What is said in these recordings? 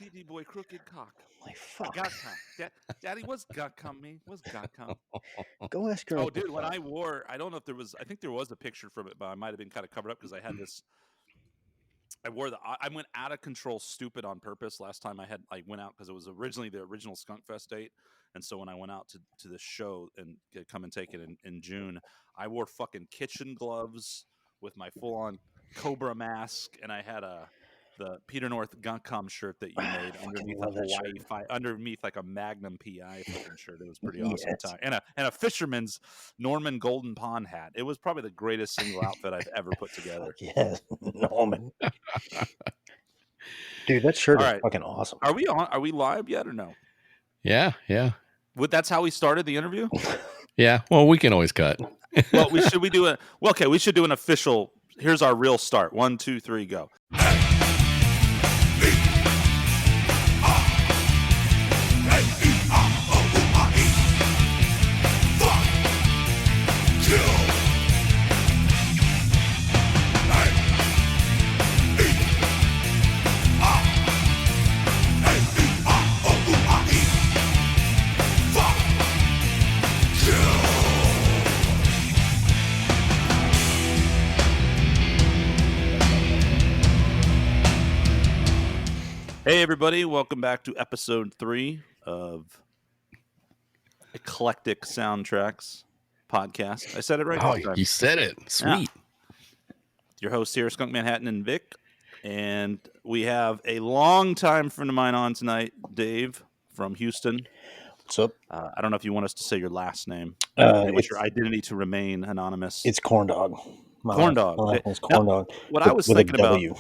PD boy, crooked cock. Like, fuck. Got cum. Daddy, what's got cum mean? What's got cum? Go ask her. Oh, dude, when I wore, I don't know if there was, I think there was a picture from it, but I might have been kind of covered up because I had this. I went out of control stupid on purpose last time I went out because it was originally the original Skunk Fest date. And so when I went out to this show and come and take it in June, I wore fucking kitchen gloves with my full on Cobra mask. And I had the Peter North Gunkum shirt that you made underneath like a Magnum PI fucking shirt. It was pretty awesome time. And a fisherman's Norman Golden Pond hat. It was probably the greatest single outfit I've ever put together. Yes, Norman. Dude, that shirt is fucking awesome. Are we live yet or no? Yeah. That's how we started the interview? Yeah. Well, we can always cut. Well, we should do an official. Here's our real start. 1, 2, 3, go. Hey, everybody. Welcome back to episode 3 of Eclectic Soundtrax podcast. I said it right. Oh, you said it. Sweet. Yeah. Your host here, Skunk Manhattan and Vic. And we have a longtime friend of mine on tonight, Dave from Houston. What's up? I don't know if you want us to say your last name. It's your identity to remain anonymous. It's Corndog. Corndog. My last name's Corndog. What I was thinking about. W.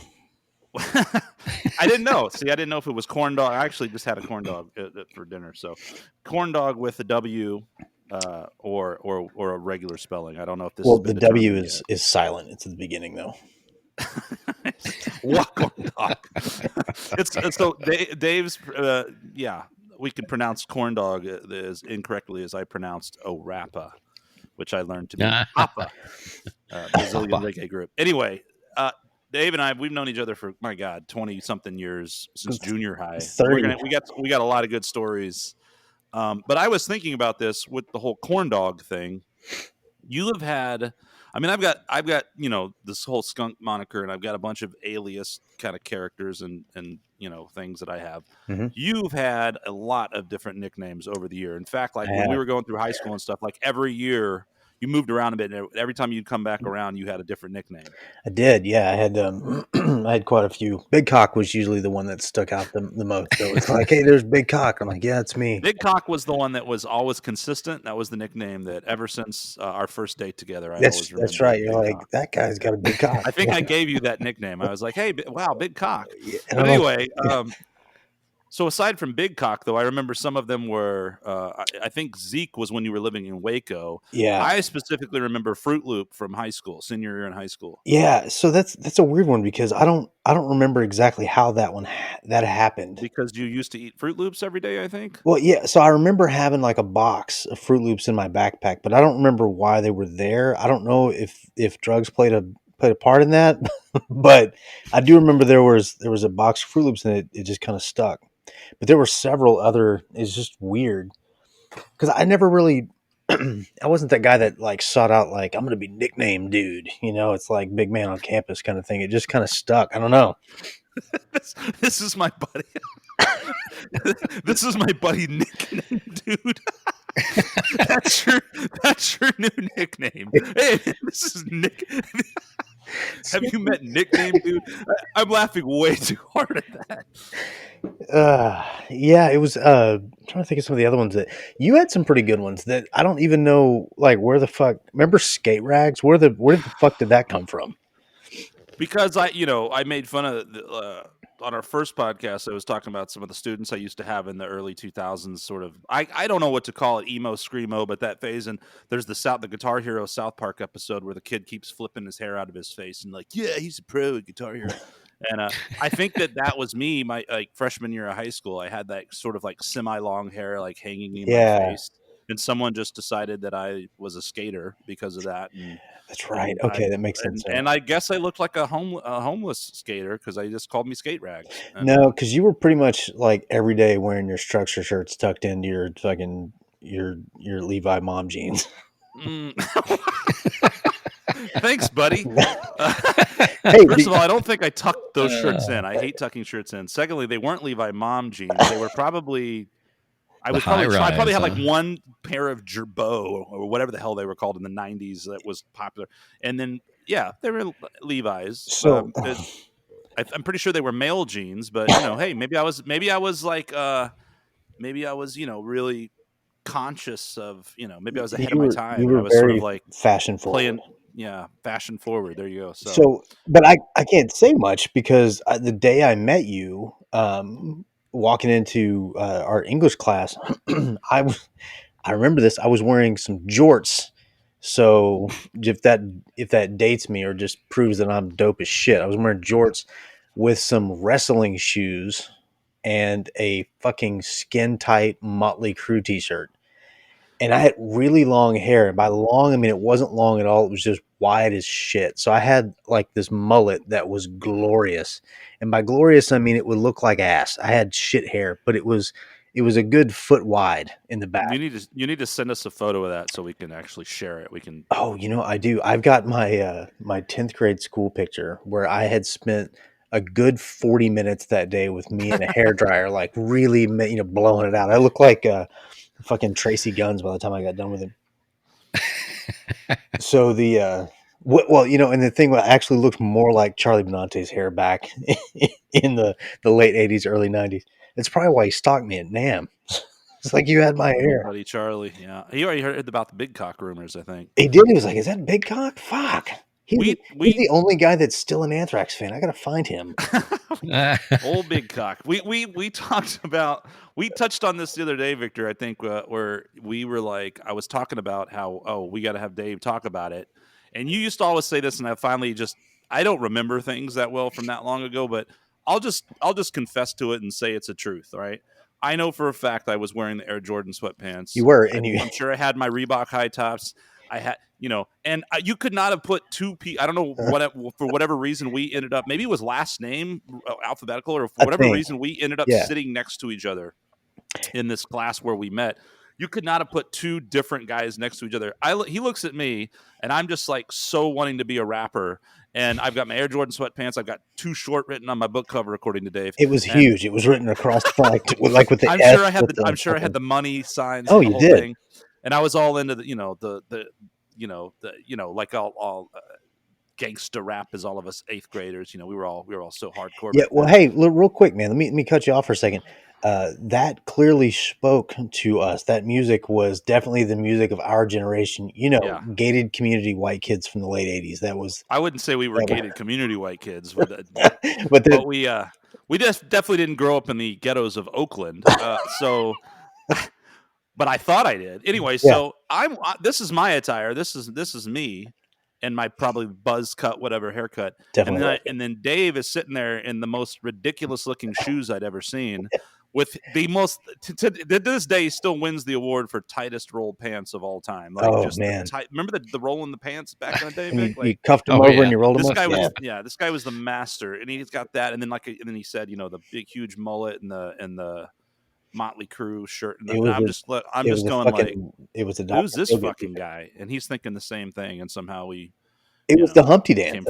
I didn't know. See, I didn't know if it was corn dog. I actually just had a corn dog for dinner. So, corn dog with a W, or a regular spelling. I don't know if this. Well, the W is silent. It's at the beginning, though. What corn dog? It's so Dave's. Yeah, we can pronounce corn dog as incorrectly as I pronounced Orapa, which I learned to be Papa, Brazilian reggae group. Anyway. Dave and I, we've known each other for, my God, 20-something years since junior high. 30. We got a lot of good stories. But I was thinking about this with the whole corn dog thing. You have had, I mean, I've got this whole Skunk moniker, and I've got a bunch of alias kind of characters and things that I have. Mm-hmm. You've had a lot of different nicknames over the year. In fact, like when we were going through high school and stuff, like every year, you moved around a bit, and every time you'd come back around, you had a different nickname. I did, yeah. I had I had quite a few. Big Cock was usually the one that stuck out the most. So it's like, hey, there's Big Cock. I'm like, yeah, it's me. Big Cock was the one that was always consistent. That was the nickname that ever since our first date together, That's right. You're like, that guy's got a big cock. I think I gave you that nickname. I was like, hey, wow, Big Cock. Yeah, but anyway, so aside from Big Cock, though, I remember some of them were, I think Zeke was when you were living in Waco. Yeah. I specifically remember Fruit Loop from high school, senior year in high school. Yeah. So that's a weird one because I don't remember exactly how that happened. Because you used to eat Fruit Loops every day, I think. Well, yeah. So I remember having like a box of Fruit Loops in my backpack, but I don't remember why they were there. I don't know if drugs played a part in that, but I do remember there was a box of Fruit Loops and it just kind of stuck. But there were several other. It's just weird because I never really. I wasn't that guy that like sought out like I'm going to be nicknamed dude. It's like big man on campus kind of thing. It just kind of stuck. I don't know. This is my buddy. This is my buddy nickname dude. That's your new nickname. Hey, this is Nick. Have you met nickname dude? I'm laughing way too hard at that. Yeah, it was I'm trying to think of some of the other ones that you had some pretty good ones that I don't even know like where the fuck. Remember skate rags? Where the fuck did that come from? Because I made fun of on our first podcast. I was talking about some of the students I used to have in the early 2000s. Sort of, I don't know what to call it, emo, screamo, but that phase. And there's the Guitar Hero South Park episode where the kid keeps flipping his hair out of his face and like, yeah, he's a pro at Guitar Hero. And I think that was me, my freshman year of high school. I had that sort of like semi-long hair like hanging in my face. And someone just decided that I was a skater because of that. And That's right. And Okay, that makes sense. and I guess I looked like a homeless skater because I just called me skate rags. And, No, because you were pretty much like every day wearing your structure shirts tucked into your fucking your Levi mom jeans. mm. Thanks, buddy. Hey, First of all, I don't think I tucked those shirts in. I hate tucking shirts in. Secondly, they weren't Levi mom jeans. They were probably. I probably had like one pair of Gerbeau or whatever the hell they were called in the '90s that was popular, and then they were Levi's. So I'm pretty sure they were male jeans, but hey, maybe I was like really conscious of maybe I was ahead of my time, and I was sort of like fashion playing forward. fashion forward. There you go. So, but I can't say much because the day I met you, walking into our English class, I remember this. I was wearing some jorts. So if that dates me or just proves that I'm dope as shit, I was wearing jorts with some wrestling shoes and a fucking skin tight Motley Crue t-shirt. And I had really long hair. And by long, I mean, it wasn't long at all. It was just wide as shit. So I had like this mullet that was glorious. And by glorious, I mean, it would look like ass. I had shit hair, but it was a good foot wide in the back. You need to send us a photo of that so we can actually share it. We can. Oh, I do. I've got my my 10th grade school picture where I had spent a good 40 minutes that day with me in a hairdryer, like really, blowing it out. I look like fucking Tracy Guns by the time I got done with him. So the well, and the thing actually looked more like Charlie Benante's hair back in the late 80s, early 90s. It's probably why he stalked me at NAMM. It's like you had my hair. Buddy Charlie, yeah. He already heard about the big cock rumors, I think. He did. He was like, "Is that Big Cock? Fuck." He's the only guy that's still an Anthrax fan. I gotta find him. Old Big Cock. We touched on this the other day, Victor. I think where we were like, I was talking about how we got to have Dave talk about it, and you used to always say this, and I don't remember things that well from that long ago, but I'll just confess to it and say it's a truth, right? I know for a fact I was wearing the Air Jordan sweatpants. You were, I'm sure I had my Reebok high tops. I had, and you could not have put two I don't know for whatever reason we ended up, maybe it was last name alphabetical, or for whatever reason we ended up sitting next to each other in this class where we met. You could not have put two different guys next to each other. He looks at me, and I'm just like so wanting to be a rapper. And I've got my Air Jordan sweatpants. I've got Too Short written on my book cover, according to Dave. It was huge. It was written across the front, like with the. I'm sure I had the money signs. Oh, you did. Thing. And I was all into like all gangster rap as all of us 8th graders. We were all so hardcore. Yeah. Well, hey, real quick, man. Let me cut you off for a second. That clearly spoke to us. That music was definitely the music of our generation. Gated community white kids from the late 80s. That was. I wouldn't say we were gated community white kids, but we just definitely didn't grow up in the ghettos of Oakland. So, but I thought I did anyway. So this is my attire. This is me. And my probably buzz cut, whatever haircut. Definitely. And then Dave is sitting there in the most ridiculous looking shoes I'd ever seen, with the most to this day still wins the award for tightest rolled pants of all time. Like, man! Remember the roll in the pants back in the day? Vic? You cuffed them over and you rolled them up. This guy was the master, and he's got that. And then he said, the big huge mullet and the Motley Crue shirt, and I'm just going like, who's this fucking guy? And he's thinking the same thing, and somehow it was the Humpty Dance.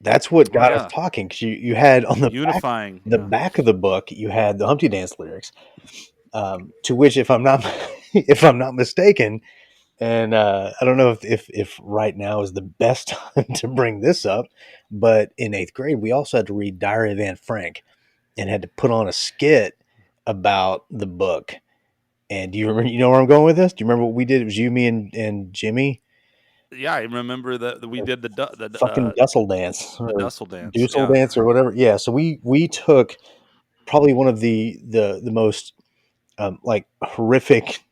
That's what got us talking, because you had on the unifying back of the book, you had the Humpty Dance lyrics, to which, if I'm not mistaken, and I don't know if right now is the best time to bring this up, but in 8th grade we also had to read Diary of Anne Frank and had to put on a skit about the book. And do you remember? You know where I'm going with this? Do you remember what we did? It was you, me, and Jimmy. Yeah, I remember that we did the fucking Dussel dance, Dussel dance, or whatever. Yeah, so we took probably one of the most like horrific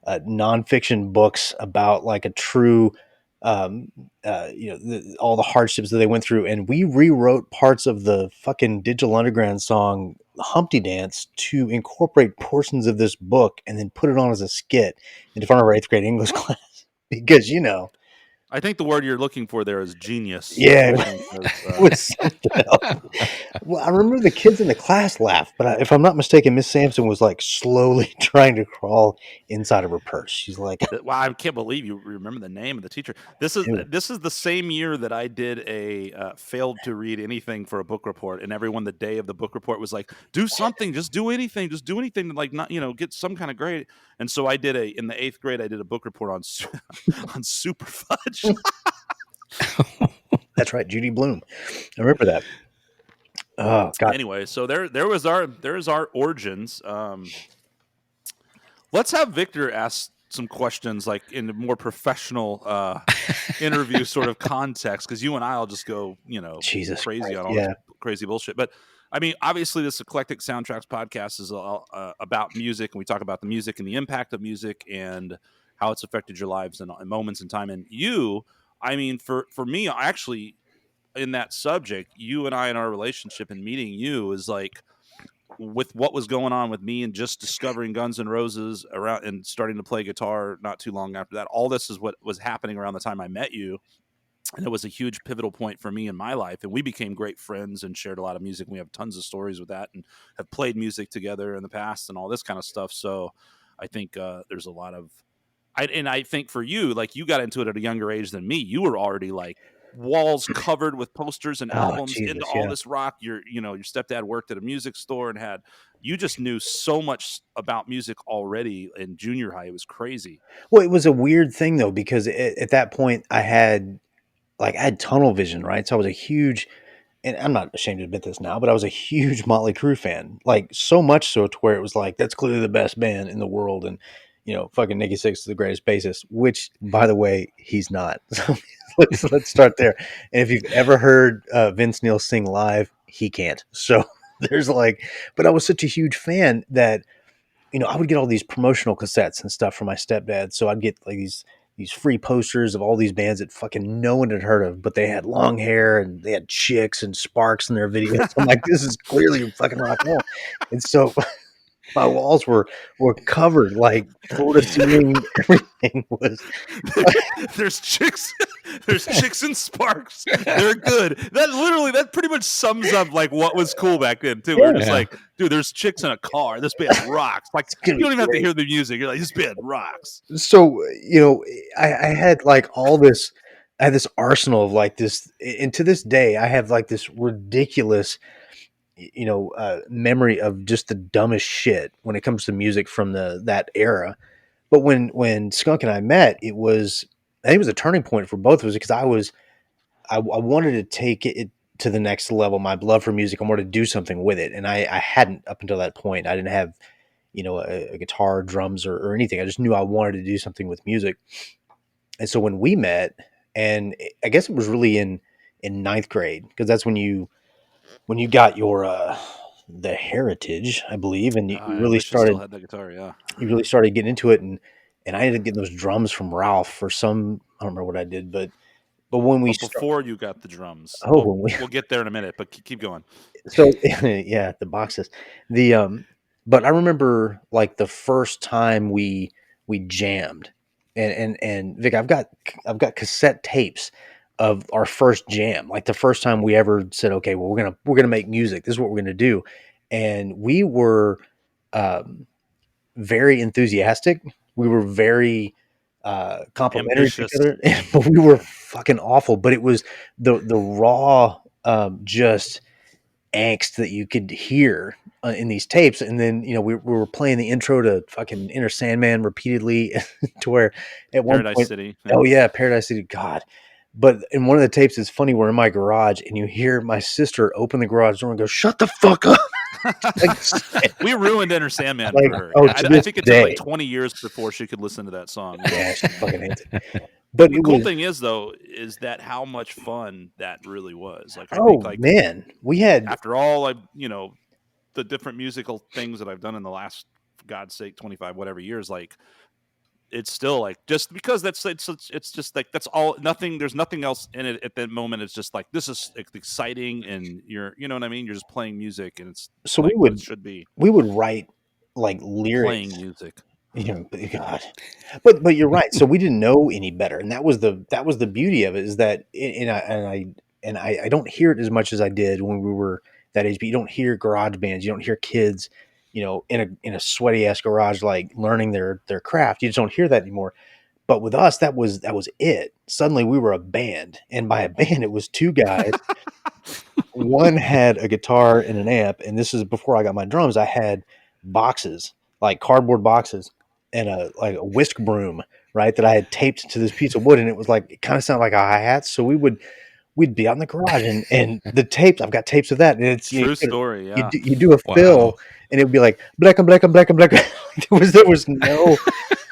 nonfiction books about like a true all the hardships that they went through, and we rewrote parts of the fucking Digital Underground song Humpty Dance to incorporate portions of this book and then put it on as a skit in front of our 8th grade English class, because I think the word you're looking for there is genius. Yeah, I think it was something else. Well, I remember the kids in the class laughed, but if I'm not mistaken, Miss Sampson was like slowly trying to crawl inside of her purse. She's like, wow, I can't believe you remember the name of the teacher. This is the same year that I did a failed to read anything for a book report, and everyone the day of the book report was like, "Do something, just do anything to like not get some kind of grade." And so I did in the 8th grade I did a book report on on Super Fudge. that's right, Judy Bloom. I remember that. Oh God. Anyway, so there's our origins. Let's have Victor ask some questions like in a more professional interview sort of context, because you and I'll just go Jesus crazy Christ, on all this crazy bullshit. But I mean, obviously this Eclectic Soundtrax podcast is about music, and we talk about the music and the impact of music and how it's affected your lives and moments in time. And you, I mean, for me, actually, in that subject, you and I in our relationship and meeting you is like, with what was going on with me and just discovering Guns N' Roses around and starting to play guitar not too long after that. All this is what was happening around the time I met you. And it was a huge pivotal point for me in my life. And we became great friends and shared a lot of music. We have tons of stories with that and have played music together in the past and all this kind of stuff. So I think there's a lot of, I think for you, like you got into it at a younger age than me. You were already like walls covered with posters and albums into all this rock. Your stepdad worked at a music store and you just knew so much about music already in junior high. It was crazy. Well, it was a weird thing though, because at that point I had tunnel vision, right? So I was a huge, and I'm not ashamed to admit this now, but I was a huge Motley Crue fan, like so much so to where it was like, that's clearly the best band in the world. And, fucking Nicky Sixx is the greatest bassist, which by the way, he's not. So let's start there. And if you've ever heard Vince Neil sing live, he can't. So there's but I was such a huge fan that, I would get all these promotional cassettes and stuff from my stepdad. So I'd get like these free posters of all these bands that fucking no one had heard of, but they had long hair and they had chicks and sparks in their videos. I'm like, this is clearly fucking rock and roll. And so my walls were covered, like floor to ceiling. Everything was. There's chicks and sparks. They're good. That pretty much sums up like what was cool back then too. We're just like, dude, there's chicks in a car. This band rocks. Like you don't even have to hear the music. You're like, this band rocks. So I had like all this. I had this arsenal of like this, and to this day, I have like this ridiculous memory of just the dumbest shit when it comes to music from that era. But when Skunk and I met, I think it was a turning point for both of us, because I wanted to take it to the next level. My love for music, I wanted to do something with it. And I hadn't up until that point. I didn't have, a guitar, drums or anything. I just knew I wanted to do something with music. And so when we met, and I guess it was really in ninth grade, because that's when you got your the Heritage, I believe, and you really started. Still had that guitar, yeah. You really started getting into it, and I ended up getting those drums from Ralph for some. I don't remember what I did, but when we before you got the drums, we'll get there in a minute, but keep going. So yeah, the boxes, but I remember like the first time we jammed, and Vic, I've got cassette tapes of our first jam, like the first time we ever said, okay, well, we're gonna make music. This is what we're gonna do, and we were very enthusiastic. We were very complimentary to each other, but we were fucking awful. But it was the raw just angst that you could hear in these tapes. And then we were playing the intro to fucking Enter Sandman repeatedly to where at one Paradise point, City. Oh yeah, Paradise City, God. But in one of the tapes, it's funny, we're in my garage and you hear my sister open the garage door and go, "Shut the fuck up." We ruined Enter Sandman for her. Oh, I think it took like 20 years before she could listen to that song. Yeah, she fucking hates it. But the cool thing is, though, is that how much fun that really was. Like, I think, like, man, we had, after all, the different musical things that I've done in the last, for God's sake, 25 whatever years, like, it's still like, just because it's just like, that's all, nothing, there's nothing else in it at that moment. It's just like, this is exciting, and you know what I mean? You're just playing music, and it's so like we would, it should be. We would write like lyrics. Playing music. You know, God, but you're right. So we didn't know any better, and that was the beauty of it, is that, I don't hear it as much as I did when we were that age. But you don't hear garage bands, you don't hear kids, in a sweaty ass garage, like learning their craft. You just don't hear that anymore. But with us, that was it. Suddenly we were a band, and by a band, it was two guys. One had a guitar and an amp, and this is before I got my drums. I had boxes, like cardboard boxes, and a whisk broom, right, that I had taped to this piece of wood, and it was like, it kind of sounded like a hi-hat. So we'd be out in the garage, and the tapes, I've got tapes of that, and it's True story. you Yeah. you do a Wow. fill, and it would be like black and black and black and black. there was no,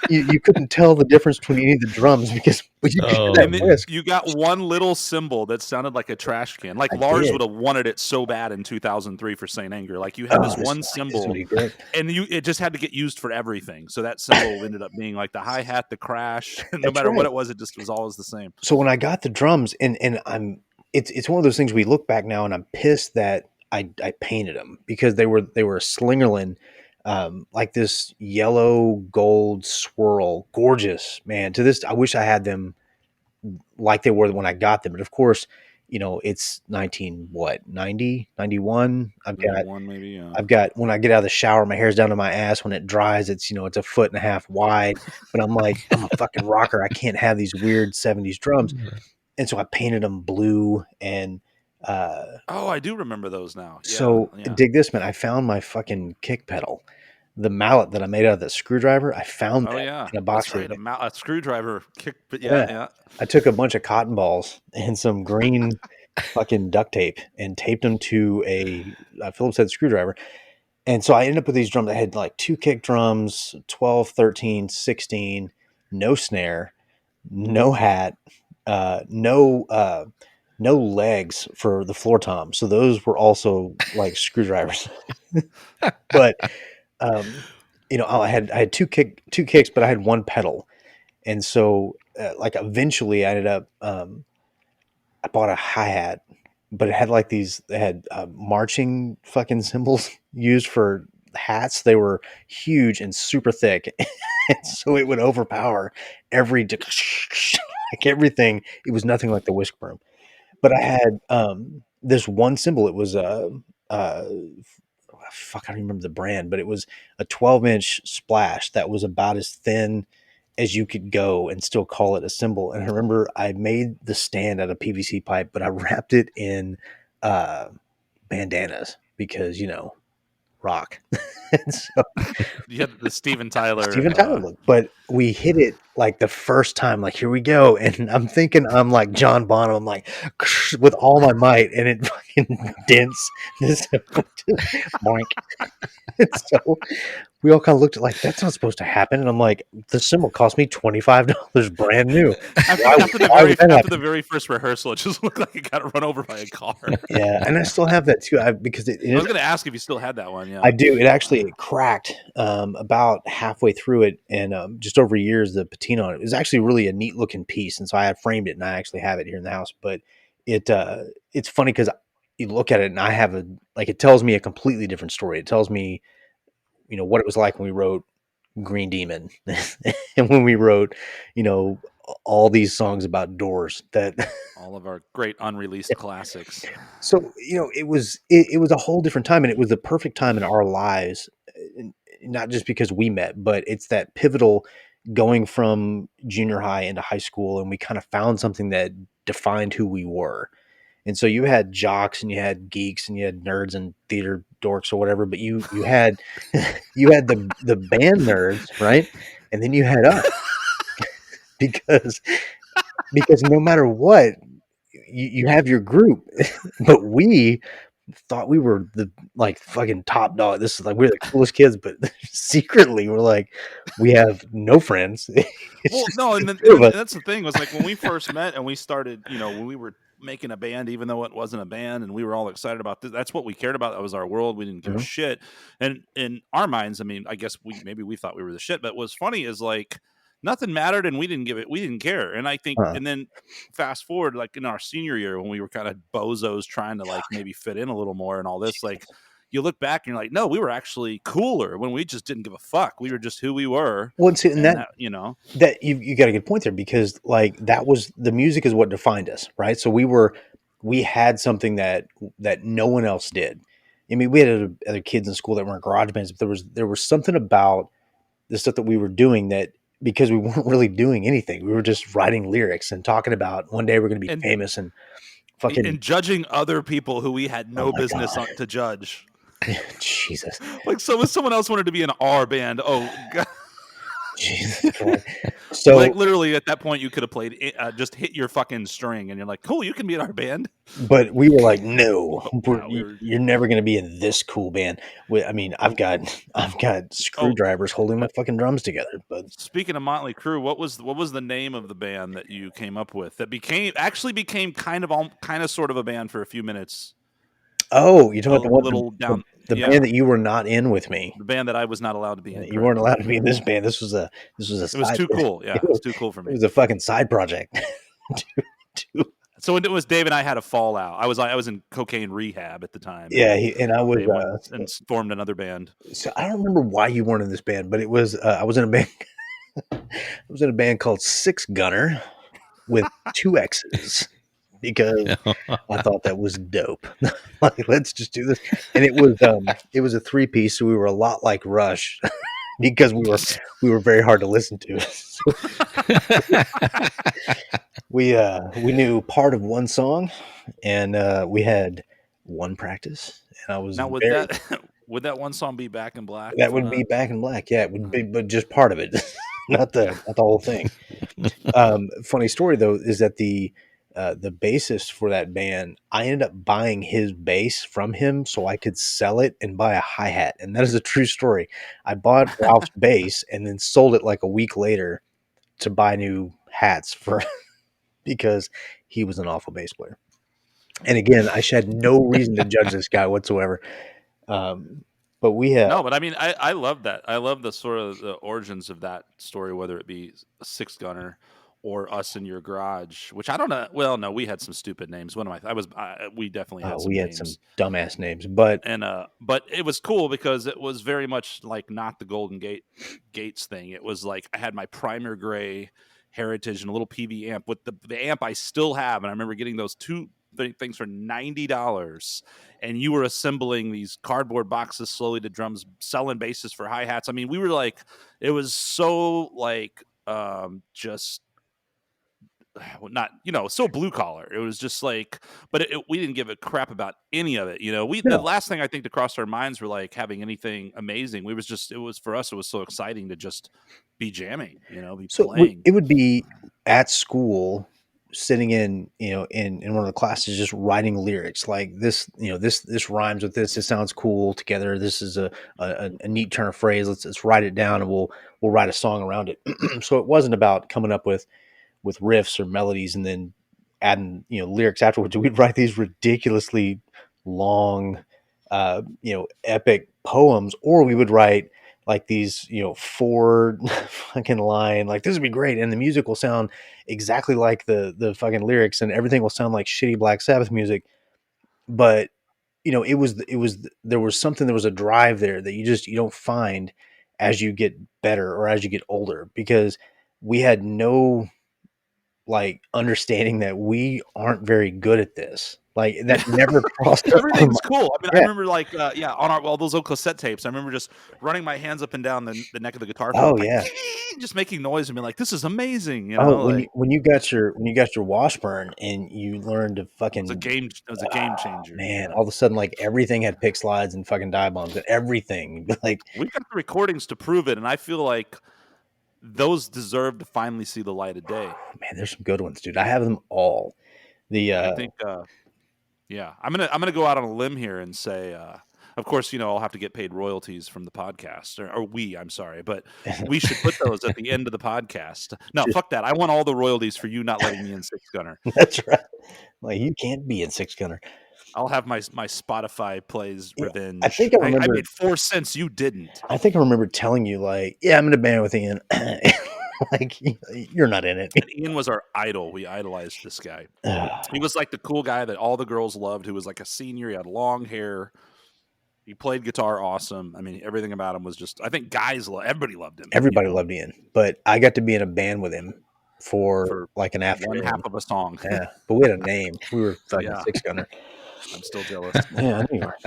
you couldn't tell the difference between any of the drums, because when you hear Oh, that And then whisk. you got one little cymbal that sounded like a trash can. Like I Lars did. would have wanted it so bad in 2003 for Saint Anger. Like you had this one This cymbal, would be great. and it just had to get used for everything. So that cymbal ended up being like the hi hat, the crash. No That's matter what right. it was always the same. So when I got the drums, and it's one of those things, we look back now, and I'm pissed that I painted them, because they were a Slingerland, like this yellow gold swirl, gorgeous, man. To this, I wish I had them like they were when I got them. But of course, it's 90, 91. One maybe. Yeah. I've got, when I get out of the shower, my hair's down to my ass. When it dries, it's a foot and a half wide. But I'm like, I'm a fucking rocker. I can't have these weird 70s drums. And so I painted them blue, and Oh, I do remember those now. Yeah, so yeah. dig this, man. I found my fucking kick pedal, the mallet that I made out of the screwdriver. I found Oh that yeah, in a box. that's right. A screwdriver kick. But Yeah. yeah. I took a bunch of cotton balls and some green fucking duct tape and taped them to a Phillips head screwdriver. And so I ended up with these drums. I had like 2 kick drums, 12, 13, 16, no snare, no hat, no legs for the floor tom. So those were also like screwdrivers. But I had two kicks, but I had one pedal. And so like eventually I ended up I bought a hi-hat, but it had like they had marching fucking cymbals used for hats. They were huge and super thick. And so it would overpower like everything. It was nothing like the whisk broom. But I had this one cymbal. It was uh fuck, I don't remember the brand, but it was a 12-inch splash that was about as thin as you could go and still call it a cymbal. And I remember I made the stand out of PVC pipe, but I wrapped it in bandanas, because rock. And so You had the Steven Tyler. look, but we hit it like the first time, like, here we go. And I'm thinking I'm like John Bonham. I'm like with all my might, and it fucking dents this boink. And so we all kind of looked at like, that's not supposed to happen. And I'm like, the cymbal cost me $25 brand new. After the very first rehearsal, it just looked like it got run over by a car. Yeah, and I still have that too, because I was going to ask if you still had that one. Yeah, I do. It cracked about halfway through it, and just over years, the patina on it was actually really a neat looking piece. And so I had framed it, and I actually have it here in the house. But it's funny because you look at it, and I have it tells me a completely different story. It tells me, what it was like when we wrote Green Demon, and when we wrote, all these songs about doors, that all of our great unreleased classics. So it was a whole different time, and it was the perfect time in our lives, not just because we met, but it's that pivotal going from junior high into high school, and we kind of found something that defined who we were. And so you had jocks, and you had geeks, and you had nerds and theater dorks or whatever, but you had you had the band nerds, right? And then you had us, because no matter what, you have your group. But we thought we were the like fucking top dog. This is like, we're the coolest kids, but secretly we're like, we have no friends. Well, no, and that's the thing, was like when we first met and we started, when we were making a band, even though it wasn't a band, and we were all excited about this. That's what we cared about. That was our world. We didn't give a shit. And in our minds, I mean, I guess we thought we were the shit. But what's funny is like nothing mattered, and we didn't care. And I think, and then fast forward, like in our senior year when we were kind of bozos trying to like maybe fit in a little more and all this, like, you look back and you're like, no, we were actually cooler when we just didn't give a fuck. We were just who we were. Well, see, and And that, you know, that you got a good point there, because like that was the music is what defined us, right? So we had something that no one else did. I mean, we had other kids in school that weren't garage bands, but there was something about the stuff that we were doing that, because we weren't really doing anything, we were just writing lyrics and talking about one day we're going to be and famous and fucking. judging other people who we had Oh no my business God. to judge. Jesus. Like, so if someone else wanted to be in our band, oh God. Jesus Christ. So like literally at that point you could have played just hit your fucking string and you're like, cool, you can be in our band. but we were like, no, We were, you're never going to be in this cool band. I mean, I've got screwdrivers holding my fucking drums together. But speaking of Motley Crue, what was the name of the band that you came up with that became kind of sort of a band for a few minutes? oh, you're talking about A the one, little down, the yeah, band that you were not in with me. the band that I was not allowed to be in. You weren't allowed to be in this band. This was a It was too cool. Yeah, it was too cool for It me. was a fucking side project. So it was Dave and I had a fallout. I was in cocaine rehab at the time. Yeah, and I was Dave went and formed another band. so I don't remember why you weren't in this band, but it was I was in a band. I was in a band called Six Gunner with two X's because I thought that was dope. Like, let's just do this. And it was a 3-piece, so we were a lot like Rush because we were very hard to listen to. So we knew part of one song, and we had one practice, and I was Now would very, would that one song be Back in Black? that would be Back in Black. Yeah, it would be, but just part of it, not the whole thing. Funny story though is that the bassist for that band, I ended up buying his bass from him so I could sell it and buy a hi-hat, and that is a true story. I bought Ralph's bass and then sold it like a week later to buy new hats for because he was an awful bass player. And again, I had no reason to judge this guy whatsoever. But we have No, but I mean, I love that. I love the sort of the origins of that story, whether it be a Six Gunner or Us in Your Garage, which I don't know. Well, no, we had some stupid names. One of we definitely had some we had names. some dumbass names, but it was cool because it was very much like not the Golden Gates thing. It was like I had my Primer Gray Heritage and a little PV amp with the amp I still have, and I remember getting those two things for $90, and you were assembling these cardboard boxes slowly to drums, selling basses for hi-hats. I mean, we were like, it was so like just not, so blue collar. It was just like, but we didn't give a crap about any of it. The last thing I think that crossed our minds were like having anything amazing. For us, it was so exciting to just be jamming, be playing. It would be at school, sitting in one of the classes, just writing lyrics like this. This rhymes with this. This sounds cool together. This is a neat turn of phrase. Let's write it down, and we'll write a song around it. So it wasn't about coming up with riffs or melodies and then adding lyrics afterwards. We'd write these ridiculously long epic poems, or we would write like these 4 fucking line, like this would be great, and the music will sound exactly like the fucking lyrics, and everything will sound like shitty Black Sabbath music. But there was a drive there that you don't find as you get better or as you get older, because we had no like understanding that we aren't very good at this. Like that never crossed Everything's cool. I mean, Yeah. I remember like on all those old cassette tapes, I remember just running my hands up and down the neck of the guitar. Oh like, yeah, just making noise and being like, "This is amazing." When you got your Washburn and you learned to fucking, it was a game changer. Man, all of a sudden, like everything had pick slides and fucking dive bombs and everything. Like we've got the recordings to prove it, and I feel like those deserve to finally see the light of day. Man, there's some good ones, dude. I have them all. I think. Yeah, I'm gonna go out on a limb here and say, of course, I'll have to get paid royalties from the podcast, I'm sorry, but we should put those at the end of the podcast. No, fuck that. I want all the royalties for you not letting me in Six Gunner. That's right. Like you can't be in Six Gunner. I'll have my Spotify plays revenge. I think I remember. I made 4 cents. You didn't. I think I remember telling you like, yeah, I'm in a band with Ian. Like you're not in it. And Ian was our idol. We idolized this guy. He was like the cool guy that all the girls loved, who was like a senior. He had long hair. He played guitar awesome. I mean, everything about him was just. I think everybody loved him. Everybody loved Ian, but I got to be in a band with him for like an one afternoon. half of a song. Yeah, but we had a name. We were fucking Six Gunner. I'm still jealous. Yeah, I know you are.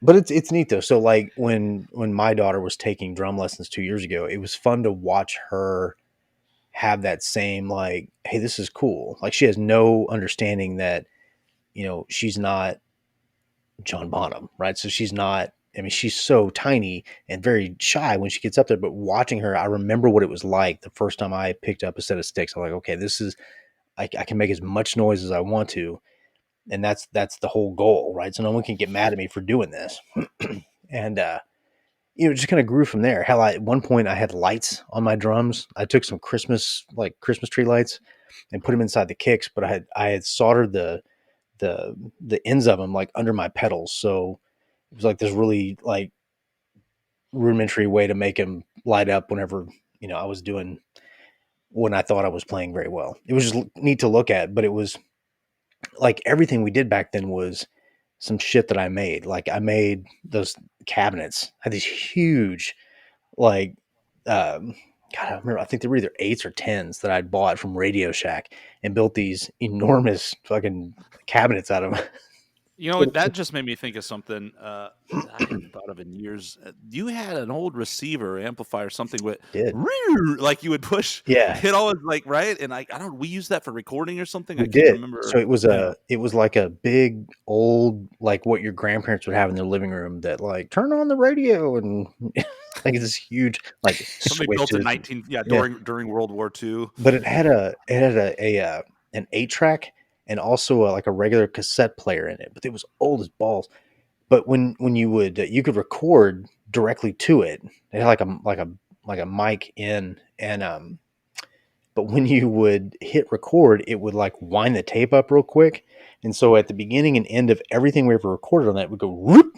But it's neat though. So like when my daughter was taking drum lessons 2 years ago, it was fun to watch her have that same like, hey, this is cool. Like she has no understanding that, she's not John Bonham, right? So she's not. I mean, she's so tiny and very shy when she gets up there. But watching her, I remember what it was like the first time I picked up a set of sticks. I'm like, okay, this is. I can make as much noise as I want to, and that's the whole goal, right? So no one can get mad at me for doing this. And just kind of grew from there. Hell, at one point I had lights on my drums. I took some Christmas tree lights and put them inside the kicks, but I had soldered the ends of them like under my pedals, so it was like this really like rudimentary way to make them light up whenever I was doing when I thought I was playing very well. It was just neat to look at, but it was like everything we did back then was some shit that I made. Like I made those cabinets, had these huge like God, I remember, I think they were either 8s or 10s that I'd bought from Radio Shack and built these enormous fucking cabinets out of them. That just made me think of something I hadn't thought of in years. You had an old receiver amplifier, something with like you would push, hit all like right, and I don't. We used that for recording or something. I can't remember. So it was like a big old like what your grandparents would have in their living room that like turn on the radio and like this huge like somebody built in during World War II. But it had an 8-track. And also like a regular cassette player in it, but it was old as balls. But when you would you could record directly to it. It had like a mic in, and but when you would hit record, it would like wind the tape up real quick. And so at the beginning and end of everything we ever recorded on that would go whoop,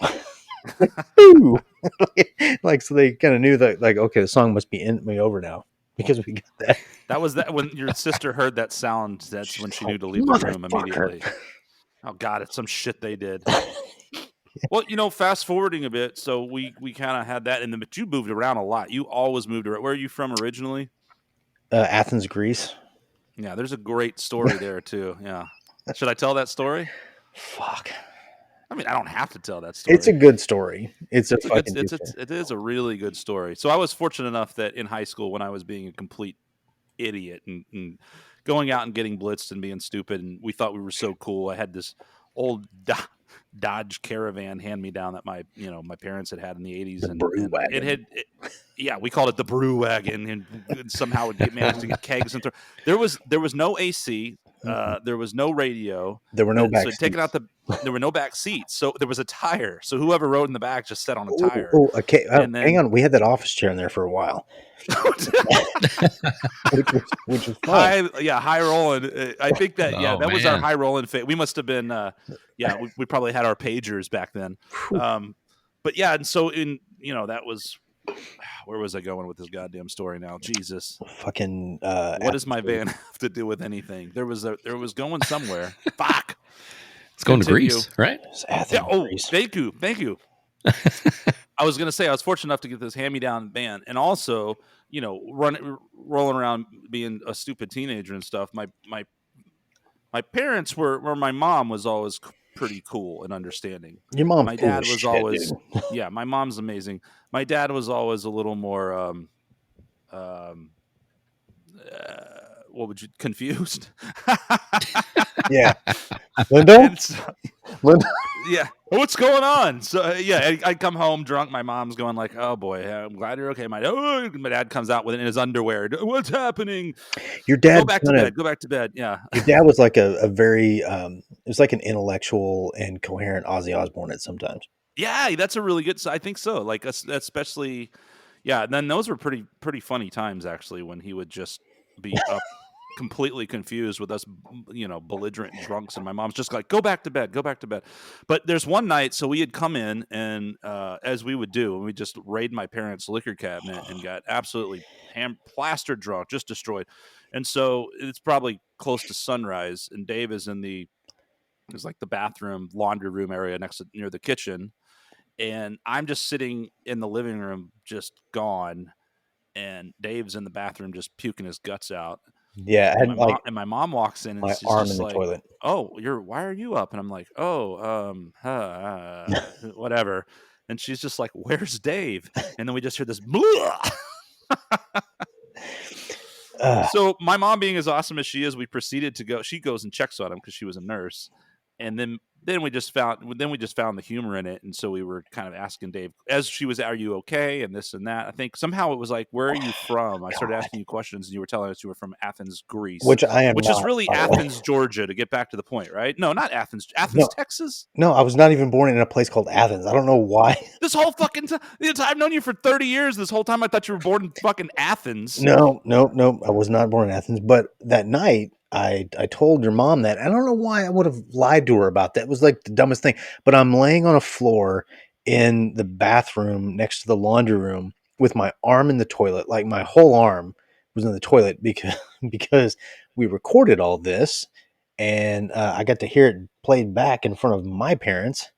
like so they kind of knew that like okay, the song must be over now. Because we got that. That was when your sister heard that sound. That's when she knew to leave the room immediately. Oh God, it's some shit they did. Well, fast forwarding a bit, so we kind of had that, but you moved around a lot. You always moved around. Where are you from originally? Athens, Greece. Yeah, there's a great story there too. Yeah, should I tell that story? Fuck. I mean, I don't have to tell that story. It's a good story. It is a really good story. So I was fortunate enough that in high school, when I was being a complete idiot and going out and getting blitzed and being stupid, and we thought we were so cool, I had this old Dodge Caravan hand-me-down that my parents had in the 80s. The brew wagon. We called it the brew wagon, and somehow it managed to get kegs. And there was no AC. There was no radio. There were no back seats. There were no back seats. So there was a tire. So whoever rode in the back just sat on a tire. Oh, okay. Hang on. We had that office chair in there for a while. which was fun. High rolling. I think that that was our high rolling fit. We must have been we probably had our pagers back then. But yeah, and so that was. Where was I going with this goddamn story now? Jesus. Fucking. What does my van have to do with anything? There was going somewhere. Fuck. It's going to Greece, right? Yeah. Oh, thank you. I was gonna say I was fortunate enough to get this hand-me-down van, and also, rolling around being a stupid teenager and stuff. My parents were. My mom was always pretty cool and understanding. Your mom. My dad was always. Yeah, my mom's amazing. My dad was always a little more. What would you confused? Yeah, Linda. Yeah, what's going on? So I come home drunk. My mom's going like, "Oh boy, I'm glad you're okay." My dad comes out with it in his underwear. What's happening? Your dad go back to bed. Yeah, your dad was like a very it was like an intellectual and coherent Ozzy Osbourne at sometimes. Yeah, that's a really good. I think so. Like especially, yeah. And then those were pretty funny times actually when he would just be up. Completely confused with us, belligerent drunks, and my mom's just like, go back to bed. But there's one night, so we had come in, and as we would do, and we just raided my parents' liquor cabinet and got absolutely plastered drunk, just destroyed. And so it's probably close to sunrise, and Dave is in the There's like the bathroom, laundry room area near the kitchen, and I'm just sitting in the living room, just gone, and Dave's in the bathroom just puking his guts out. Yeah, I And had like my mom walks in and my she's arm in just the like, toilet. "Oh, why are you up?" And I'm like, "Oh, whatever." And she's just like, "Where's Dave?" And then we just hear this. So my mom, being as awesome as she is, we proceeded to go. She goes and checks on him because she was a nurse, and then we just found the humor in it, and so we were kind of asking Dave as she was, "Are you okay?" and this and that. I think somehow it was like, "Where are you from?" I started God, asking you questions, and you were telling us you were from Athens, Greece, which I am which is not, really by the way. Athens, Georgia. To get back to the point, right? No, not Athens. Athens, No, Texas. no, I was not even born in a place called Athens. I don't know why. This whole fucking time, I've known you for 30 years. This whole time, I thought you were born in fucking Athens. No, no, no. I was not born in Athens. But that night, I told your mom that. I don't know why I would have lied to her about that. It was like the dumbest thing. But I'm laying on a floor in the bathroom next to the laundry room with my arm in the toilet. Like my whole arm was in the toilet because because we recorded all this, and I got to hear it played back in front of my parents.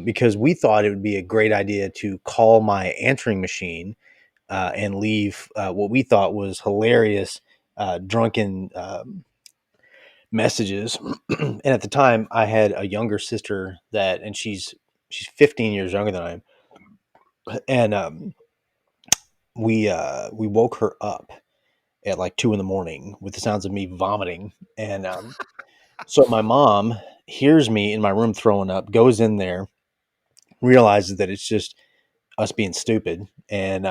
Because we thought it would be a great idea to call my answering machine and leave what we thought was hilarious drunken messages. And at the time, I had a younger sister and she's 15 years younger than I am, and we woke her up at like 2 in the morning with the sounds of me vomiting, and so my mom hears me in my room throwing up, goes in there, realizes that it's just us being stupid, and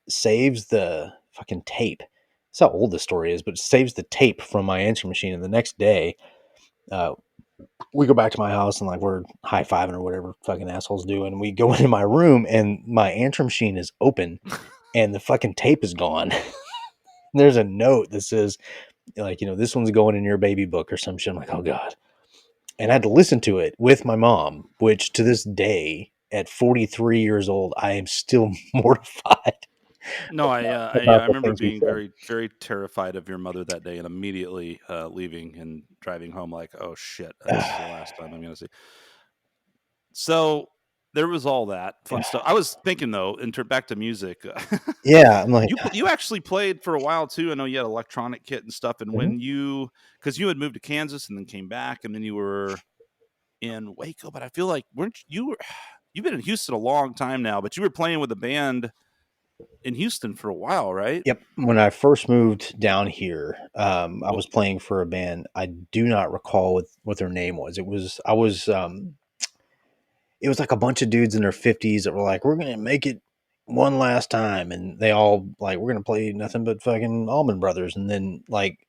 saves the fucking tape. That's how old this story is, but it saves the tape from my answering machine. And the next day, uh, we go back to my house and like we're high fiving or whatever fucking assholes do. And we go into my room and my answering machine is open and the fucking tape is gone. There's a note that says, like, this one's going in your baby book or some shit. I'm like, oh God. And I had to listen to it with my mom, which to this day, at 43 years old, I am still mortified No, I about the remember things we being said. very, very terrified of your mother that day and immediately leaving and driving home like, oh shit, that's the last time I'm going to see. So there was all that fun stuff. I was thinking though, back to music. Yeah, I'm like, You actually played for a while too. I know you had electronic kit and stuff. And mhm. because you had moved to Kansas and then came back, and then you were in Waco, but I feel like you've been in Houston a long time now, but you were playing with a band in Houston for a while, right? Yep. When I first moved down here, I was playing for a band. I do not recall what their name was. It was like a bunch of dudes in their 50s that were like, we're gonna make it one last time, and they all like, we're gonna play nothing but fucking Allman Brothers. And then like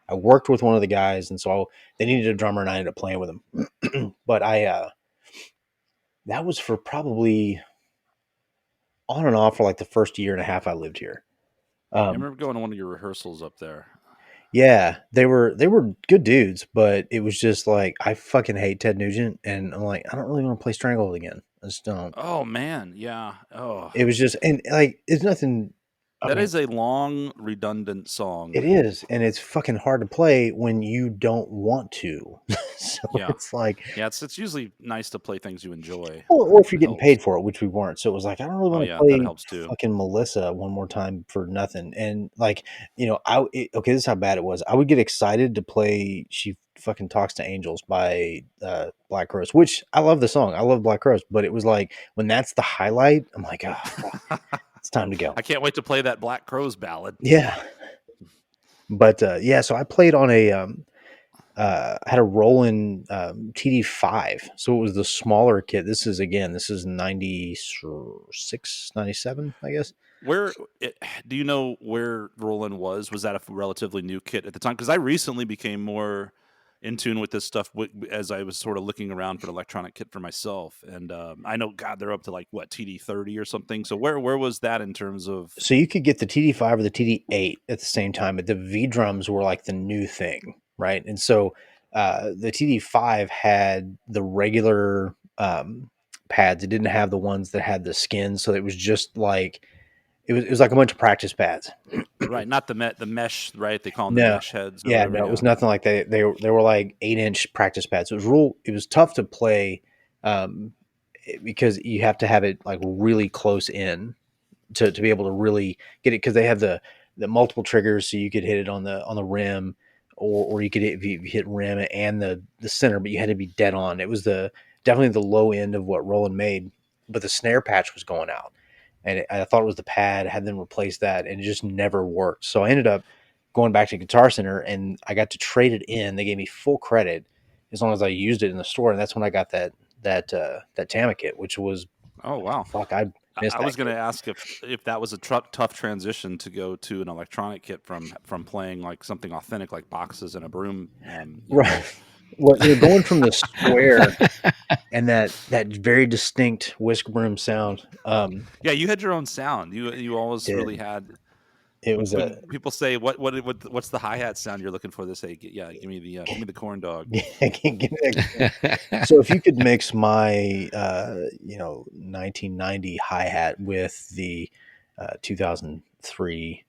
I worked with one of the guys, and so they needed a drummer, and I ended up playing with him. But that was for probably on and off for like the first year and a half I lived here. I Um, remember going to one of your rehearsals up there. Yeah, they were good dudes, but it was just like I fucking hate Ted Nugent, and I'm like, I don't really want to play Strangled again. I just don't. Oh man, yeah. Oh, It was just, and like it's nothing. I that mean, is a long, redundant it song. is, and it's fucking hard to play when you don't want to. So Yeah, it's like, yeah. It's usually nice to play things you enjoy. or if you're It getting helps. paid for it, which we weren't. So it was like, I don't really Oh want to yeah, that play helps too. fucking Melissa one more time for nothing. And like, okay, this is how bad it was. I would get excited to play She Fucking Talks to Angels by Black Crowes, which I love the song. I love Black Crowes, but it was like when that's the highlight, I'm like, oh, fuck, it's time to go. I can't wait to play that Black Crowes ballad. Yeah. But yeah, so I played on I had a Roland TD5. So it was the smaller kit. This is 96, 97, I guess. Where do you know where Roland was? Was that a relatively new kit at the time? Because I recently became more in tune with this stuff as I was sort of looking around for an electronic kit for myself. And I know, God, they're up to like what, TD30 or something. So where was that in terms of? So you could get the TD5 or the TD8 at the same time, but the V drums were like the new thing, right? And so the TD5 had the regular pads. It didn't have the ones that had the skins. So it was just like it was like a bunch of practice pads. Right, not the mesh, right? They call them the No, mesh heads or yeah, whatever. no, it was Yeah. nothing like that. They were like 8-inch practice pads. It was tough to play, um, because you have to have it like really close in to be able to really get it, because they have the multiple triggers, so you could hit it on the rim, or you could hit, if you hit rim and the center, but you had to be dead on. It was definitely the low end of what Roland made, but the snare patch was going out, and I thought it was the pad. I had them replace that, and it just never worked. So I ended up going back to Guitar Center, and I got to trade it in. They gave me full credit as long as I used it in the store, and that's when I got that Tama kit, which was, Oh wow. fuck, I missed I that was going to kit. ask if that was a tough transition to go to an electronic kit from playing like something authentic like boxes and a broom. Right. Well, going from the square and that very distinct whisk broom sound. Yeah, you had your own sound. You always Did really had. it was When people say what's the hi-hat sound you're looking for, they say give me the corn dog. I can't get it. So if you could mix my 1990 hi-hat with the 2003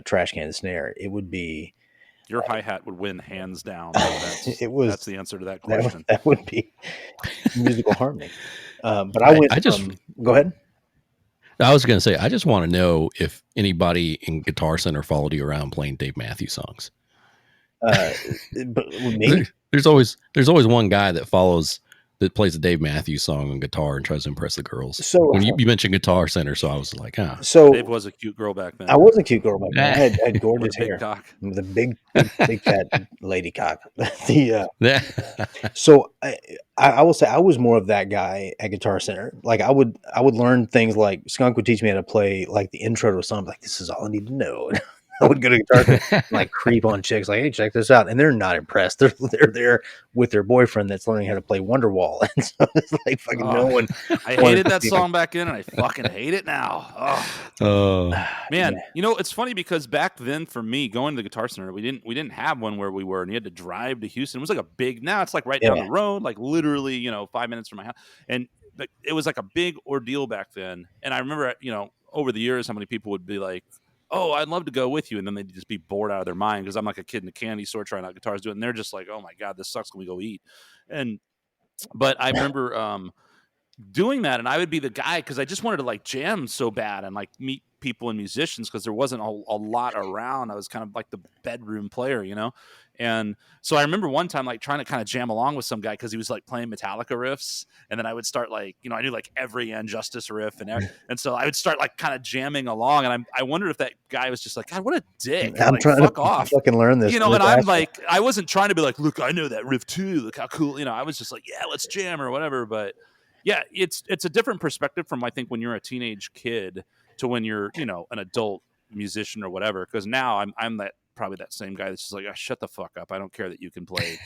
trash can snare, it would be, Your hi-hat would win hands down. That's it was, the answer to that question. that would be musical harmony. But I I, went I just from, go ahead. I was going to say, I just want to know if anybody in Guitar Center followed you around playing Dave Matthews songs. But with me, There's always one guy that plays a Dave Matthews song on guitar and tries to impress the girls. So When you mentioned Guitar Center, so I was like, so Dave was a cute girl back then. I was a cute girl back then. I had with gorgeous a big hair cock. with a big fat lady cock. The Yeah. so I will say I was more of that guy at Guitar Center. Like I would learn things, like Skunk would teach me how to play like the intro to a song. Like, this is all I need to know. I would go to Guitar Center and like creep on chicks, like, hey, check this out, and they're not impressed. They're there with their boyfriend that's learning how to play Wonderwall, and so it's like fucking no one. I hated that song back then, and I fucking hate it now. Oh, Man, Yeah. it's funny because back then for me, going to the Guitar Center, we didn't have one where we were, and you had to drive to Houston. It was like a big. Now it's like right down Yeah. the road, like literally 5 minutes from my house, and it was like a big ordeal back then. And I remember over the years how many people would be like, oh, I'd love to go with you. And then they'd just be bored out of their mind because I'm like a kid in a candy store trying out guitars doing it. And they're just like, oh my God, this sucks. Can we go eat? But I remember doing that, and I would be the guy because I just wanted to like jam so bad and like meet people and musicians because there wasn't a lot around. I was kind of like the bedroom player, and so I remember one time like trying to kind of jam along with some guy because he was like playing Metallica riffs, and then I would start like I knew like every Injustice riff and so I would start like kind of jamming along, and I wondered if that guy was just like, God, what a dick! I'm like, trying fuck to off. fucking learn this. And I'm like, I wasn't trying to be like, look, I know that riff too. Look how cool. I was just like, yeah, let's jam or whatever. But yeah, it's a different perspective from I think when you're a teenage kid to when you're an adult musician or whatever. Because now I'm that probably that same guy that's just like, oh, shut the fuck up. I don't care that you can play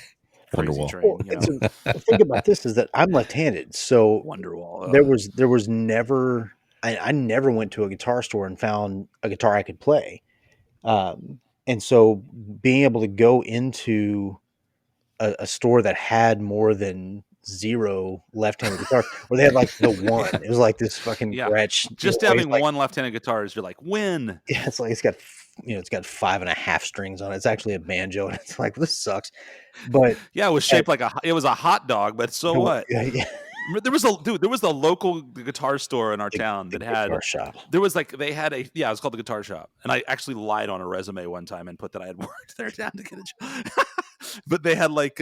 Crazy Wonderwall. Train. So the thing about this is that I'm left-handed, so Wonderwall. there was never, I never went to a guitar store and found a guitar I could play, and so being able to go into a store that had more than 0 left-handed guitars, where they had like the one, it was like this fucking Gretsch. Just having one left-handed guitar is you're like, win. Yeah, it's like it's got 5.5 strings on it. It's actually a banjo, and it's like, this sucks. But yeah, it was shaped like it was a hot dog, but so what? Yeah. There was a local guitar store in our town that had guitar shop. There was like it was called the Guitar Shop, and I actually lied on a resume one time and put that I had worked there down to get a job. But they had like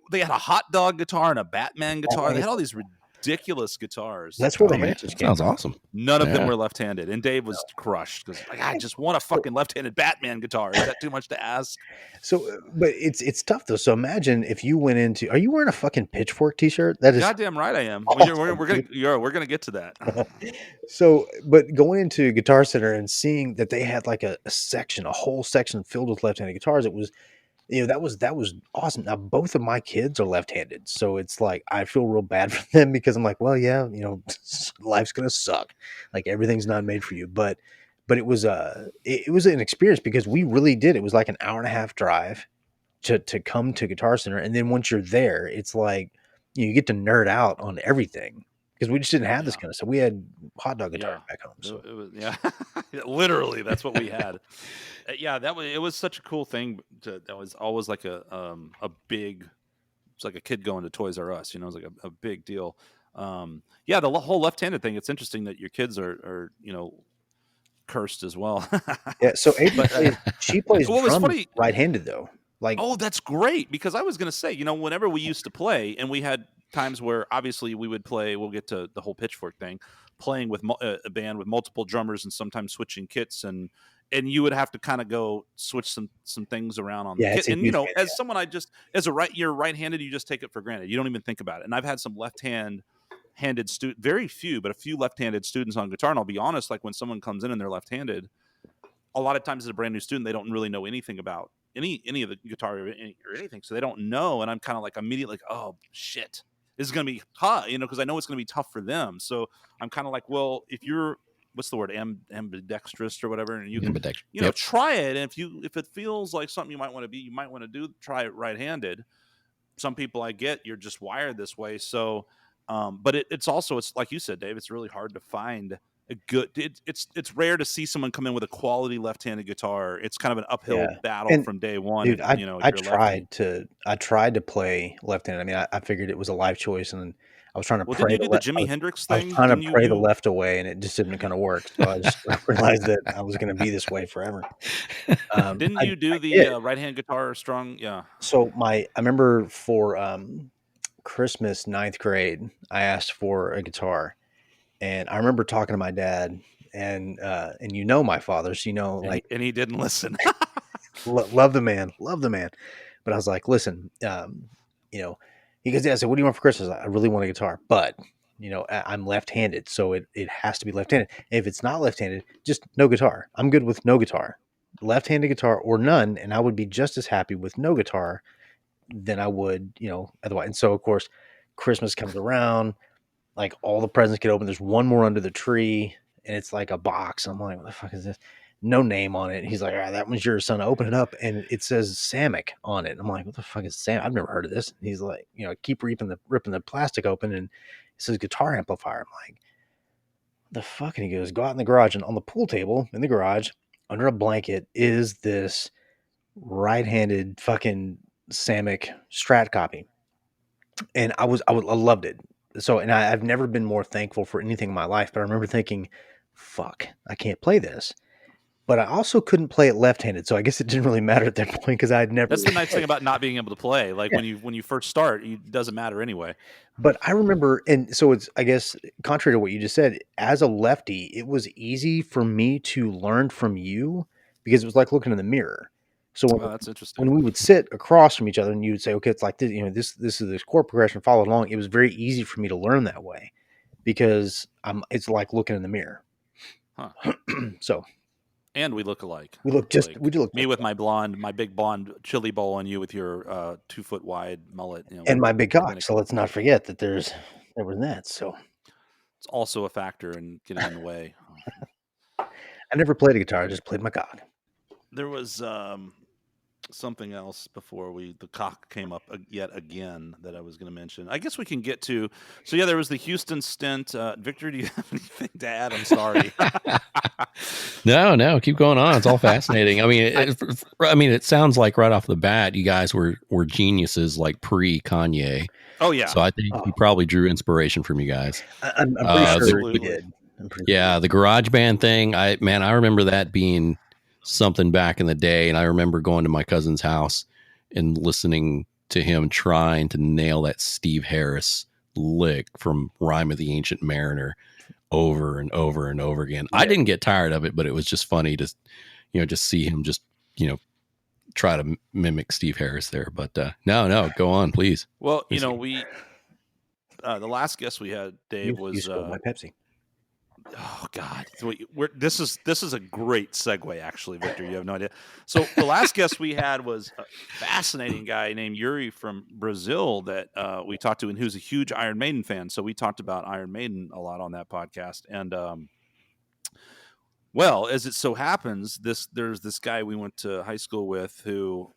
they had a hot dog guitar and a Batman guitar. They had all these ridiculous guitars. That's where the heritage came sounds from. awesome. None of them were left-handed, and Dave was crushed because like, I just want a fucking left-handed Batman guitar. Is that too much to ask? So, but it's tough though. So imagine if you went into. Are you wearing a fucking Pitchfork T-shirt? That is goddamn right I am. Awesome, we're gonna get to that. So, but going into Guitar Center and seeing that they had like a whole section filled with left-handed guitars, it was. That was awesome. Now both of my kids are left-handed, so it's like I feel real bad for them because I'm like, well, yeah, life's gonna suck. Like everything's not made for you. But it was it was an experience because we really did. It was like an hour-and-a-half drive to come to Guitar Center, and then once you're there, it's like you get to nerd out on everything. because we just didn't have this Yeah. kind of stuff. We had hot dog guitars Yeah. back home. So It was, yeah, literally, that's what we had. Yeah, it was such a cool thing. That was always like a big. It's like a kid going to Toys R Us. You know, it's like a big deal. Yeah, the whole left-handed thing. It's interesting that your kids are cursed as well. yeah, so April But she plays what was drums funny? right-handed though. Like, Oh, that's great, because I was going to say, whenever we used to play, and we had times where obviously we would play, we'll get to the whole pitchfork thing, playing with a band with multiple drummers and sometimes switching kits, and you would have to kind of go switch some things around on the yeah, kit. it's a And huge as someone, you're right-handed, you just take it for granted. You don't even think about it. And I've had some handed student, very few, but a few left-handed students on guitar. And I'll be honest, like when someone comes in and they're left-handed, a lot of times as a brand new student, they don't really know anything about any of the guitar or anything, so they don't know. And I'm kind of like immediately like, oh shit, this is gonna be tough, because I know it's gonna be tough for them. So I'm kind of like, well, if you're what's the word, ambidextrous or whatever, and you can Yep. try it, and if it feels like something you might want to do, try it right-handed. Some people, I get, you're just wired this way. So but it's also, it's like you said, Dave, it's really hard to find a good. It's rare to see someone come in with a quality left-handed guitar. It's kind of an uphill Yeah. battle And from day one. dude, If, I if you're lefty. tried to play left-handed. I mean, I figured it was a life choice, and I was trying to Well, didn't pray you do the Jimi Hendrix I was thing? trying to Didn't you pray the left away, and it just didn't kind of work. So I just realized that I was going to be this way forever. didn't you do I the did. right-hand guitar strung? Yeah. So I remember for Christmas, 9th grade, I asked for a guitar, and I remember talking to my dad, and my father, so like, And he didn't listen. love the man, love the man. But I was like, listen, he goes, yeah. I said, what do you want for Christmas? I really want a guitar, but I'm left-handed, so it has to be left-handed. And if it's not left-handed, just no guitar. I'm good with no guitar, left-handed guitar or none, and I would be just as happy with no guitar than I would, otherwise. And so, of course, Christmas comes around, like all the presents get open. There's one more under the tree, and it's like a box. I'm like, what the fuck is this? No name on it. He's like, all right, that one's yours, son. I open it up, and it says Samick on it. I'm like, what the fuck is Sam? I've never heard of this. He's like, keep ripping the plastic open, and it says guitar amplifier. I'm like, what the fuck? And he goes, go out in the garage, and on the pool table in the garage, under a blanket, is this right-handed fucking Samick Strat copy. And I loved it. So, and I've never been more thankful for anything in my life, but I remember thinking, fuck, I can't play this. But I also couldn't play it left-handed, so I guess it didn't really matter at that point because I had never. That's the nice thing about not being able to play. Like when you first start, it doesn't matter anyway. But I remember, and so it's, I guess, contrary to what you just said, as a lefty, it was easy for me to learn from you because it was like looking in the mirror. So That's interesting. when we would sit across from each other and you would say, okay, it's like this, this is this chord progression, follow along. It was very easy for me to learn that way because it's like looking in the mirror. Huh. So. And we look alike. We do look me with my big blonde chili bowl, and you with your 2 foot wide mullet. And my big cock. So let's not forget that there was that. So it's also a factor in getting in the way. I never played a guitar. I just played my cock. There was something else before the cock came up yet again that I was going to mention. I guess we can get to. So yeah, there was the Houston stint. Victor, do you have anything to add? I'm sorry. No, keep going on. It's all fascinating. I mean, it sounds like right off the bat, you guys were geniuses, like pre-Kanye. Oh yeah. So I think he probably drew inspiration from you guys. I'm pretty sure he did. Yeah, the garage band thing. I remember that being something back in the day, and I remember going to my cousin's house and listening to him trying to nail that Steve Harris lick from Rhyme of the Ancient Mariner over and over and over again. Yeah. I didn't get tired of it, but it was just funny to, just see him just, try to mimic Steve Harris there. But no, go on, please. Well, we the last guest we had, Dave, was my Pepsi. Oh God! This is a great segue, actually, Victor. You have no idea. So the last guest we had was a fascinating guy named Yuri from Brazil that we talked to, and who's a huge Iron Maiden fan. So we talked about Iron Maiden a lot on that podcast. And well, as it so happens, there's this guy we went to high school with who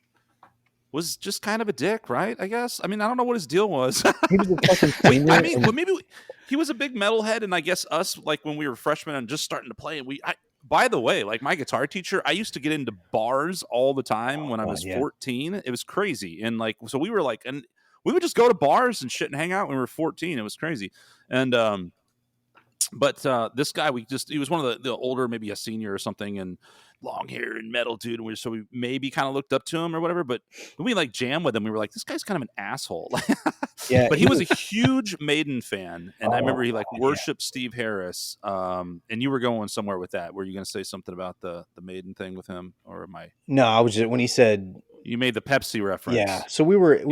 was just kind of a dick, right? I guess. I mean, I don't know what his deal was. He was a fucking I senior. mean, well, maybe he was a big metalhead, and I guess us, like when we were freshmen and just starting to play, and by the way, like my guitar teacher, I used to get into bars all the time when I was 14. It was crazy, and like so we were like, and we would just go to bars and shit and hang out when we were 14. It was crazy, and but this guy, he was one of the older, maybe a senior or something, and long hair and metal dude. And so we maybe kind of looked up to him or whatever. But when we like jam with him, we were like, this guy's kind of an asshole. Yeah, but he was a huge Maiden fan, and I remember he worshipped Steve Harris. And you were going somewhere with that. Were you going to say something about the Maiden thing with him, or am I? No, I was just when he said you made the Pepsi reference. Yeah, so we were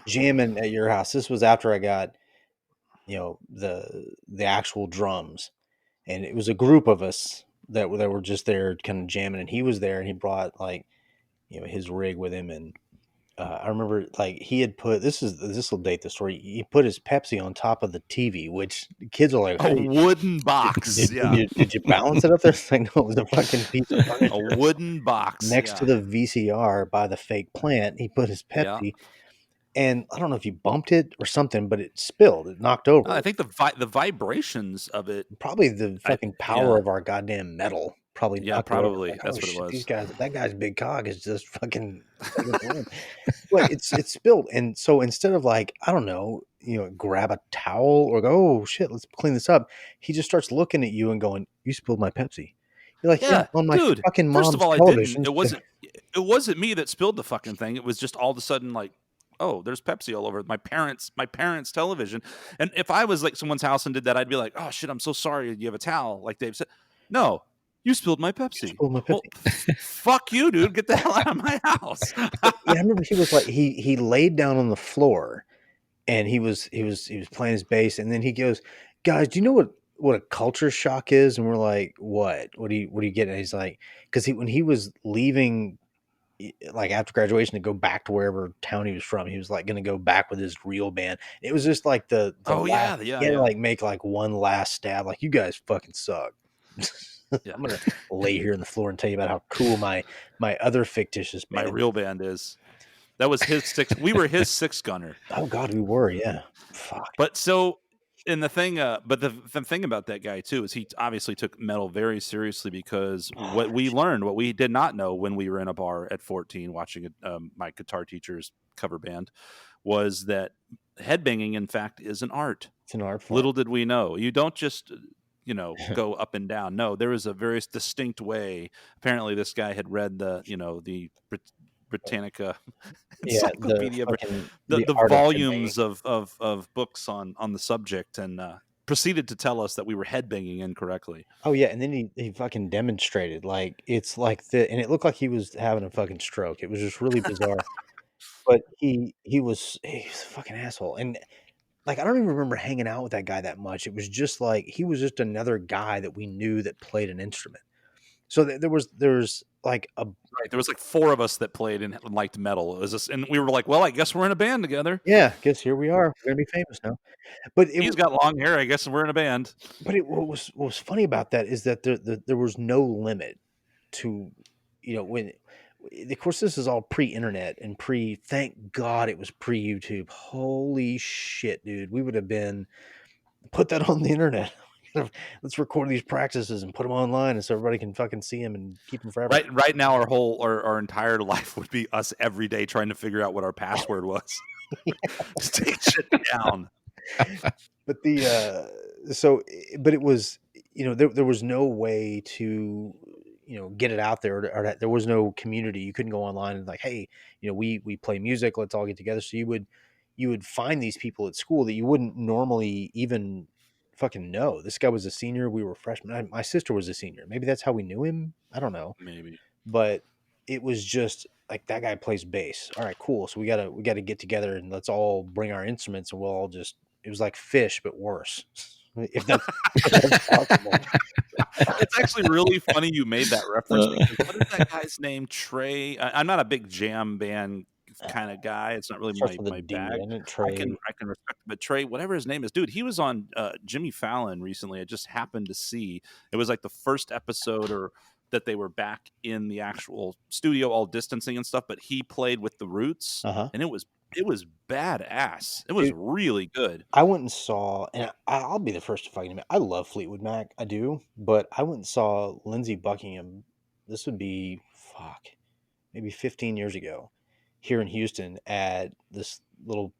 jamming at your house. This was after I got the actual drums, and it was a group of us that were just there kind of jamming, and he was there, and he brought like his rig with him, and I remember like he had put this will date the story. He put his Pepsi on top of the TV, which the kids are like, a wooden box. Did you balance it up there? It's like, no, it was a fucking piece of furniture. A wooden box next to the VCR by the fake plant. He put his Pepsi. And I don't know if you bumped it or something, but it spilled. It knocked over. I think the vibrations of it, probably the fucking power of our goddamn metal, probably. Yeah, probably like, that's what it was. These guys, that guy's big cock is just fucking. But it's spilled, and so instead of like I don't know, grab a towel or go, oh shit, let's clean this up. He just starts looking at you and going, "You spilled my Pepsi." You're like, yeah, on my dude, fucking mom's first of all, television. I didn't. It wasn't me that spilled the fucking thing. It was just all of a sudden like, oh, there's Pepsi all over my parents' television. And if I was like someone's house and did that, I'd be like, oh shit, I'm so sorry. You have a towel, like Dave said. No, you spilled my Pepsi. Well, fuck you, dude. Get the hell out of my house. Yeah, I remember he was like he laid down on the floor, and he was playing his bass, and then he goes, guys, do you know what a culture shock is? And we're like, what do you get? And he's like, because when he was leaving, like after graduation, to go back to wherever town he was from, he was like going to go back with his real band. It was just like the last, he had to like make like one last stab, like, you guys fucking suck. I'm gonna lay here on the floor and tell you about how cool my other fictitious band, my real band is. That was his six. We were his six gunner. Oh God, we were, yeah. Fuck. But so. And the thing, the thing about that guy too is he obviously took metal very seriously, because what we did not know when we were in a bar at 14 watching my guitar teacher's cover band, was that headbanging, in fact, is an art. It's an art form. Little did we know. You don't just go up and down. No, there is a very distinct way. Apparently, this guy had read the Britannica encyclopedia, the volumes of books on the subject, and proceeded to tell us that we were headbanging incorrectly. Oh yeah, and then he fucking demonstrated, like, it's like and it looked like he was having a fucking stroke. It was just really bizarre. But he was a fucking asshole, and like I don't even remember hanging out with that guy that much. It was just like he was just another guy that we knew that played an instrument. So there was like there was like four of us that played and liked metal. It was just, and we were like, well, I guess we're in a band together. Yeah, guess here we are. We're gonna be famous now. But he's got long hair. I guess we're in a band. But what was funny about that is that there was no limit to, when. Of course, this is all pre-internet and thank God it was pre-YouTube. Holy shit, dude. We would have put that on the internet. Let's record these practices and put them online, and so everybody can fucking see them and keep them forever. Right now, our entire life would be us every day trying to figure out what our password was. Just take shit down. But but it was, there was no way to, get it out there, or there was no community. You couldn't go online and like, hey, we play music, let's all get together. So you would find these people at school that you wouldn't normally even fucking know. This guy was a senior, we were freshmen. My sister was a senior. Maybe that's how we knew him. I don't know. Maybe. But it was just like, that guy plays bass. All right, cool. So we gotta get together and let's all bring our instruments, and we'll all just. It was like Fish, but worse. If that's possible. It's actually really funny you made that reference. Because what is that guy's name? Trey. I'm not a big jam band kind of guy. It's not really Starts with a my D, bag. isn't it? Trey. I can respect, but Trey, whatever his name is, dude, he was on Jimmy Fallon recently. I just happened to see it was like the first episode or that they were back in the actual studio, all distancing and stuff. But he played with the Roots, and it was badass. It was really good. I went and saw, and I'll be the first to fucking admit, I love Fleetwood Mac. I do, but I went and saw Lindsey Buckingham. This would be maybe 15 years ago, here in Houston at this little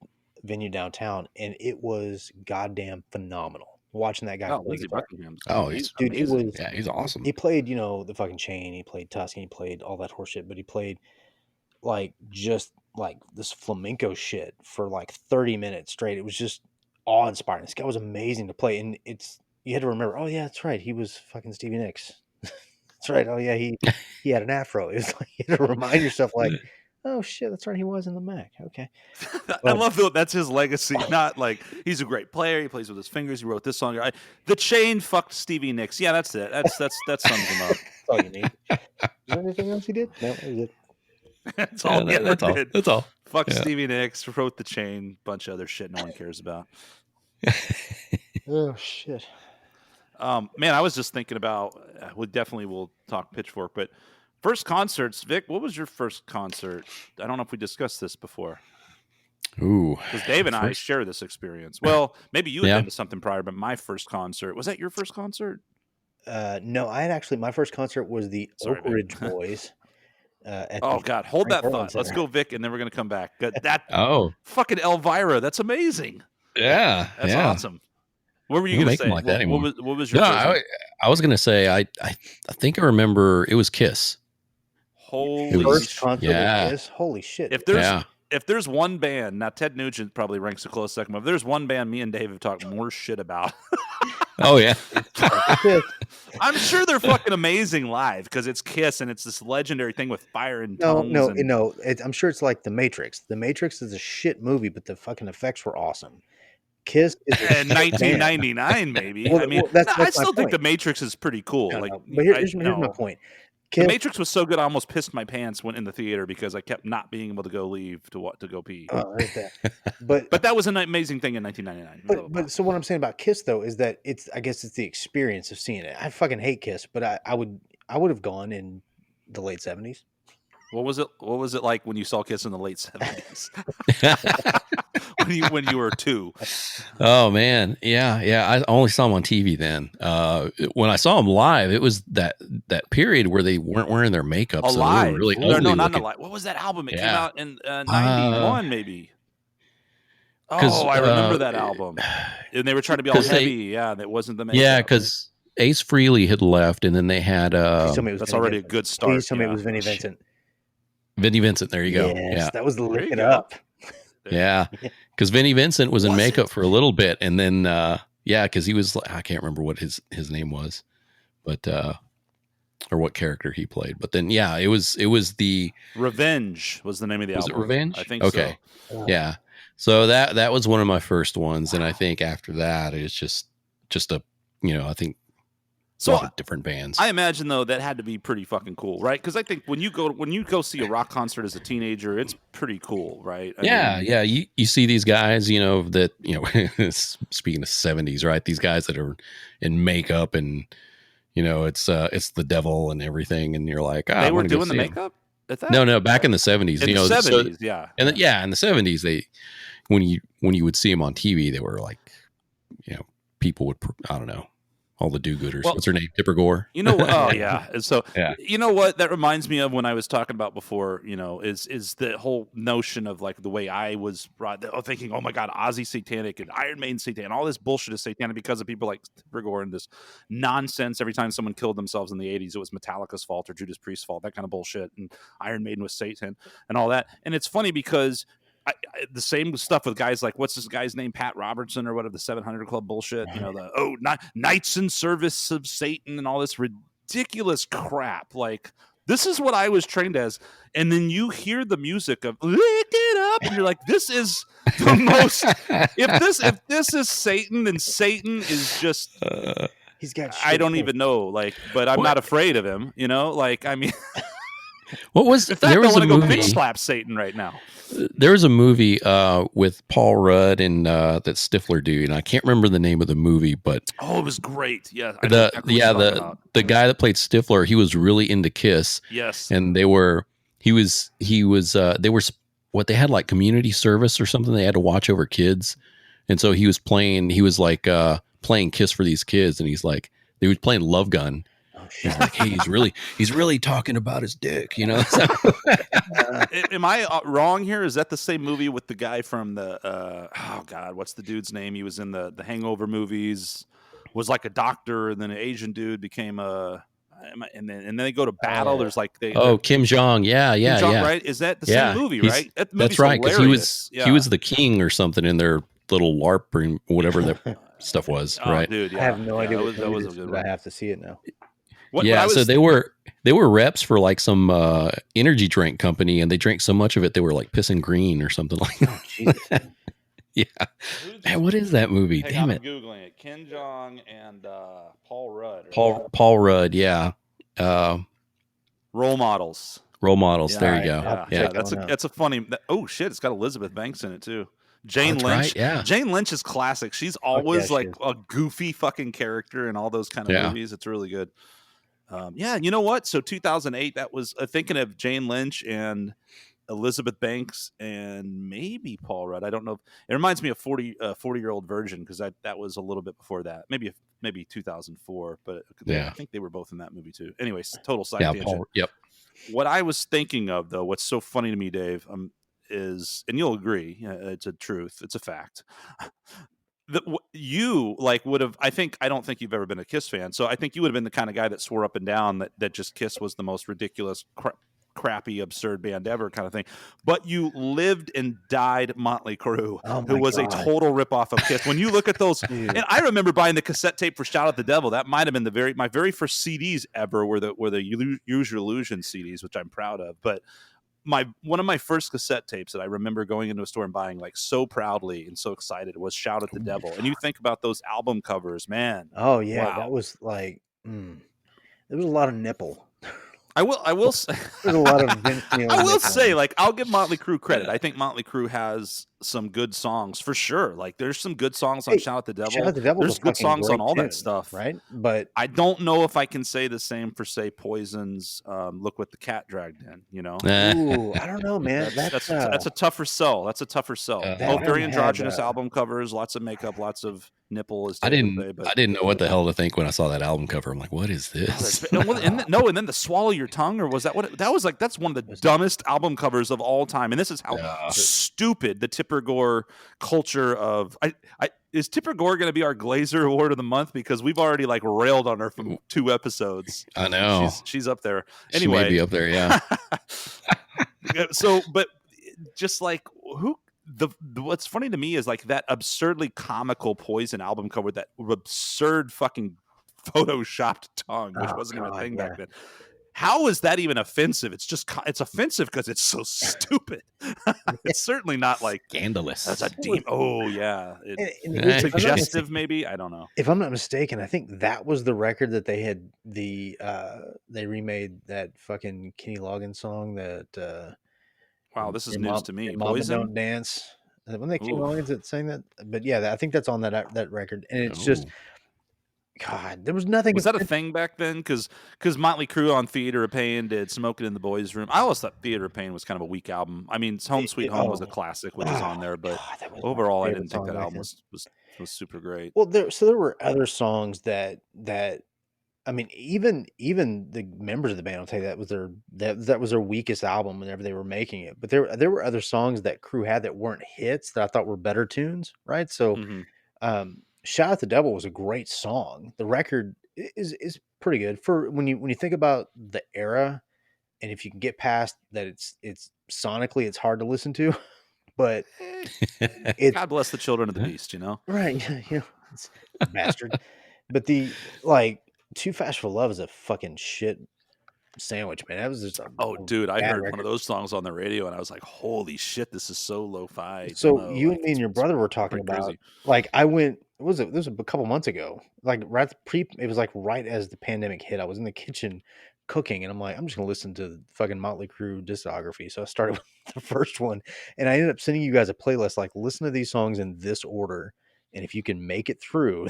venue downtown, and it was goddamn phenomenal. Watching that guy play Lindsey guitar. Buckingham. He's Dude, it amazing. was, He's awesome. He played, the fucking Chain, he played Tuscan, he played all that horseshit, but he played just this flamenco shit for 30 minutes straight. It was just awe-inspiring. This guy was amazing to play, and you had to remember, oh yeah, that's right, he was fucking Stevie Nicks. That's right. Oh yeah, he had an afro. It was you had to remind yourself, oh shit, that's right, he was in the Mac. Okay. I love that that's his legacy. Not he's a great player. He plays with his fingers. He wrote this song. The Chain fucked Stevie Nicks. Yeah, that's it. That sums him up. That's all you need. Is there anything else he did? No, that was it. That's all he ever did. That's all. Fuck Stevie Nicks. Wrote The Chain. Bunch of other shit no one cares about. Oh shit. Man, I was just thinking about. We'll talk Pitchfork, but first concerts. Vic, what was your first concert? I don't know if we discussed this before. Ooh, because Dave and I share this experience. Well, maybe you had been to something prior, but my first concert, was that your first concert? No, I had actually, my first concert was the Oak Ridge Boys. God, hold that thought. Let's go, Vic, and then we're gonna come back. That fucking Elvira, that's amazing. Yeah, that's awesome. What were you gonna say? Like that anymore. What was your? I was gonna say I think I remember it was Kiss. Holy first concert was Kiss. Holy shit! If there's one band, now Ted Nugent probably ranks a close second, but if there's one band me and Dave have talked more shit about. Oh yeah. I'm sure they're fucking amazing live because it's Kiss and it's this legendary thing with fire and tongues. No. I'm sure it's like The Matrix. The Matrix is a shit movie, but the fucking effects were awesome. Kiss is in 1999, maybe. I still think The Matrix is pretty cool. But here's my point. The Matrix was so good, I almost pissed my pants when in the theater because I kept not being able to go leave to go pee. Right there. But that was an amazing thing in 1999. But so what I'm saying about Kiss though is that I guess it's the experience of seeing it. I fucking hate Kiss, but I would have gone in the late 70s. What was it like when you saw Kiss in the late 70s? when you were 2? Oh man, yeah. I only saw them on TV then. When I saw them live, it was that period where they weren't wearing their makeup. Alive. So they were really ugly not Alive. What was that album? It came out in 91, maybe. I remember that album. And they were trying to be all heavy. That wasn't the makeup. Yeah, because Ace Frehley had left, and then they had. That's already a good start. Please tell me it was Vinnie Vincent. Vinnie Vincent, there you go. Yes, that was the Lick It Up. Yeah, because Vinnie Vincent was in makeup for a little bit, and then because he was, I can't remember what his name was, but or what character he played. But then it was the Revenge was the name of the album. Was it Revenge? I think okay. So. Yeah, so that was one of my first ones, and I think after that it's just a I think. A lot of different bands. I imagine though that had to be pretty fucking cool, right? Because I think when you go see a rock concert as a teenager, it's pretty cool, right? I mean, you see these guys, that speaking of 70s, right? These guys that are in makeup and it's the devil and everything, and you're like, they were doing the makeup. No, back in the 70s, in the 70s, and in the 70s, they when you would see them on TV, they were like, people would, I don't know. All the do-gooders. What's her name? Tipper Gore. You know, And so, you know what that reminds me of when I was talking about before, is the whole notion of like the way I was thinking, oh my God, Ozzy satanic and Iron Maiden satanic, all this bullshit is satanic because of people like Tipper Gore and this nonsense. Every time someone killed themselves in the 80s, it was Metallica's fault or Judas Priest's fault, that kind of bullshit. And Iron Maiden was Satan and all that. And it's funny because the same stuff with guys like, what's this guy's name, Pat Robertson or whatever, the 700 Club bullshit, Knights in Service of Satan and all this ridiculous crap. Like, this is what I was trained as. And then you hear the music of Lick It Up and you're like, this is the most, if this is Satan and Satan is just, he's got, I don't even know, but I'm not afraid of him, I mean. What was In there fact, I was a want to go bitch movie? slap Satan right now. There was a movie with Paul Rudd and that Stifler dude, and I can't remember the name of the movie, but Oh, it was great. Yeah, I know exactly what you're talking about. the guy that played Stifler, he was really into Kiss, Yes. and they were what they had like community service or something. They had to watch over kids, and so he was playing Kiss for these kids, and he was playing Love Gun. Oh, He's shit. like, hey, he's really talking about his dick, you know. Am I wrong here? Is that the same movie with the guy from the oh god, what's the dude's name? He was in the Hangover movies. Was like a doctor, and then an Asian dude became a, and then they go to battle. There's like Kim Jong, yeah, right? Is that the same movie? Right? That's right, because he was the king or something in their little LARP or whatever that stuff was, right? Dude, yeah. I have no idea. That was a good one. I have to see it now. So they were reps for like some energy drink company, and they drank so much of it they were like pissing green or something like that. Oh, Jesus. Yeah. Man, what is that movie? Hey, Damn I'm it. Googling it. Kim Jong and Paul Rudd. Paul Rudd, yeah. Role Models. Role Models. Yeah, there you go. Yeah. That's a funny. Oh shit! It's got Elizabeth Banks in it too. Jane Lynch. Right, yeah. Jane Lynch is classic. She's always she is. a goofy fucking character in all those kind of movies. It's really good. You know what? So 2008. That was thinking of Jane Lynch and Elizabeth Banks and maybe Paul Rudd. I don't know. It reminds me of 40-year-old Virgin, because that was a little bit before that. Maybe 2004, but I think they were both in that movie too. Anyways, total side tangent. Yep. What I was thinking of, though, what's so funny to me, Dave, is, and you'll agree, it's a truth, it's a fact, that you would have. I don't think you've ever been a Kiss fan, so I think you would have been the kind of guy that swore up and down that just Kiss was the most ridiculous, crappy, absurd band ever, kind of thing. But you lived and died Motley Crüe, who was a total ripoff of Kiss. When you look at those, and I remember buying the cassette tape for "Shout at the Devil." That might have been my very first CDs ever were the Use Your Illusion CDs, which I'm proud of. But one of my first cassette tapes that I remember going into a store and buying like so proudly and so excited was "Shout at the Devil." And you think about those album covers, man. Oh yeah, wow. That was like there was a lot of nipple. I will say, there's a lot of Vince Neil. I will say, I'll give Motley Crue credit. I think Motley Crue has some good songs for sure. Like, there's some good songs on "Shout at the Devil." Shout at the Devil. There's good songs on all that stuff, right? But I don't know if I can say the same for, say, Poison's "Look What the Cat Dragged In." You know, ooh, I don't know, man. That's a tougher sell. That's a tougher sell. Both very androgynous album covers, lots of makeup, lots of nipple. I didn't know what the hell to think when I saw that album cover. I'm like, what is this? And then the Swallow Your Tongue, or was that what that was like? That's one of the dumbest album covers of all time. And this is how stupid the Tipper Gore culture of is Tipper Gore going to be our Glazer Award of the month, because we've already railed on her from 2 episodes. I know she's up there. Anyway, she may be up there, yeah. So, but just what's funny to me is that absurdly comical Poison album cover, that absurd fucking photoshopped tongue, which wasn't even a thing back then. How is that even offensive? It's offensive because it's so stupid. It's certainly not scandalous. That's a deep. Oh yeah, it's suggestive. Maybe, I don't know. If I'm not mistaken, I think that was the record that they had they remade that fucking Kenny Loggins song that. Wow, this is news to me. Poison Don't Dance. When they came on that sang that, but yeah, I think that's on that record, and it's just, God, there was nothing. Was that a thing back then? Because Motley Crue on Theater of Pain did "Smoking in the Boys' Room." I always thought Theater of Pain was kind of a weak album. I mean, "Home Sweet Home" was a classic, which is on there, but overall, I didn't think that album was super great. Well, there were other songs that. I mean, even the members of the band will tell you that was their weakest album whenever they were making it. But there were other songs that Crüe had that weren't hits that I thought were better tunes, right? So, "Shout at the Devil" was a great song. The record is pretty good for when you think about the era, and if you can get past that, it's sonically it's hard to listen to, but God bless the children of the beast, right? It's a bastard. But "Too Fast for Love" is a fucking shit sandwich, man. That was just dude, I heard one of those songs on the radio, and I was like, holy shit, this is so lo-fi. So you and me and your brother were talking about crazy. I went, this was a couple months ago, it was right as the pandemic hit. I was in the kitchen cooking, and I'm like, I'm just gonna listen to the fucking Motley Crue discography. So I started with the first one, and I ended up sending you guys a playlist like, listen to these songs in this order, and if you can make it through,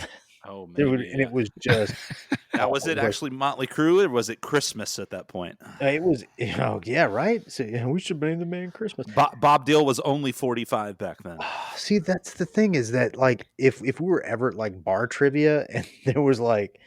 Oh, there would, maybe. and it was just Now, oh, was it it was actually Motley Crue or was it Christmas at that point? it was yeah, right. So yeah, we should blame the man Christmas. Bob Dylan was only 45 back then. See, that's the thing is that like if we were ever at like bar trivia and there was like,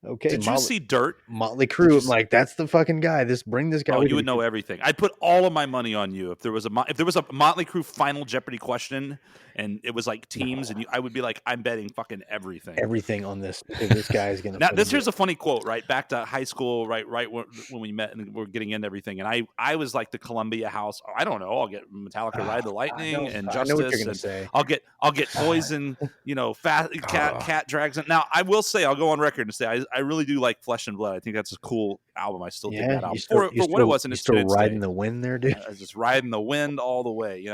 okay, Did you see Dirt? Motley Did Crue, you I'm like, that's the fucking guy. Bring this guy. Oh, with you me would know because everything. I'd put all of my money on you if there was a Motley Crue Final Jeopardy question and it was like teams, and I would be like, I'm betting fucking everything. everything on this because this guy is gonna. Now, fucking do here's it. a funny quote, right? Back to high school, right when we met and we're getting into everything. And I was like the Columbia House. I don't know. I'll get Metallica, Ride the Lightning, and I know what you're Justice. gonna And say. I'll get Poison. Fat Cat Drags. Now, I will say, I'll go on record and say I really do like Flesh and Blood. I think that's a cool album. I still dig that album for what it was in You its still its riding day. the wind there, dude. Just riding the wind all the way,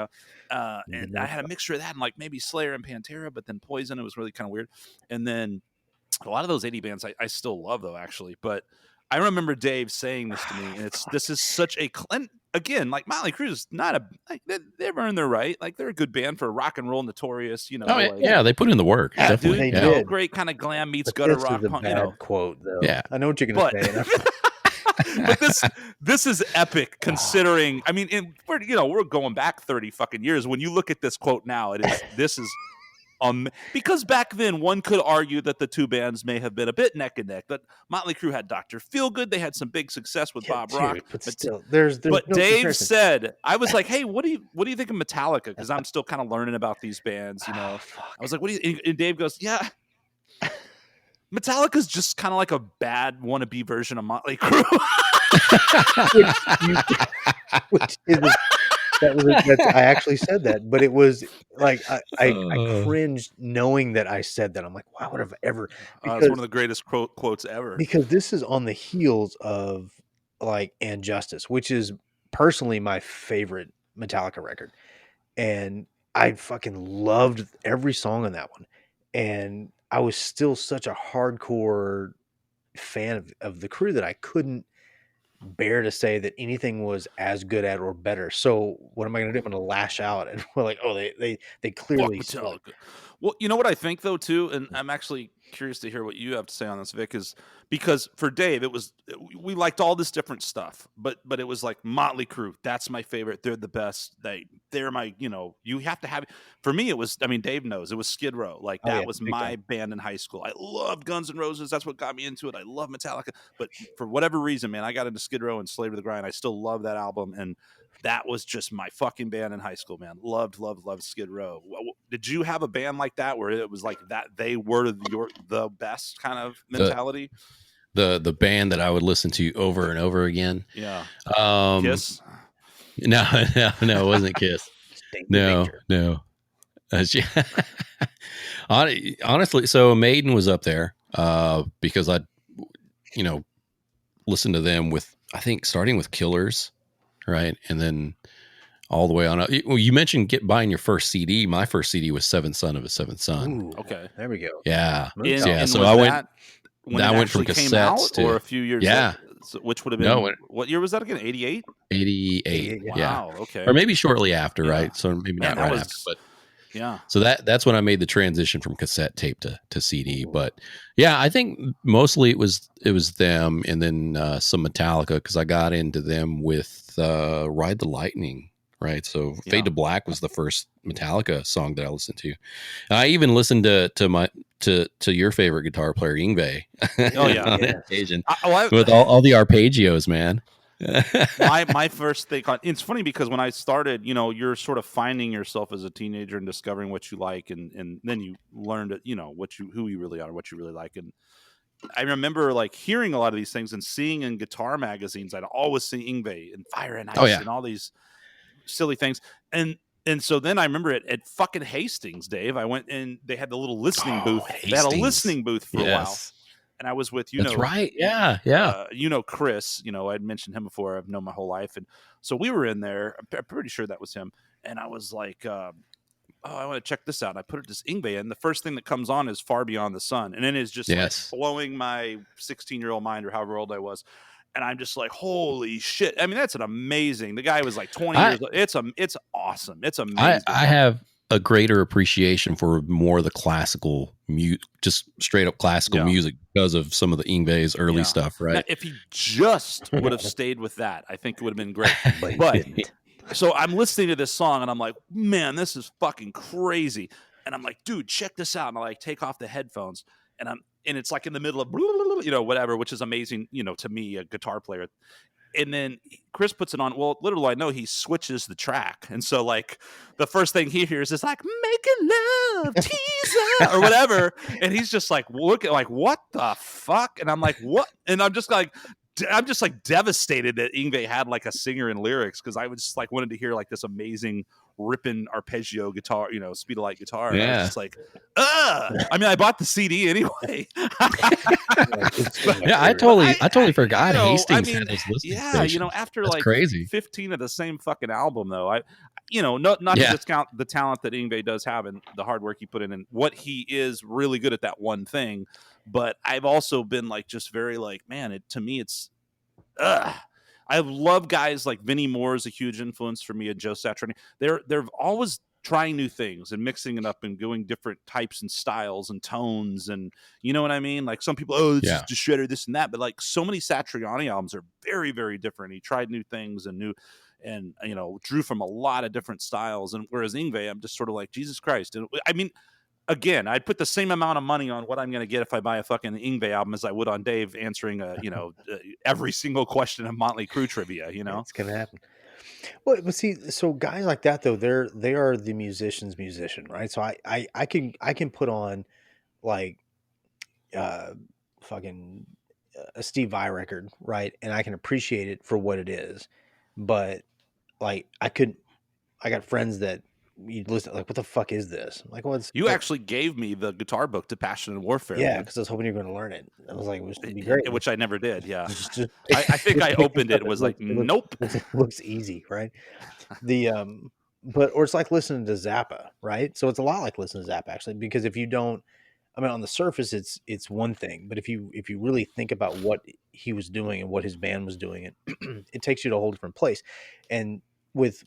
and I had a mixture of that and like maybe Slayer and Pantera, but then Poison. It was really kind of weird. And then a lot of those 80 bands I still love though, actually. But I remember Dave saying this to me, and this is such a and again, like Motley Crue is not a like they've earned their right. Like they're a good band for rock and roll notorious, yeah, they put in the work. Yeah, Definitely. dude, They did. great kind of glam meets But gutter this rock is a punk, bad quote, though. Yeah. I know what you're gonna But- say. And but this is epic considering. I mean, we're going back 30 fucking years. When you look at this quote now, this is because back then one could argue that the two bands may have been a bit neck and neck. But Motley Crue had Dr. Feelgood. They had some big success with Bob Rock. But still, there's but no Dave comparison. said, I was like, hey, what do you think of Metallica? Because I'm still kind of learning about these bands. I was like, what do you? And Dave goes, yeah. Metallica's just kind of like a bad wannabe version of Motley Crue. I actually said that, but it was like I cringed knowing that I said that. I'm like, why would I've ever? It's one of the greatest quotes ever. Because this is on the heels of like And Justice, which is personally my favorite Metallica record, and I fucking loved every song on that one, and I was still such a hardcore fan of the Crüe that I couldn't bear to say that anything was as good at or better. So what am I going to do? I'm going to lash out, and we're like, oh, they clearly Fuck Metallica. Well, you know what I think though too, and I'm actually curious to hear what you have to say on this, Vic, is because for Dave, we liked all this different stuff, but it was like Motley Crue. That's my favorite. They're the best. They're my, you have to have. For me, it was. I mean, Dave knows it was Skid Row. Like that was my band in high school. I loved Guns N' Roses. That's what got me into it. I love Metallica, but for whatever reason, man, I got into Skid Row and Slave to the Grind. I still love that album, and that was just my fucking band in high school, man. Loved Skid Row. Did you have a band like that where it was like that they were the best kind of mentality? The band that I would listen to over and over again. Yeah. Kiss? No, it wasn't Kiss. No. Honestly, so Maiden was up there because I, listened to them with, I think, starting with Killers. Right. And then all the way on. Well, you mentioned buying your first CD. My first CD was Seventh Son of a Seventh Son. Ooh, okay. There we go. Yeah. And so I went. That went from cassettes or a few years. Yeah. So, which would have been what year was that again? 88. 88. Wow. Yeah. Okay. Or maybe shortly after, right? So maybe not right after, but. Yeah. So that's when I made the transition from cassette tape to CD. But yeah, I think mostly it was them, and then some Metallica, because I got into them with Ride the Lightning, right? So Fade to Black was the first Metallica song that I listened to. And I even listened to your favorite guitar player, Yngwie. Oh yeah, on occasion with with all the arpeggios, man. my first thing it's funny because when I started, you're sort of finding yourself as a teenager and discovering what you like, and then you learn to, who you really are, what you really like. And I remember like hearing a lot of these things and seeing in guitar magazines, I'd always see Yngwie and Fire and Ice and all these silly things. And so then I remember at fucking Hastings, Dave, I went and they had the little listening booth. They had a listening booth for a while. And I was with, That's right. Yeah. Chris, I'd mentioned him before. I've known my whole life. And so we were in there. I'm pretty sure that was him. And I was like, I want to check this out. And I put this Yngwie in. The first thing that comes on is Far Beyond the Sun. And then it's just like blowing my 16-year-old mind, or however old I was. and I'm just like, holy shit. I mean, that's an amazing. The guy was like 20 I years old. It's awesome. It's I amazing. I have a greater appreciation for more of the classical just straight up classical Yeah. music because of some of the Yngwie's early Yeah. stuff, Now, right? if he just would have stayed with that, I think it would have been great. But he But didn't. so I'm listening to this song and I'm like, man, this is fucking crazy. And I'm like, dude, check this out. And I like take off the headphones and it's like in the middle of whatever, which is amazing, to me, a guitar player. And then Chris puts it on. Well, little I know he switches the track. And so like the first thing he hears is like making love teaser or whatever. And he's just like, look at like, what the fuck? And I'm like, what? And I'm just like devastated that Yngwie had like a singer in lyrics, because I was just like wanted to hear like this amazing ripping arpeggio guitar, speed of light guitar. And I was just like, I mean, I bought the CD anyway. Yeah, I totally forgot Hastings had those listening stations. After That's like crazy. 15 of the same fucking album, though, not to discount the talent that Yngwie does have and the hard work he put in and what he is really good at that one thing. But I've also been like just very like, man, to me it's I love guys like Vinnie Moore is a huge influence for me, and Joe Satriani. They're always trying new things and mixing it up and going different types and styles and tones, and you know what I mean? Like some people, it's just shredder, this and that, but like so many Satriani albums are very, very different. He tried new things and drew from a lot of different styles. And whereas Yngwie, I'm just sort of like, Jesus Christ. And I mean, again, I'd put the same amount of money on what I'm going to get if I buy a fucking Yngwie album as I would on Dave answering every single question of Motley Crue trivia. It's gonna happen. Well, but see, so guys like that though, they are the musician's musician, right? So I can put on like fucking a Steve Vai record, right, and I can appreciate it for what it is, but like I got friends that you listen like, what the fuck is this? I'm like, well, you actually gave me the guitar book to Passion and Warfare. Yeah, because I was hoping you were going to learn it. I was like, it would be great, which I never did. Yeah, I think I opened it. Was like, nope. It looks easy, right? Or it's like listening to Zappa, right? So it's a lot like listening to Zappa actually, because if you don't, I mean, on the surface, it's one thing, but if you really think about what he was doing and what his band was doing, it takes you to a whole different place. And with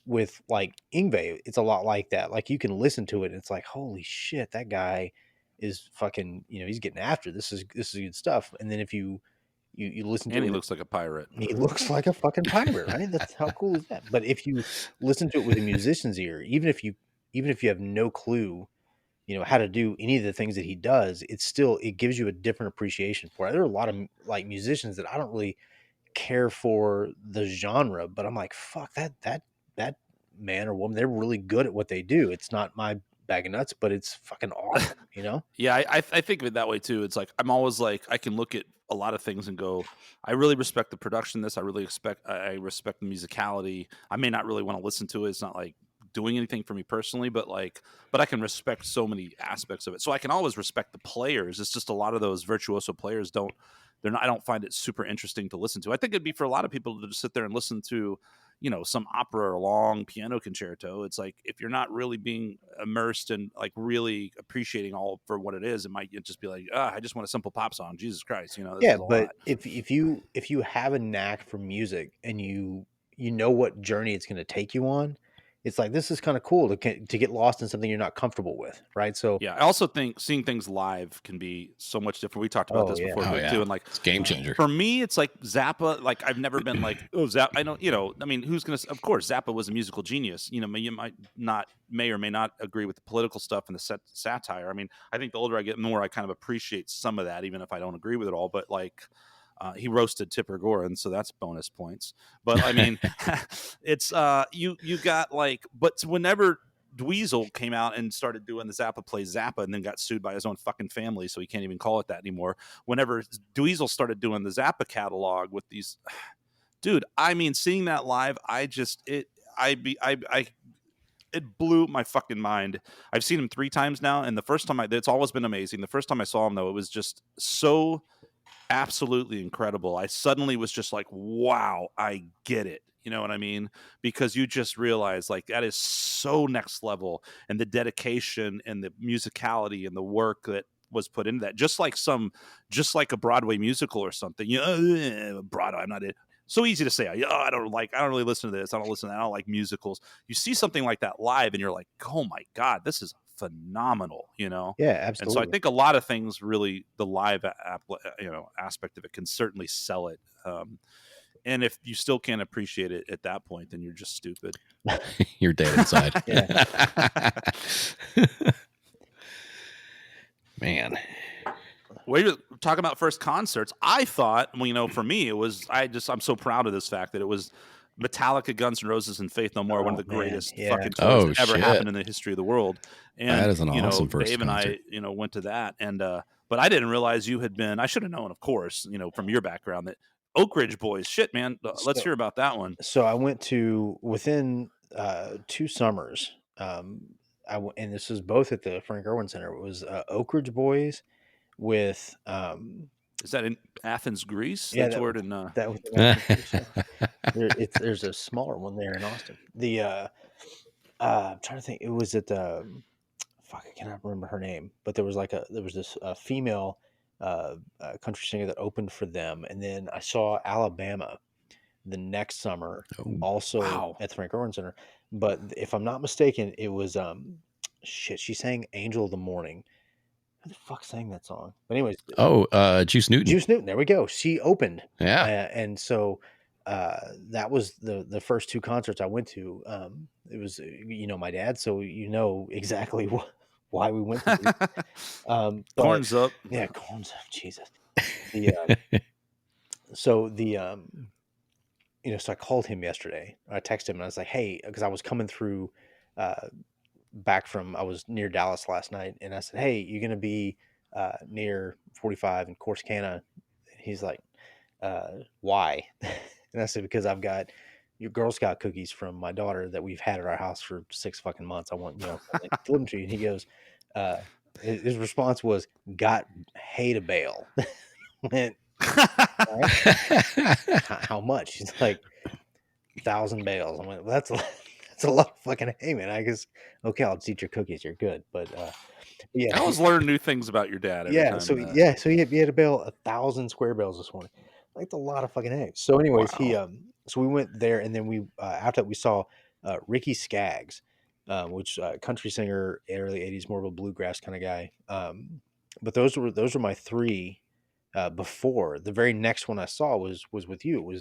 like Yngwie, it's a lot like that. Like you can listen to it and it's like, holy shit, that guy is fucking, he's getting after this is good stuff. And then if you listen to it, he looks like a pirate. He looks like a fucking pirate, right? That's how cool is that? But if you listen to it with a musician's ear, even if you have no clue, how to do any of the things that he does, it gives you a different appreciation for it. There are a lot of like musicians that I don't really care for the genre, but I'm like, fuck that man or woman, they're really good at what they do. It's not my bag of nuts, but it's fucking awesome, Yeah, I think of it that way too. It's like I'm always like, I can look at a lot of things and go, I really respect the production of this. I respect the musicality. I may not really want to listen to it. It's not like doing anything for me personally, but I can respect so many aspects of it. So I can always respect the players. It's just a lot of those virtuoso players I don't find it super interesting to listen to. I think it'd be for a lot of people to just sit there and listen to, some opera or a long piano concerto. It's like, if you're not really being immersed and like really appreciating all for what it is, it might just be like, I just want a simple pop song. Jesus Christ. Yeah. But if you have a knack for music and you know what journey it's going to take you on, it's like, this is kind of cool to get lost in something you're not comfortable with, right? So yeah, I also think seeing things live can be so much different. We talked about this before too, and like it's a game changer. For me, it's like Zappa. Like I've never been like, oh, Zappa. I don't, I mean, who's gonna? Of course, Zappa was a musical genius. You may or may not agree with the political stuff and the satire. I mean, I think the older I get, more I kind of appreciate some of that, even if I don't agree with it all. But like, he roasted Tipper Gore, and so that's bonus points. But I mean, it's you got like, but whenever Dweezil came out and started doing the Zappa Plays Zappa and then got sued by his own fucking family, so he can't even call it that anymore. Whenever Dweezil started doing the Zappa catalog with these, dude, I mean, seeing that live, it blew my fucking mind. I've seen him 3 times now, and the first time it's always been amazing. The first time I saw him though, it was just so absolutely incredible. I suddenly was just like, wow, I get it. You know what I mean? Because you just realize like that is so next level, and the dedication and the musicality and the work that was put into that, just like a Broadway musical or something. Broadway, I'm not it. So easy to say, I don't really listen to this. I don't listen to that. I don't like musicals. You see something like that live and you're like, oh my God, this is phenomenal, Yeah, absolutely. And so I think a lot of things really, the live aspect of it can certainly sell it. And if you still can't appreciate it at that point, then you're just stupid. You're dead inside. Man. We're talking about first concerts. I thought, for me, it was, I'm so proud of this fact that it was Metallica, Guns N' Roses, and Faith No More, one of the greatest fucking tours that ever happened in the history of the world. And that is an awesome first Dave concert. and I, went to that. And, but I didn't realize you had been, I should have known, of course, from your background, that Oak Ridge Boys. Shit, man. Let's hear about that one. So I went to, within 2 summers, and this was both at the Frank Irwin Center. It was Oak Ridge Boys with is that in Athens, Greece? Yeah, they toured in that was in Athens, Greece. There's a smaller one there in Austin. I'm trying to think. It was at the I cannot remember her name, but there was this female country singer that opened for them, and then I saw Alabama the next summer also at the Frank Irwin Center. But if I'm not mistaken, it was she sang "Angel of the Morning." Who the fuck sang that song? But anyways, Juice Newton. Juice Newton. There we go. She opened. Yeah, and so that was the first 2 concerts I went to. It was my dad, so exactly why we went to these. Corns up. Yeah, corns up. Jesus. So I called him yesterday. I texted him and I was like, hey, because I was coming through I was near Dallas last night, and I said, hey, you're going to be near 45 in Corsicana. And he's like, why? And I said, because I've got your Girl Scout cookies from my daughter that we've had at our house for 6 fucking months. I want, to deliver them to you. And he goes, his response was, got hay to bale. Went, how much? He's like, 1,000 bales. I went, well, that's a lot of fucking hay, man. I guess, okay, I'll just eat your cookies. You're good. But I always learn new things about your dad. So he had to bale 1,000 square bales this morning. Like, that's a lot of fucking hay. So anyways, so we went there, and then we after that we saw Ricky Skaggs, which country singer, early 80s, more of a bluegrass kind of guy. But those were my 3 before. The very next one I saw was with you.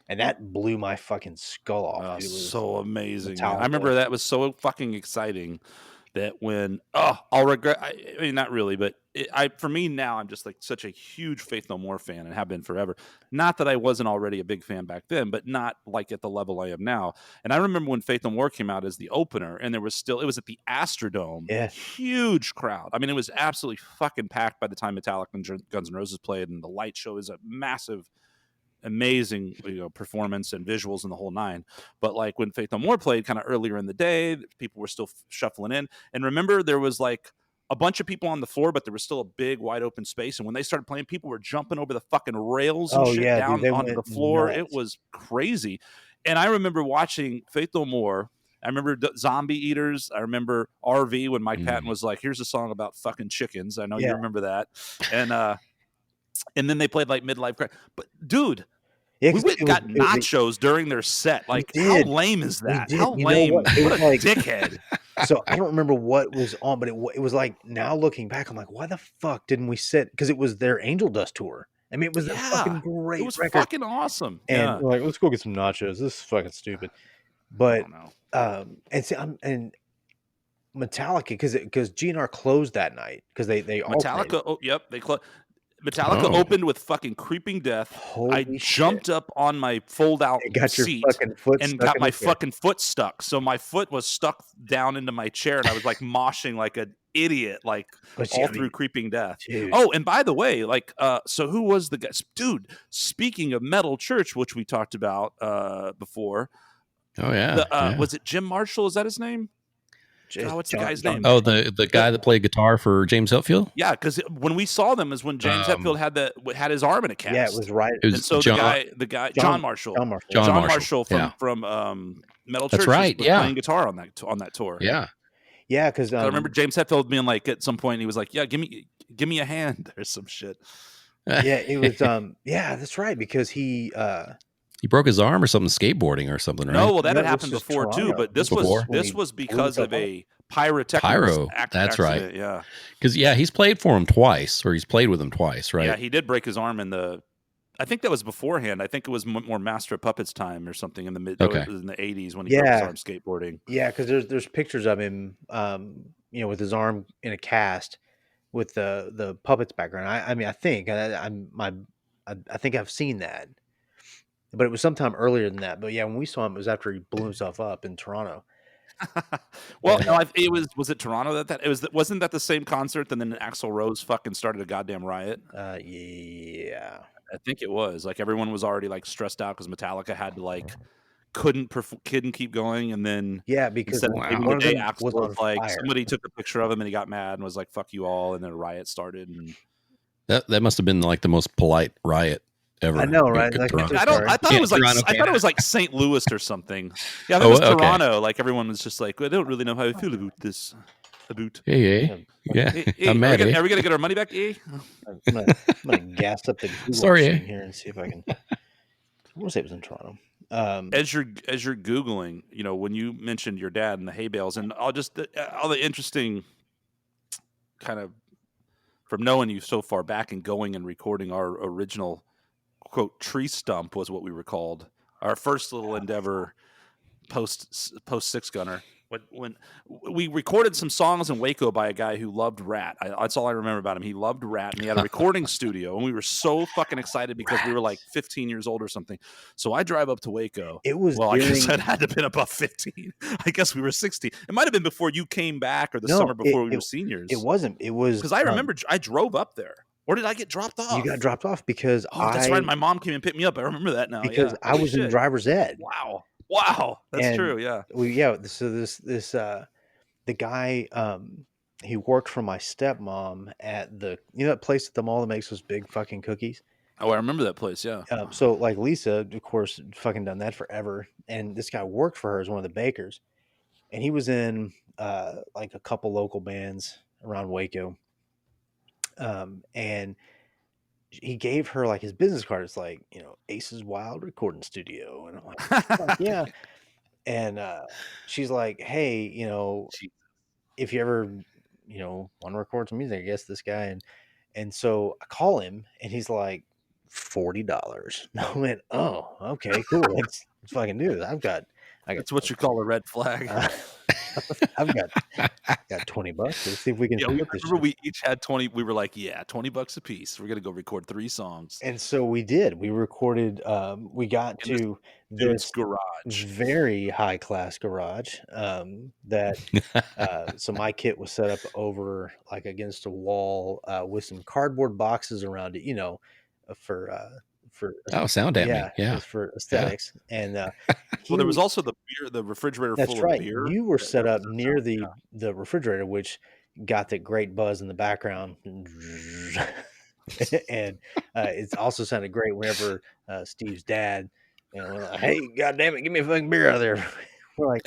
And that blew my fucking skull off. It was so amazing. I remember that was so fucking exciting that when I'll regret. I mean, not really, but for me now, I'm just like such a huge Faith No More fan and have been forever. Not that I wasn't already a big fan back then, but not like at the level I am now. And I remember when Faith No More came out as the opener, and it was at the Astrodome, huge crowd. I mean, it was absolutely fucking packed by the time Metallica and Guns N' Roses played, and the light show is a massive, amazing performance and visuals and the whole 9. But like when Faith No More played kind of earlier in the day, people were still shuffling in. And remember, there was like a bunch of people on the floor, but there was still a big wide open space. And when they started playing, people were jumping over the fucking rails and down onto the floor. Nuts. It was crazy. And I remember watching Faith No More. I remember Zombie Eaters. I remember RV when Mike Patton was like, here's a song about fucking chickens. I know you remember that. And then they played like Midlife Crisis. But dude, we got nachos during their set. Like, how lame is that? How lame? What a dickhead. So I don't remember what was on, but it was like, now looking back, I'm like, why the fuck didn't we sit? Because it was their Angel Dust tour. I mean, it was a fucking great It was record. fucking awesome. And we're like, let's go get some nachos. This is fucking stupid. But and Metallica, because GNR closed that night because they Metallica. They closed. Metallica opened with fucking Creeping Death. I jumped up on my fold-out seat and got my fucking foot stuck. So my foot was stuck down into my chair, and I was like moshing like an idiot, like all through Creeping Death. Dude. Oh, and by the way, like, so who was the guy? Dude, speaking of Metal Church, which we talked about before. Oh, yeah. Was it Jim Marshall? Is that his name? What's the guy's name? Oh, the guy that played guitar for James Hetfield? Yeah, because when we saw them is when James Hetfield had his arm in a cast. Yeah, it was right. And so the guy John Marshall. John Marshall from Metal Church was playing guitar on that tour. Yeah. Yeah, because I remember James Hetfield being like at some point he was like, "Yeah, give me a hand" or some shit. yeah, it was yeah, that's right, because he broke his arm or something, skateboarding or something, right? No, well, that no, had this happened is before too, Toronto. but this This is was when he blew because himself of up. a pyrotechnical That's right. accident. Yeah, Because he's played for him twice, or he's played with him twice, right? yeah, he did break his arm in the. I think that was beforehand. I think it was more Master of Puppets time or something in the Okay. in the 80s when he broke his arm skateboarding. Yeah, because there's pictures of him, with his arm in a cast with the puppets background. I mean, I think I think I've seen that, but it was sometime earlier than that. But yeah, when we saw him, it was after he blew himself up in Toronto. Well, And, no, it was it Toronto that it was. Wasn't that the same concert? And then Axl Rose fucking started a goddamn riot. yeah, I think it was like everyone was already like stressed out because Metallica had to like couldn't keep going, and then yeah, because instead of Wow. leaving one the of day, them Axl was was on like fire. somebody took a picture of him and he got mad and was like "fuck you all," and then a riot started. And That must have been like the most polite riot ever. I know, in right? Like, Toronto. I thought it was like Toronto I thought it was like St. Louis or something. Yeah, I think it was Oh, okay. Toronto. Like everyone was just like, I don't really know how I feel about this. Hey, yeah. Hey, I'm mad. are we gonna get our money back? I'm gonna gas up the Google Sorry, machine here and see if I can. I want to say it was in Toronto. As you're Googling, when you mentioned your dad and the hay bales, and all the interesting kind of from knowing you so far back and going and recording our original quote tree stump was what we were called, our first little endeavor post Six Gunner. When we recorded some songs in Waco by a guy who loved Rat. That's all I remember about him. He loved Rat, and he had a recording studio, and we were so fucking excited because we were like 15 years old or something. So I drive up to Waco. It was I guess it had to have been above 15. I guess we were 16. It might have been before you came back or the summer before we were seniors. It wasn't. It was because I remember I drove up there. Or did I get dropped off? You got dropped off because that's right. My mom came and picked me up. I remember that now. Because I was in driver's ed. Wow, that's true. Yeah. So this the guy he worked for my stepmom at the that place at the mall that makes those big fucking cookies. Oh, I remember that place. Yeah. So like Lisa, of course, fucking done that forever, and this guy worked for her as one of the bakers, and he was in like a couple local bands around Waco, and he gave her like his business card. It's like, Ace's Wild Recording Studio. And I'm like, yeah. And she's like, hey, if you ever, want to record some music, I guess this guy. And so I call him and he's like, $40. And I went, oh, okay, cool. Let's fucking do this. That's what you call a red flag. I've got $20. Let's see if we can. Yeah, we remember we each had 20. We were like, yeah, $20 a piece. We're gonna go record 3 songs. And so we did. We recorded. We got to this garage, very high class garage. So my kit was set up over like against a wall with some cardboard boxes around it. For sound damage. Yeah, for aesthetics. And well, there was also the refrigerator that's full right. of beer. You were set up near the refrigerator, which got that great buzz in the background. And it's also sounded great whenever Steve's dad, hey, goddamn it, give me a fucking beer out of there. We're like,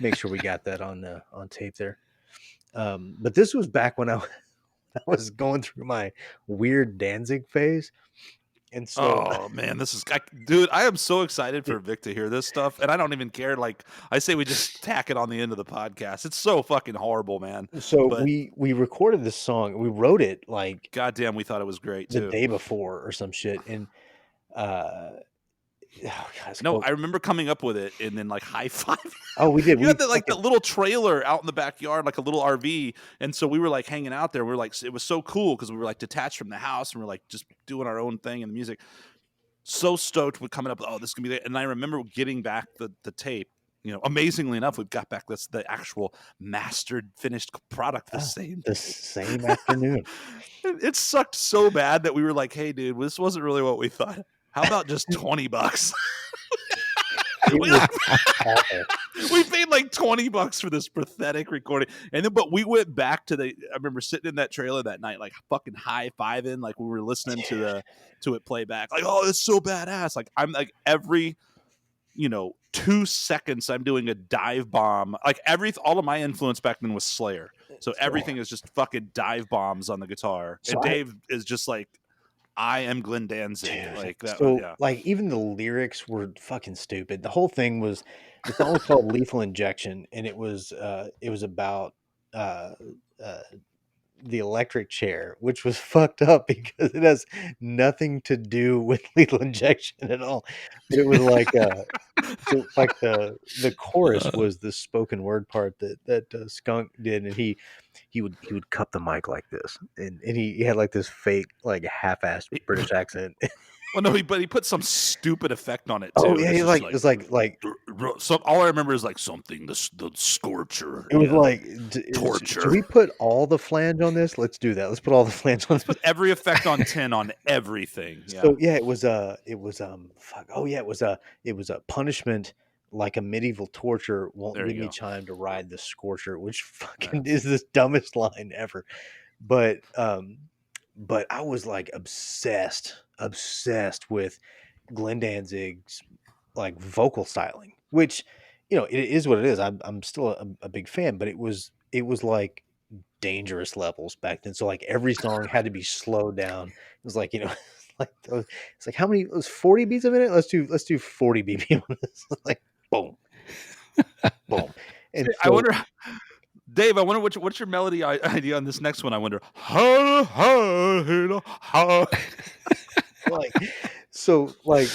make sure we got that on tape there. But this was back when I was going through my weird Danzig phase. And so, oh man, dude, I am so excited for Vic to hear this stuff, and I don't even care. Like I say, we just tack it on the end of the podcast. It's so fucking horrible, man. So we recorded this song. We wrote it like, goddamn, we thought it was great too. The day before or some shit, and I remember coming up with it and then like high five. Oh, we did. We had the little trailer out in the backyard, like a little RV, and so we were like hanging out there. We were like, it was so cool because we were like detached from the house and we are like just doing our own thing and the music. So stoked with coming up. Oh, this is gonna be it. And I remember getting back the tape. Amazingly enough, we've got back the actual mastered finished product the same afternoon. It sucked so bad that we were like, hey, dude, this wasn't really what we thought. How about just $20? We paid like $20 for this pathetic recording, and then but we went back to I remember sitting in that trailer that night, like fucking high-fiving, like we were listening to it play back, like, oh, it's so badass. Like I'm like every 2 seconds I'm doing a dive bomb. Like all of my influence back then was Slayer. So everything is just fucking dive bombs on the guitar. So And Dave is just like, I am Glenn Danzig. Dude, Like that. so Yeah. like even the lyrics were fucking stupid. The whole thing was the song was called Lethal Injection, and it was about uh, uh, the electric chair, which was fucked up because it has nothing to do with lethal injection at all. But it was like so like the chorus was the spoken word part that Skunk did, and he would cup the mic like this, and he had like this fake like half-assed British accent. Well, no, but he put some stupid effect on it too. Oh yeah, It's he's just like it's like so all I remember is like something the scorcher. it was yeah, like torture. should we put all the flange on this? Let's do that. Let's put all the flange on. Let's put every effect on 10 on everything. Yeah. So yeah, it was fuck. Oh yeah, it was a punishment like a medieval torture won't There you give me go. time to ride the scorcher, which fucking is the dumbest line ever. But I was like obsessed with Glenn Danzig's like vocal styling, which it is what it is. I'm still a big fan, but it was like dangerous levels back then. So like every song had to be slowed down. It was like it's like how many? It was 40 beats a minute. Let's do 40 BPM on this. Like boom, boom. And I wonder, Dave. I wonder what's your melody idea on this next one. I wonder. Like so like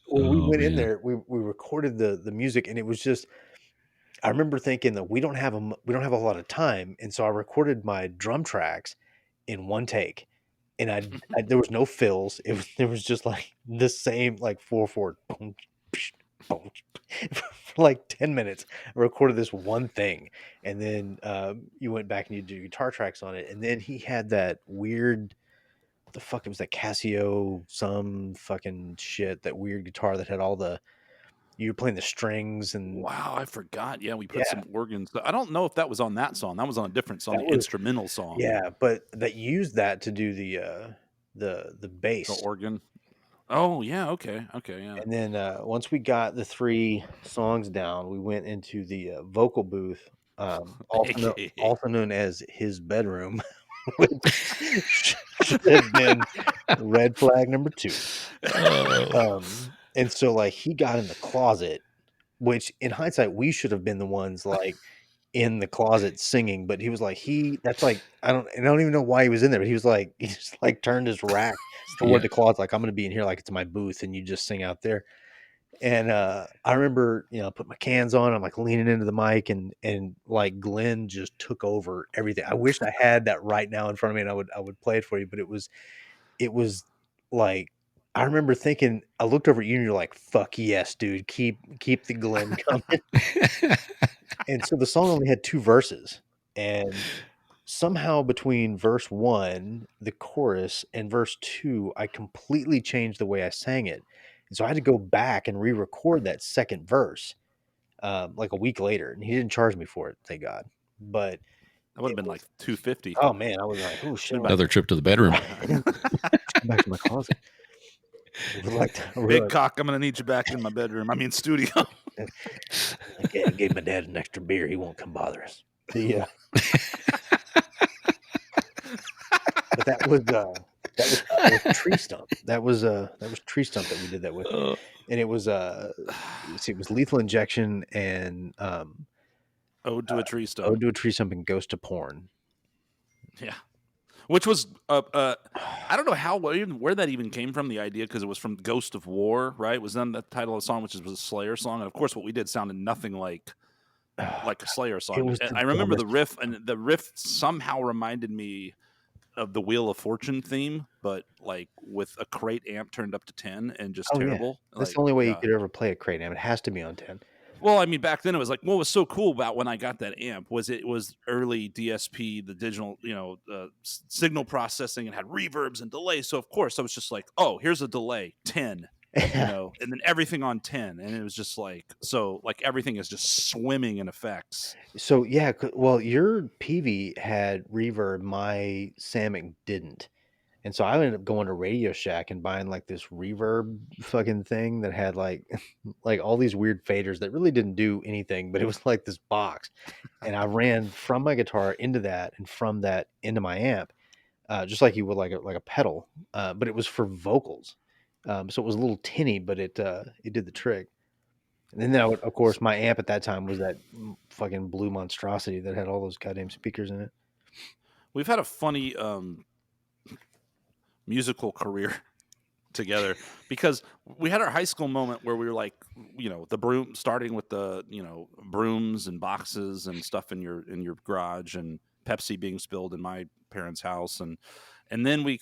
when we went in man. there, we recorded the music, and it was just. I remember thinking that we don't have a lot of time, and so I recorded my drum tracks in one take, and I there was no fills. There was just like the same like 4/4 boom, psh, boom, for like 10 minutes. I recorded this one thing, and then you went back and you do guitar tracks on it, and then he had that weird. What the fuck? It was that Casio some fucking shit. That weird guitar that had all the. You were playing the strings and Wow, I forgot. Yeah, we put some organs. I don't know if that was on that song. That was on a different song, the instrumental song. Yeah, but that used that to do the bass. The organ. Oh yeah, okay, yeah. And then once we got the 3 songs down, we went into the vocal booth, also known as his bedroom, which should have been red flag number 2. And so like he got in the closet, which in hindsight we should have been the ones like in the closet singing, but he was like that's like I don't even know why he was in there, but he was like he just like turned his rack toward the closet, like I'm gonna be in here like it's my booth and you just sing out there. And I remember put my cans on, I'm like leaning into the mic, and like Glenn just took over everything. I wish I had that right now in front of me, and I would play it for you, but it was like I remember thinking, I looked over at you and you're like, fuck yes, dude, keep the Glenn coming. And so the song only had 2 verses, and somehow between verse 1, the chorus, and verse 2, I completely changed the way I sang it. And so I had to go back and re-record that second verse like a week later, and he didn't charge me for it, thank God. But that would have been like $250. Oh man, I was like, oh shit! Another trip to the bedroom. Come back to my closet. Big cock, I'm gonna need you back in my bedroom. I mean studio. I gave my dad an extra beer. He won't come bother us. Yeah. But that was Tree Stump. That was Tree Stump that we did that with, and it was it was Lethal Injection and Ode to a Tree Stump. Ode to a Tree Stump and Ghost to Porn. Yeah. Which was I don't know where that even came from, the idea, because it was from Ghost of War, right? It was then the title of the song, which was a Slayer song, and of course what we did sounded nothing like a Slayer song. I remember the riff, and the riff somehow reminded me of the Wheel of Fortune theme, but like with a crate amp turned up to 10 and just terrible. Yeah. That's the only way you could ever play a crate amp. It has to be on 10. Well, I mean, back then it was like, what was so cool about when I got that amp was it was early DSP, the digital, signal processing, and had reverbs and delays. So of course I was just like, oh, here's a delay, 10, and then everything on 10. And it was just like, so like everything is just swimming in effects. So yeah, well, your PV had reverb, my Samick didn't. And so I ended up going to Radio Shack and buying like this reverb fucking thing that had like like all these weird faders that really didn't do anything, but it was like this box. And I ran from my guitar into that and from that into my amp, just like you would like a pedal, but it was for vocals. So it was a little tinny, but it did the trick. And then, of course, my amp at that time was that fucking blue monstrosity that had all those goddamn speakers in it. We've had a funny musical career together because we had our high school moment where we were like, the broom, starting with the, brooms and boxes and stuff in your garage, and Pepsi being spilled in my parents' house, and then we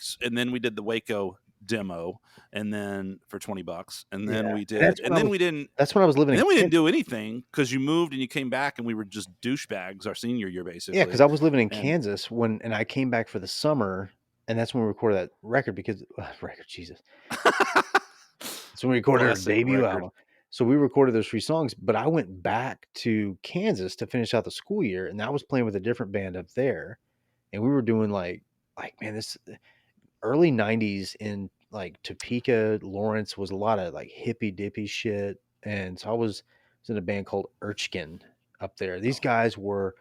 did the Waco demo, and then for $20, and then we did, and then we didn't. That's when I was living. And then we didn't do anything because you moved and you came back, and we were just douchebags our senior year, basically. Yeah, because I was living in Kansas and I came back for the summer, and that's when we recorded that record. Because Jesus, that's when we recorded our debut album. So we recorded those 3 songs, but I went back to Kansas to finish out the school year, and I was playing with a different band up there, and we were doing like man, this early 90s in like Topeka, Lawrence was a lot of like hippie dippy shit. And so I was in a band called Urchkin up there. These guys were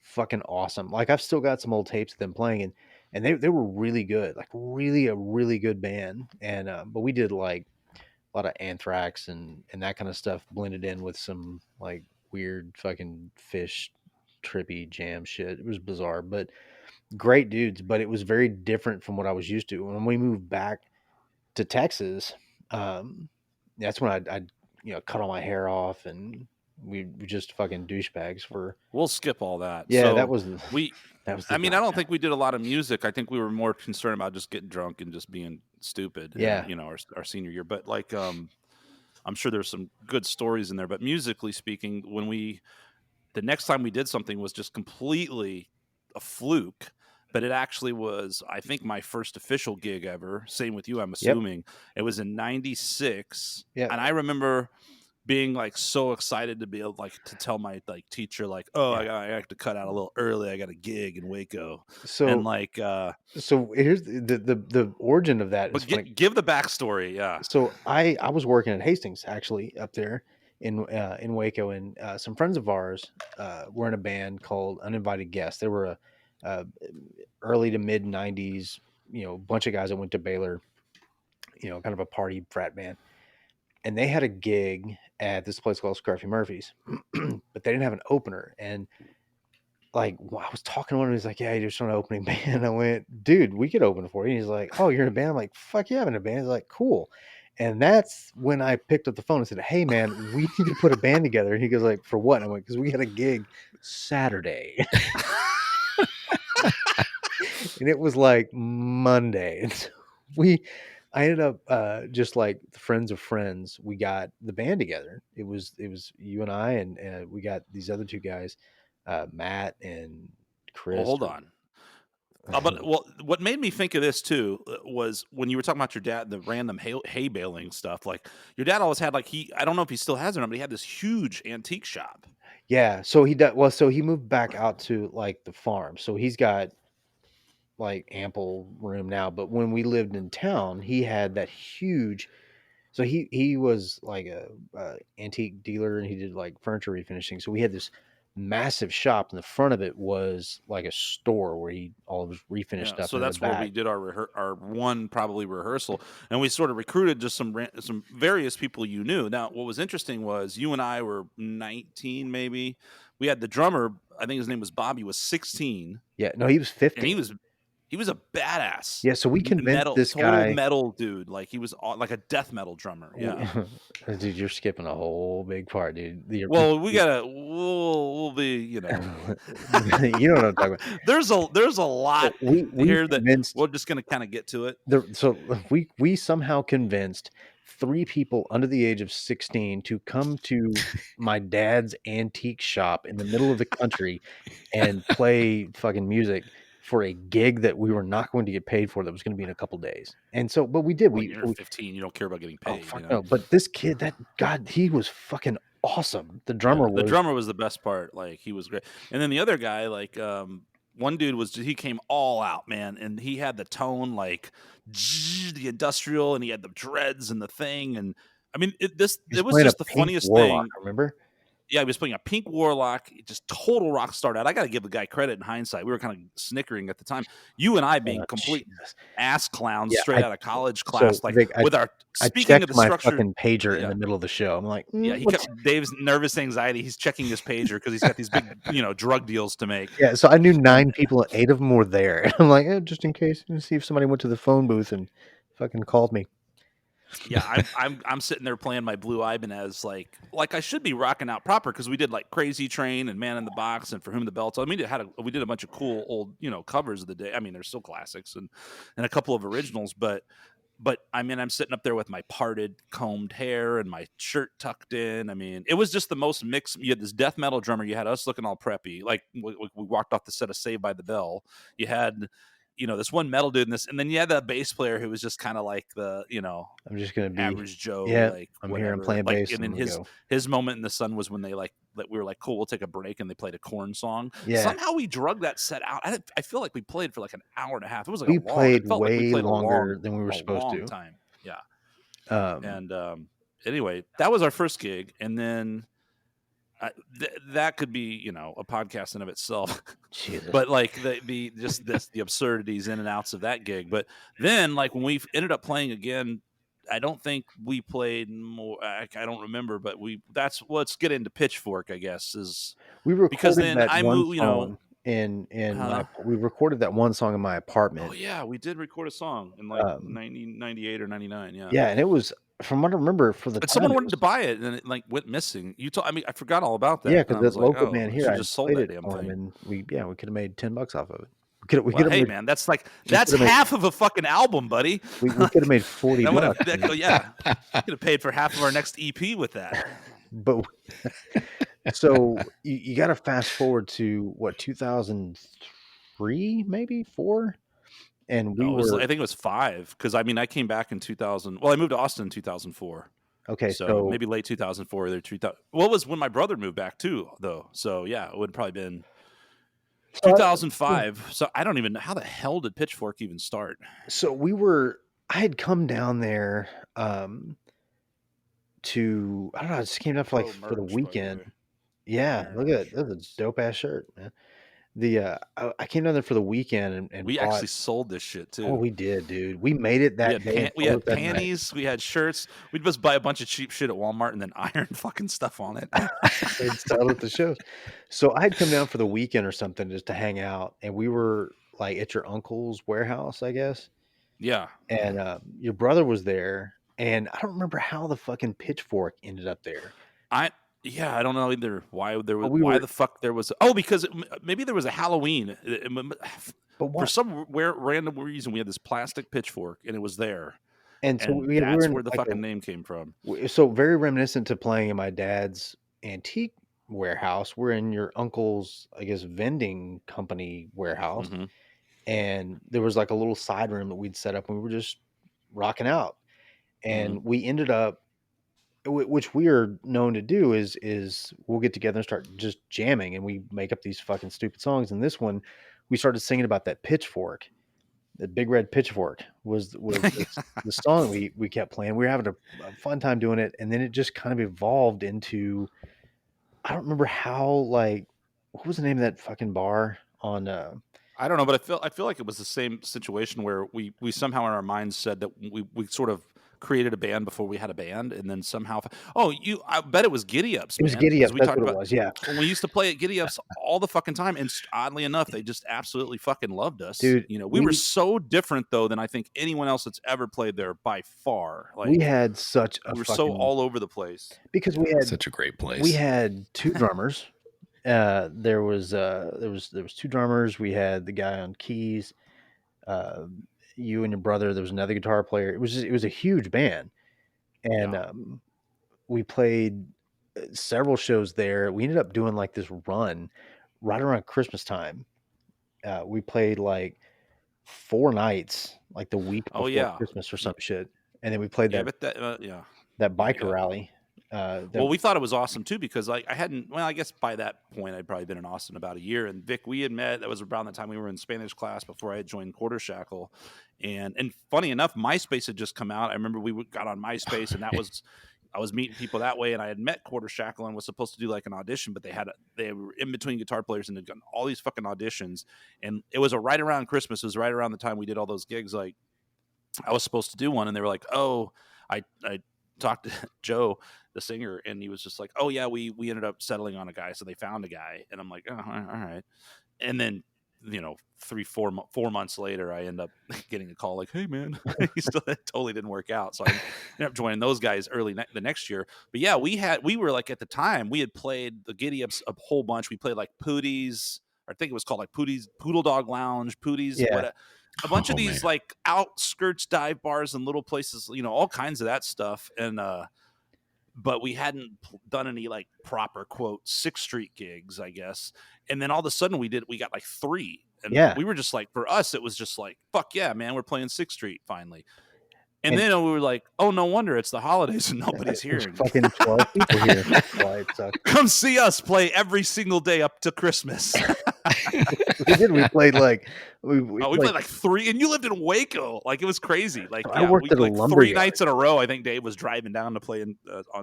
fucking awesome. Like I've still got some old tapes of them playing, and they were really good, like really a really good band. And but we did like a lot of Anthrax and that kind of stuff blended in with some like weird fucking Fish trippy jam shit. It was bizarre, but great dudes. But it was very different from what I was used to. When we moved back to Texas, that's when I cut all my hair off, and we just fucking douchebags for. We'll skip all that. Yeah, so that was I mean, I don't think we did a lot of music. I think we were more concerned about just getting drunk and just being stupid. Yeah, our senior year. But like, I'm sure there's some good stories in there. But musically speaking, the next time we did something was just completely a fluke. But it actually was, I think, my first official gig ever. Same with you, I'm assuming. Yep. It was in '96. Yeah. And I remember being like so excited to be able to tell my like teacher, like, oh, I have to cut out a little early. I got a gig in Waco. So and like so here's the origin of that. But give the backstory, yeah. So I was working at Hastings actually up there in Waco, and some friends of ours were in a band called Uninvited Guests. They were a early to mid 90s, bunch of guys that went to Baylor, kind of a party frat band. And they had a gig at this place called Scruffy Murphy's, but they didn't have an opener. And like, I was talking to one, and he's like, yeah, you're just an opening band. I went, dude, we could open for you. And he's like, oh, you're in a band? I'm like, fuck yeah, I'm in a band. He's like, cool. And that's when I picked up the phone and said, hey man, we need to put a band together. And he goes like, for what? And I went, because we had a gig Saturday. And it was like Monday. And so I ended up just like friends of friends. We got the band together. It was you and I, and we got these other 2 guys, Matt and Chris. Well, hold on. But what made me think of this too was when you were talking about your dad, the random hay baling stuff. Like your dad always had I don't know if he still has it or not, but he had this huge antique shop. Yeah. So he does. Well, so he moved back out to like the farm. So he's got like ample room now. But when we lived in town, he had that huge. So he was like a antique dealer, and he did like furniture refinishing. So we had this massive shop, and the front of it was like a store where he all of his refinished stuff. So that's where we did our one probably rehearsal, and we sort of recruited just some various people you knew. Now, what was interesting was you and I were 19, maybe. We had the drummer. I think his name was Bobby. Was 16. Yeah, no, he was 15. And he was a badass. Yeah, so we convinced this guy, metal dude, like he was like a death metal drummer. Yeah, dude, you're skipping a whole big part, dude. Well, we'll be, you know what I'm talking about. There's a lot here that we're just gonna kind of get to it. So we somehow convinced 3 people under the age of 16 to come to my dad's antique shop in the middle of the country and play fucking music for a gig that we were not going to get paid for, that was going to be in a couple days. And so, but we did. You're 15, you don't care about getting paid. Oh, fuck no. But this kid, he was fucking awesome. The drummer was the best part. Like, he was great. And then the other guy, like, one dude he came all out, man, and he had the tone like the industrial, and he had the dreads and the thing, and I mean it He's was playing a just the Pink funniest Warlock, thing. remember? Yeah, he was playing a Pink Warlock, just total rock star out. I got to give the guy credit in hindsight. We were kind of snickering at the time. You and I being complete Jesus. ass clowns Yeah, straight out of college so class, like Vic, with our I speaking of checked the my structured. fucking pager in Yeah. the middle of the show. I'm like, Yeah, he what's... kept Dave's nervous anxiety. He's checking his pager because he's got these big, drug deals to make. Yeah, so I knew 9 people, and 8 of them were there. And I'm like, just in case, see if somebody went to the phone booth and fucking called me. Yeah, I'm sitting there playing my Blue Ibanez like I should be rocking out proper because we did like Crazy Train and Man in the Box and For Whom the Bell Tolls. I mean, we did a bunch of cool old covers of the day. I mean, they're still classics and a couple of originals, but I mean, I'm sitting up there with my parted, combed hair and my shirt tucked in. I mean, it was just the most mixed. You had this death metal drummer. You had us looking all preppy, like we walked off the set of Saved by the Bell. You had this one metal dude in this, and then you had that bass player who was just kind of like the I'm just gonna be average Joe. Yeah, like I'm whatever. here. I'm playing like, bass. and then his moment in the sun was when they we were like, cool, we'll take a break, and they played a Corn song. Yeah. Somehow we drug that set out. I feel like we played for like an hour and a half. It was like We a long. played It felt way like we played longer than we were a supposed long to. time. Yeah. And Anyway, that was our first gig, and then that could be a podcast in of itself. Jesus. But like the absurdities in and outs of that gig. But then like when we ended up playing again, I don't think we played more. I don't remember, but let's get into Pitchfork. I guess is we recorded because then that I one moved. song in we recorded that one song in my apartment. Oh yeah, we did record a song in like 1998 or 99. Yeah. Yeah, and it was, from what I remember, for the But time, someone wanted to buy it, and it like went missing. I forgot all about that. Yeah, because the that local man here, I just sold played that it damn for him, thing. and we could have made $10 off of it. Hey man, that's half of a fucking album, buddy. We could have made $40. Yeah, could have paid for half of our next EP with that. But so you got to fast forward to what, 2003, maybe 4, and I think it was 5 because I mean I came back in 2000. Well, I moved to Austin in 2004. Okay, so maybe late 2004 or 2000. Well, it was when my brother moved back too, though. So yeah, it would have probably been 2005. So I don't even know how the hell did Pitchfork even start. So I had come down there to, I don't know, I just came down for the weekend. Yeah, look at that. That's a dope ass shirt, man. I came down there for the weekend and we actually sold this shit too. Oh, we did, dude. We made it that day. We had panties, we had shirts. We'd just buy a bunch of cheap shit at Walmart and then iron fucking stuff on it. And sell it at the shows. So I had come down for the weekend or something just to hang out, and we were like at your uncle's warehouse, I guess. Yeah. And your brother was there, and I don't remember how the fucking Pitchfork ended up there. Yeah, I don't know either why the fuck there was. Oh, because maybe there was a Halloween. But for some random reason, we had this plastic pitchfork, and it was there. And so that's where the fucking name came from. So very reminiscent to playing in my dad's antique warehouse. We're in your uncle's, I guess, vending company warehouse. Mm-hmm. And there was like a little side room that we'd set up, and we were just rocking out. And we ended up, which we are known to do, is we'll get together and start just jamming, and we make up these fucking stupid songs. And this one, we started singing about that pitchfork. The Big Red Pitchfork was the song we kept playing. We were having a fun time doing it, and then it just kind of evolved into, I don't remember how, like, what was the name of that fucking bar on I don't know, but I feel like it was the same situation where we somehow in our minds said that we sort of created a band before we had a band, and then somehow I bet it was Giddy Ups. It was Giddy Ups. That's what it was. Yeah, when we used to play at Giddy Ups all the fucking time, and oddly enough, they just absolutely fucking loved us, dude. We were so different though than I think anyone else that's ever pplayed there by far. Like, we had such a we were so all over the place because we had such a great place. We had 2 drummers. There was 2 drummers. We had the guy on keys. You and your brother. There was another guitar player. It was a huge band, and we played several shows there. We ended up doing like this run right around Christmas time. We played like 4 nights, like the week before Christmas or some shit, and then we played that biker rally Well, we thought it was awesome too because like I guess by that point I'd probably been in Austin about a year, and Vic, we had met. That was around the time we were in Spanish class before I had joined Quarter Shackle, and funny enough, MySpace had just come out. I remember we got on MySpace, and that was I was meeting people that way, and I had met Quarter Shackle and was supposed to do like an audition, but they were in between guitar players and had gotten all these fucking auditions, and it was right around Christmas. It was right around the time we did all those gigs. Like I was supposed to do one, and they were like, "Oh, I talked to Joe, the singer, and he was just like, "Oh yeah, we ended up settling on a guy, so they found a guy." And I'm like, "Oh, all right." And then 4 months later, I end up getting a call like, "Hey man," it totally didn't work out. So I ended up joining those guys early the next year. But yeah, we were like at the time we had played the Giddy Ups a whole bunch. We played like Pootie's, or I think it was called like Pootie's Poodle Dog Lounge, Pootie's, a bunch of these like outskirts dive bars and little places, all kinds of that stuff. And but we hadn't done any like proper quote 6th Street gigs, I guess. And then all of a sudden we got like 3. And we were just like, for us, it was just like, fuck yeah, man, we're playing 6th Street finally. And then we were like, oh, no wonder it's the holidays and nobody's here. Fucking 12 people here. That's why it sucks. Come see us play every single day up to Christmas. We did. We played like we played like 3, and you lived in Waco. Like it was crazy. Like I worked at a lumber 3 yard. nights in a row. I think Dave was driving down to play on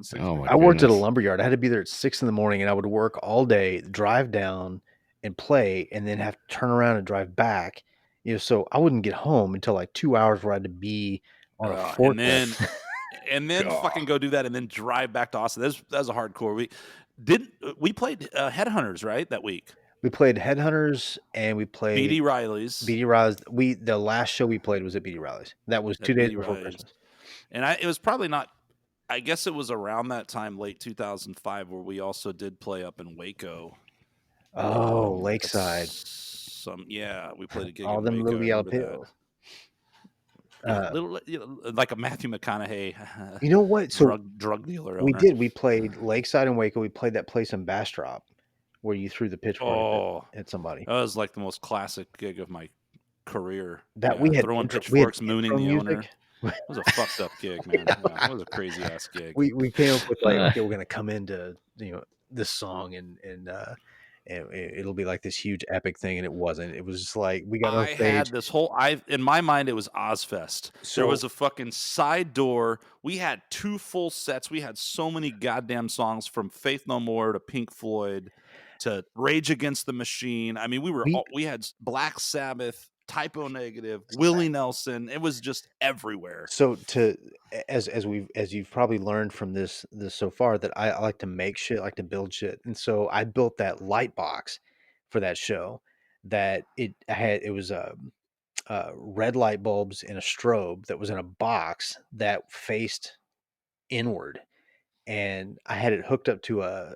6th. I worked at a lumber yard. I had to be there at 6 a.m, and I would work all day, drive down and play, and then have to turn around and drive back. So I wouldn't get home until like 2 hours where I had to be on a forklift. And then fucking go do that, and then drive back to Austin. That was a hardcore. We played Headhunters, right, that week. We played Headhunters and we played B.D. Riley's. The last show we played was at B.D. Riley's. That was 2 days before Christmas. And it was probably not. I guess it was around that time, late 2005, where we also did play up in Waco. Oh, Lakeside. We played a gig. All in them Waco, little yellow pills. Like a Matthew McConaughey. You know what? So drug dealer. We did. We played Lakeside and Waco. We played that place in Bastrop where you threw the pitchfork at somebody. That was like the most classic gig of my career. We had throwing pitchforks, mooning the owner. It was a fucked up gig, man. Yeah, it was a crazy ass gig. We came up with like, okay, we're gonna come into this song and it'll be like this huge epic thing, and it wasn't. It was just like we got on stage. I had this whole. In my mind, it was Ozfest. So, there was a fucking side door. We had 2 full sets. We had so many goddamn songs, from Faith No More to Pink Floyd to Rage Against the Machine. I mean, we had Black Sabbath, Typo Negative, Willie Nelson. It was just everywhere. So as you've probably learned from this so far, that I like to make shit, I like to build shit. And so I built that light box for that show that it was red light bulbs and a strobe that was in a box that faced inward. And I had it hooked up to a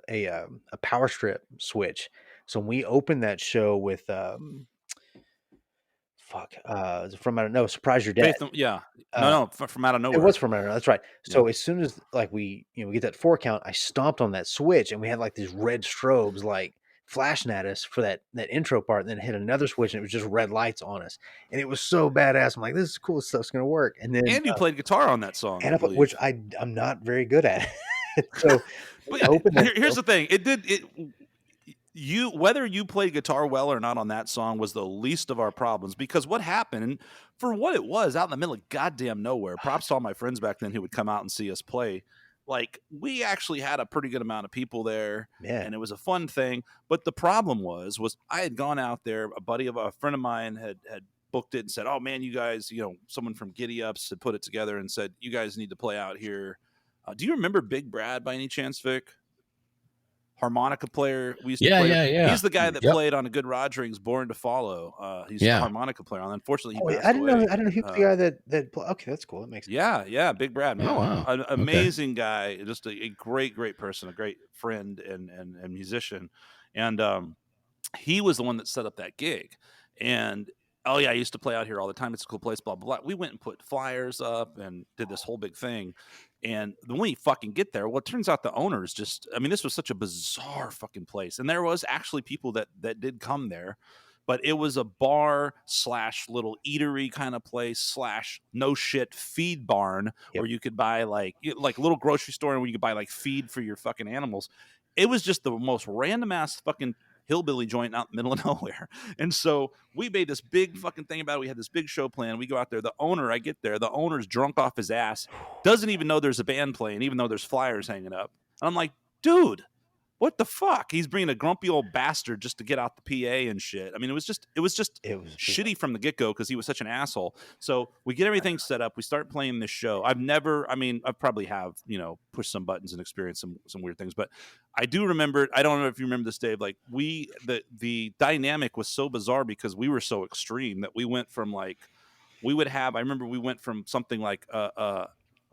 power strip switch. So when we opened that show with From Out of Nowhere, Surprise You're Dead. From Out of Nowhere. It was From Out of Nowhere. That's right. So as soon as like we get that 4 count, I stomped on that switch, and we had like these red strobes like flashing at us for that intro part, and then hit another switch, and it was just red lights on us, and it was so badass. I'm like, this is cool stuff's gonna work. And then you played guitar on that song, which I'm not very good at. So here's the thing: whether you played guitar well or not on that song was the least of our problems, because what happened, for what it was, out in the middle of goddamn nowhere, props to all my friends back then who would come out and see us play. Like, we actually had a pretty good amount of people there, and it was a fun thing. But the problem was I had gone out there, a friend of mine had booked it and said, oh man, you guys, someone from Giddy Ups had put it together and said, you guys need to play out here. Do you remember Big Brad by any chance, Vic? Harmonica player. We used to play. Yeah. He's the guy that played on A Good Rogering's Born to Follow. He's a harmonica player. Unfortunately, he passed away. I didn't know he was the guy that. Okay, that's cool. That makes sense. Yeah, Big Brad. Man. Oh, wow. An amazing guy. Just a great person, a great friend and musician. And he was the one that set up that gig. And I used to play out here all the time. It's a cool place. Blah blah blah. We went and put flyers up and did this whole big thing. And when you fucking get there, well, it turns out the owners this was such a bizarre fucking place. And there was actually people that did come there, but it was a bar / little eatery kind of place / no shit feed barn Yep. where you could buy like a little grocery store where you could buy like feed for your fucking animals. It was just the most random ass fucking hillbilly joint out in the middle of nowhere. And so we made this big fucking thing about it. We had this big show plan. We go out there. I get there. The owner's drunk off his ass, doesn't even know there's a band playing, even though there's flyers hanging up. And I'm like, dude, what the fuck? He's bringing a grumpy old bastard just to get out the PA and shit. I mean, it was shitty from the get-go because he was such an asshole. So we get everything set up. We start playing this show. I've probably have, pushed some buttons and experienced some weird things, but I do remember, I don't know if you remember this, Dave, like the dynamic was so bizarre because we were so extreme that we went from like, we went from something like,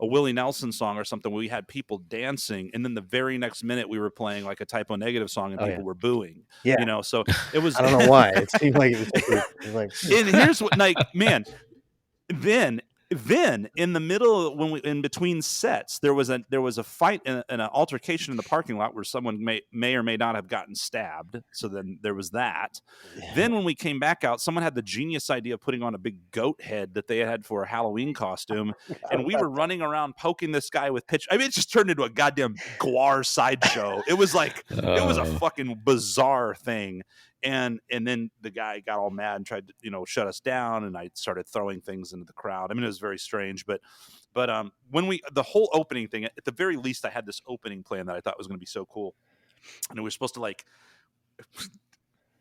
a Willie Nelson song or something where we had people dancing, and then the very next minute we were playing like a Typo Negative song and people were booing. Yeah. So it was. I don't know why. It seemed like it was like. And here's what, like, man. Then in the middle, in between sets, there was a fight and an altercation in the parking lot where someone may or may not have gotten stabbed. So then there was that. Yeah. Then when we came back out, someone had the genius idea of putting on a big goat head that they had for a Halloween costume, and we were running around poking this guy with pitch. I mean, it just turned into a goddamn Guar sideshow. It was like it was a fucking bizarre thing. And then the guy got all mad and tried to, shut us down, and I started throwing things into the crowd. I mean, it was very strange, but when the whole opening thing, at the very least, I had this opening plan that I thought was going to be so cool. And we were supposed to it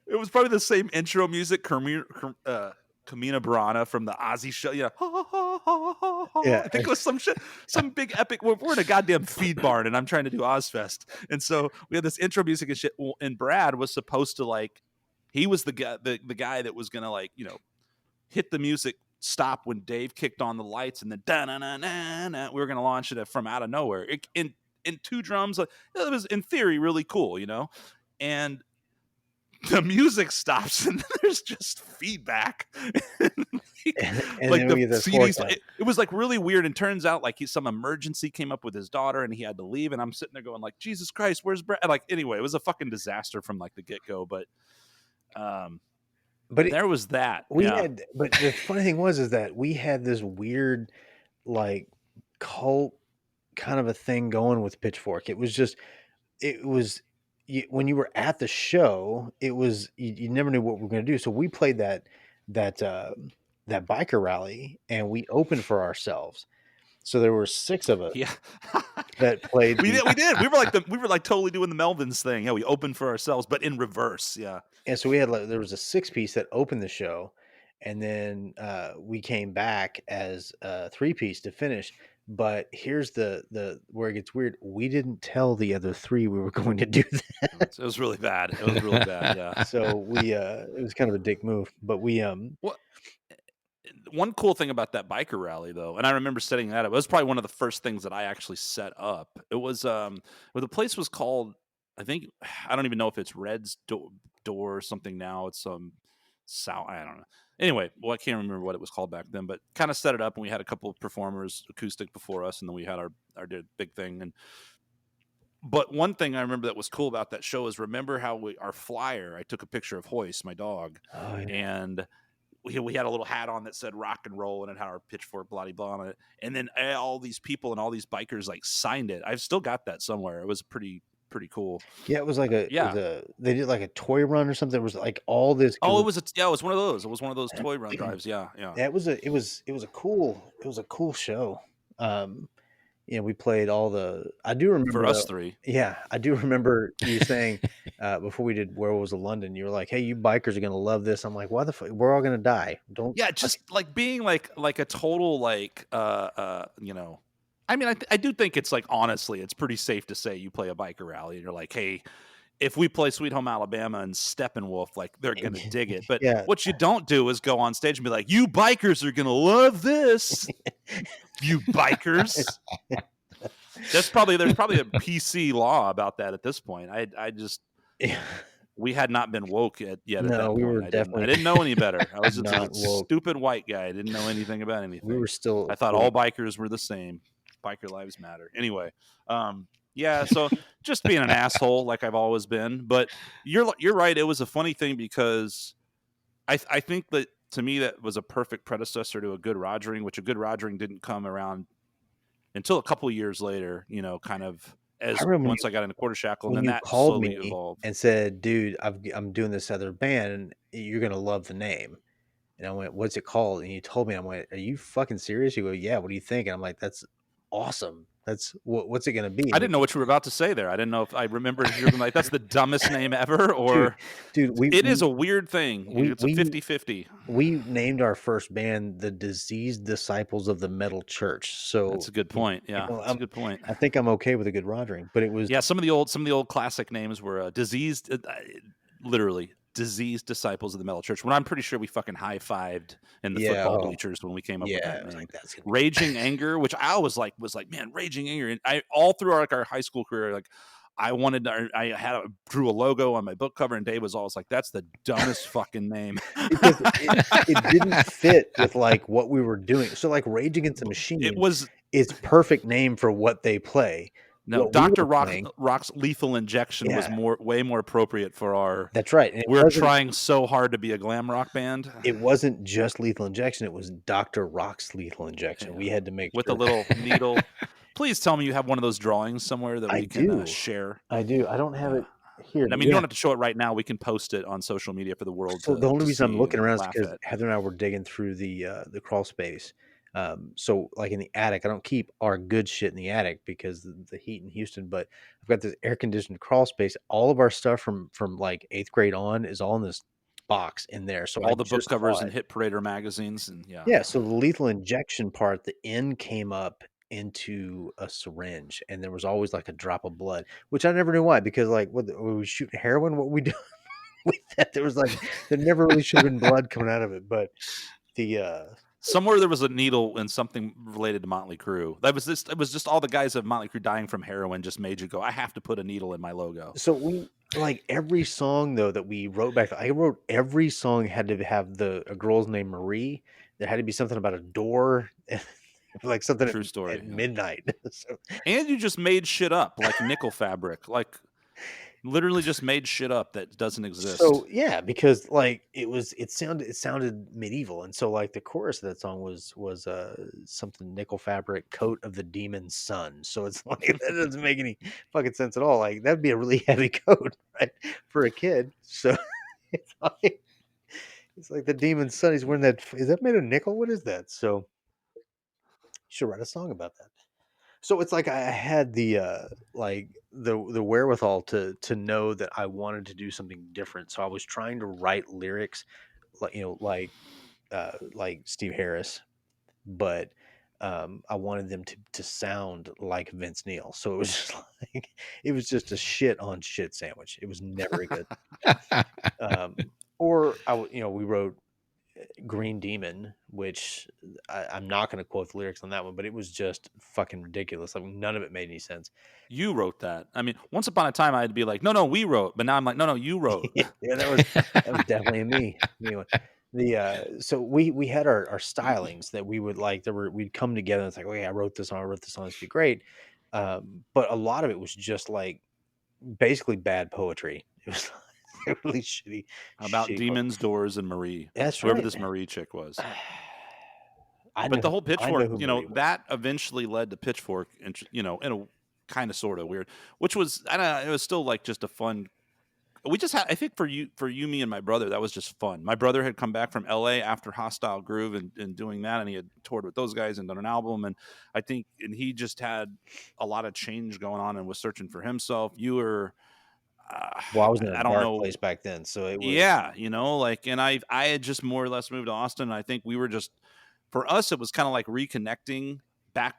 was probably the same intro music, Kamina Burana from the Ozzy show. Yeah. I think it was some shit, some big epic. We're in a goddamn feed barn and I'm trying to do Ozfest. And so we had this intro music and shit. And Brad was supposed to he was the guy that was going to hit the music stop when Dave kicked on the lights, and then da-na-na-na-na, we were going to launch it from out of nowhere in two drums. It was in theory really cool, and the music stops and there's just feedback. and like the CDs, it was like really weird. And turns out like some emergency came up with his daughter and he had to leave. And I'm sitting there going like, Jesus Christ, where's Brad? Like, anyway, it was a fucking disaster from like the get-go. But there was that. But the funny thing is that we had this weird like cult kind of a thing going with Pitchfork. It was when you were at the show, it was you never knew what we were going to do. So we played that biker rally, and we opened for ourselves. So there were 6 of us. Yeah. That played. We did. We were like totally doing the Melvins thing. Yeah, we opened for ourselves, but in reverse. Yeah. And so we had there was a 6-piece that opened the show, and then we came back as a 3-piece to finish. But here's the where it gets weird. We didn't tell the other 3 we were going to do that. It was really bad. Yeah. So we it was kind of a dick move, but we one cool thing about that biker rally though, and I remember setting that up. It was probably one of the first things that I actually set up. It was the place was called, I don't even know if it's Red's Door or something now. It's South, I don't know. Anyway, I can't remember what it was called back then, but kind of set it up, and we had a couple of performers acoustic before us, and then we had our big thing. But one thing I remember that was cool about that show is remember how our flyer, I took a picture of Hoist, my dog, and we had a little hat on that said rock and roll, and it had our Pitchfork blah blah on it, and then all these people and all these bikers signed it. I've still got that somewhere. It was pretty cool. Yeah, it was like they did like a toy run or something. It was like all this. Oh, it was one of those. It was one of those toy run drives. Yeah. Yeah, it was a cool show. We played all the. I do remember for us 3. Yeah, I do remember you saying before we did Where Was the London, you were like, "Hey, you bikers are gonna love this." I'm like, "Why the fuck? We're all gonna die." Don't. Yeah, just like being like a total I mean, I do think it's honestly, it's pretty safe to say you play a biker rally and you're like, hey, if we play Sweet Home Alabama and Steppenwolf, they're going to dig it. But what you don't do is go on stage and be like, you bikers are going to love this. You bikers. There's probably a PC law about that at this point. We had not been woke yet at that point. We were definitely. I didn't know any better. I was just a stupid white guy. I didn't know anything about anything. We were still. I thought all bikers were the same. Biker lives matter. Anyway, so just being an asshole like I've always been. But you're right. It was a funny thing because I think that to me that was a perfect predecessor to a Good Rogering, which a Good Rogering didn't come around until a couple of years later. Kind of I as remember once I got into Quarter Shackle, and when then you that called slowly me evolved. and said, "Dude, I'm doing this other band, and you're gonna love the name." And I went, "What's it called?" And you told me, and I went, "Are you fucking serious?" You go, "Yeah, what do you think?" And I'm like, "That's awesome. That's what's it gonna be?" I And didn't know what you were about to say there. I didn't know if I remembered if you were going to like, that's the dumbest name ever, dude, or dude, it is a weird thing. we It's a we 50-50. we named our first band the Diseased Disciples of the Metal Church. That's So a good point. Yeah, that's a I'm, good point. I think I'm okay with a good Rogering, but it was Yeah, some of the old classic names were diseased, literally diseased disciples of the Metal Church. When I'm pretty sure we fucking high-fived in the yeah, football bleachers when we came up with yeah. that It was name. like that's gonna be Raging Anger, which I always was like, man, Raging Anger. And I all through our high school career, like I drew a logo on my book cover, and Dave was always like, that's the dumbest fucking name. because it didn't fit with like what we were doing. So like Rage Against the It Machine was is perfect name for what they play. no What we Dr. were playing, Rock's Lethal Injection was yeah, way more appropriate for our. that's right. And We're trying so hard to be a glam rock band. it wasn't just Lethal Injection, it was Dr. Rock's Lethal Injection. Yeah. We had to make With a sure little needle. Please tell me you have one of those drawings somewhere that I we can do. share. I do. I don't have Yeah. it here, And I but mean, you yeah. don't have to show it right now. We can post it on social media for the world So the only to reason I'm see looking and around is laugh because at. Heather and I were digging through the crawl space. So like in the attic, I don't keep our good shit in the attic because the heat in Houston. But I've got this air conditioned crawl space. All of our stuff from like 8th grade on is all in this box in there. So I All the book just covers saw and it. Hit Parader magazines, and yeah. Yeah. So the lethal injection part, the end came up into a syringe, and there was always like a drop of blood, which I never knew why. Because like, what were we shooting heroin? What we do? With that. There was like there never really should have been blood coming out of it, but the Somewhere there was a needle and something related to Motley Crue. It was just all the guys of Motley Crue dying from heroin just made you go, I have to put a needle in my logo. so we like every song though that we wrote back. I wrote every song had to have a girl's name Marie. There had to be something about a door, like something True story. at Yeah. midnight. So And you just made shit up like nickel fabric, like literally just made shit up that doesn't exist. So yeah, because like it sounded medieval, and so like the chorus of that song was something nickel fabric coat of the demon's son. So it's like that doesn't make any fucking sense at all. Like that'd be a really heavy coat, right, for a kid. So it's like the demon's son. He's wearing that. Is that made of nickel? What is that? So you should write a song about that. So it's like I had the like the wherewithal to know that I wanted to do something different. So I was trying to write lyrics like like Steve Harris, but I wanted them to sound like Vince Neil. So it was just like it was just a shit on shit sandwich. It was never good. Or we wrote Green Demon, which I'm not going to quote the lyrics on that one, but it was just fucking ridiculous. Like none of it made any sense. You wrote that. I mean, once upon a time I'd be like, no, we wrote, but now I'm like, no, you wrote. Yeah, that was definitely me. Anyway, so we had our stylings that we would like. We'd come together. And it's like, okay, I wrote this on. I wrote this on. This would be great. But a lot of it was just like basically bad poetry. It was really shitty. About Shitty poetry. demons, doors, and Marie. That's Whoever right. this Marie chick was. I But the whole know Pitchfork, who Marie was. that eventually led to Pitchfork, and in a kind of sort of weird, which was I don't know, it was still like just a fun. We just had, I think for you, me, and my brother, that was just fun. My brother had come back from LA after Hostile Groove and doing that, and he had toured with those guys and done an album, and I think, and he just had a lot of change going on and was searching for himself. You were, Well, I was in a I don't dark know. place back then, so it was. Yeah, like, and I had just more or less moved to Austin. And I think we were just, for us, it was kind of like reconnecting back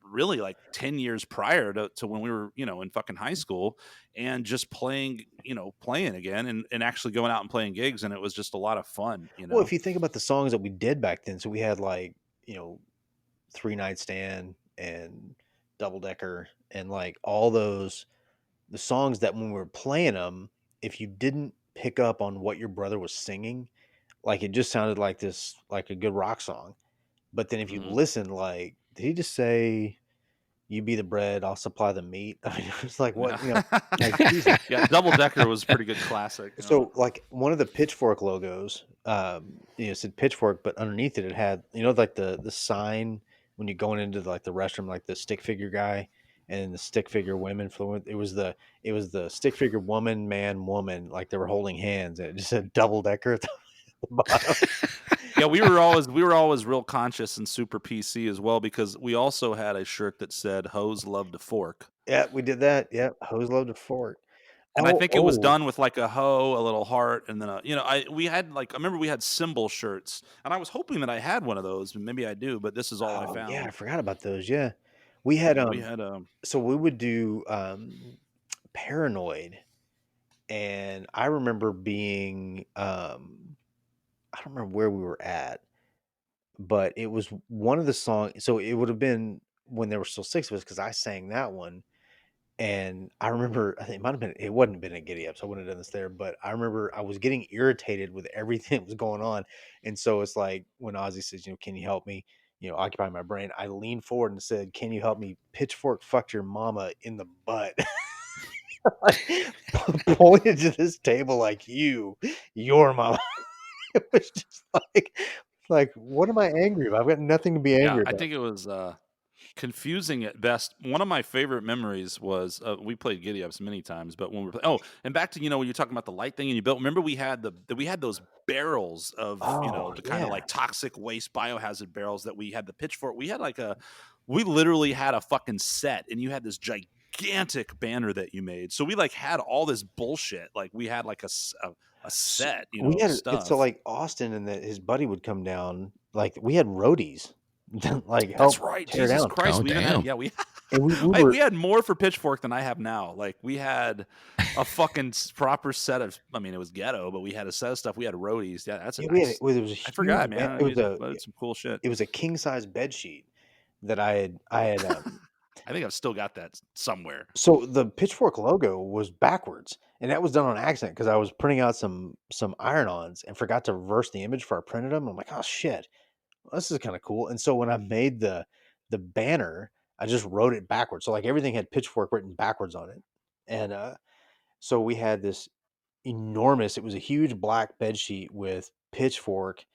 really like 10 years prior to when we were, in fucking high school, and just playing again, and actually going out and playing gigs. And it was just a lot of fun, Well, if you think about the songs that we did back then, so we had like, 3 Night Stand and Double Decker and like all those, the songs that when we were playing them, if you didn't pick up on what your brother was singing, like it just sounded like like a good rock song. But then if you Mhm. listen, like, did he just say You be the bread, I'll supply the meat. I mean, it's like what like Jesus. Yeah, Double Decker was a pretty good classic. So like one of the Pitchfork logos, it said Pitchfork, but underneath it had like the sign when you're going into like the restroom, like the stick figure guy and the stick figure women. It was the stick figure woman, man, woman, like they were holding hands, and it just said Double Decker at the bottom. Yeah, we were always real conscious and super PC as well, because we also had a shirt that said "Hoes love to fork," Yeah, we did that. Yep, hoes love to fork. and I Oh, think it was done with like a hoe, a little heart, and then we had like, I remember we had symbol shirts, and I was hoping that I had one of those, and maybe I do, but this is all I found. yeah, I forgot about those. Yeah, we had Yeah, we had so we would do Paranoid, and I remember being I don't remember where we were at, but it was one of the songs. So it would have been when there were still six of us because I sang that one. And I remember, I think it wouldn't have been a Giddy Up, so I wouldn't have done this there. But I remember I was getting irritated with everything that was going on. And so it's like when Ozzy says, can you help me, occupy my brain? I leaned forward and said, can you help me pitchfork fuck your mama in the butt? Like, pointed to this table like your mama. It was just like, what am I angry about? I've got nothing to be angry I about. think it was confusing at best. One of my favorite memories was we played Giddy Ups many times, but when we were and back to when you're talking about the light thing and you built. Remember we had those barrels of Oh, the kind of yeah. like toxic waste biohazard barrels that we had the pitchfork. We literally had a fucking set, and you had this gigantic banner that you made. So we like had all this bullshit. Like we had like a set, We of had stuff. so like Austin and his buddy would come down. Like we had roadies, like help That's right. tear Jesus down. Christ. Oh, We even damn. had, we And we were we had more for Pitchfork than I have now. Like we had a fucking proper set of. I mean, it was ghetto, but we had a set of stuff. We had roadies. Yeah, that's a yeah, nice. it was a huge, I forgot, man. it We was a loaded some cool shit. it was a king size bed sheet that I had I think I've still got that somewhere. so the Pitchfork logo was backwards, and that was done on accident because I was printing out some iron-ons and forgot to reverse the image before I printed them. I'm like, oh shit, well, this is kind of cool. And so when I made the banner, I just wrote it backwards. So like everything had Pitchfork written backwards on it, and so we had this enormous. It was a huge black bed sheet with Pitchfork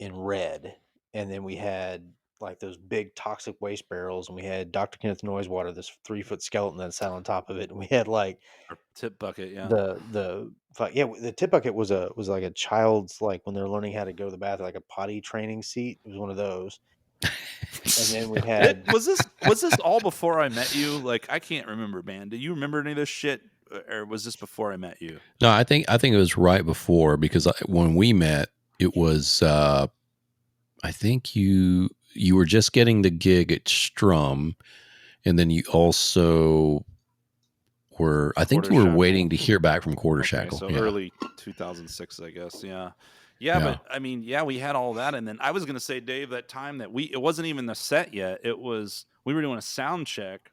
in red, and then we had like those big toxic waste barrels, and we had Dr. Kenneth Noisewater, this 3-foot skeleton that sat on top of it, and we had like Or tip bucket, yeah. the tip bucket was like a child's, like when they're learning how to go to the bathroom, like a potty training seat. It was one of those. And then we had was this all before I met you? Like I can't remember, man. Do you remember any of this shit, or was this before I met you? No, I think it was right before, because when we met, it was I think you were just getting the gig at Strum, and then you also were, I think you were waiting to hear back from Quarter Shackle. So early 2006, I guess. Yeah, but I mean, we had all that, and then I was gonna say, Dave, that time that it wasn't even the set yet. It was, we were doing a sound check,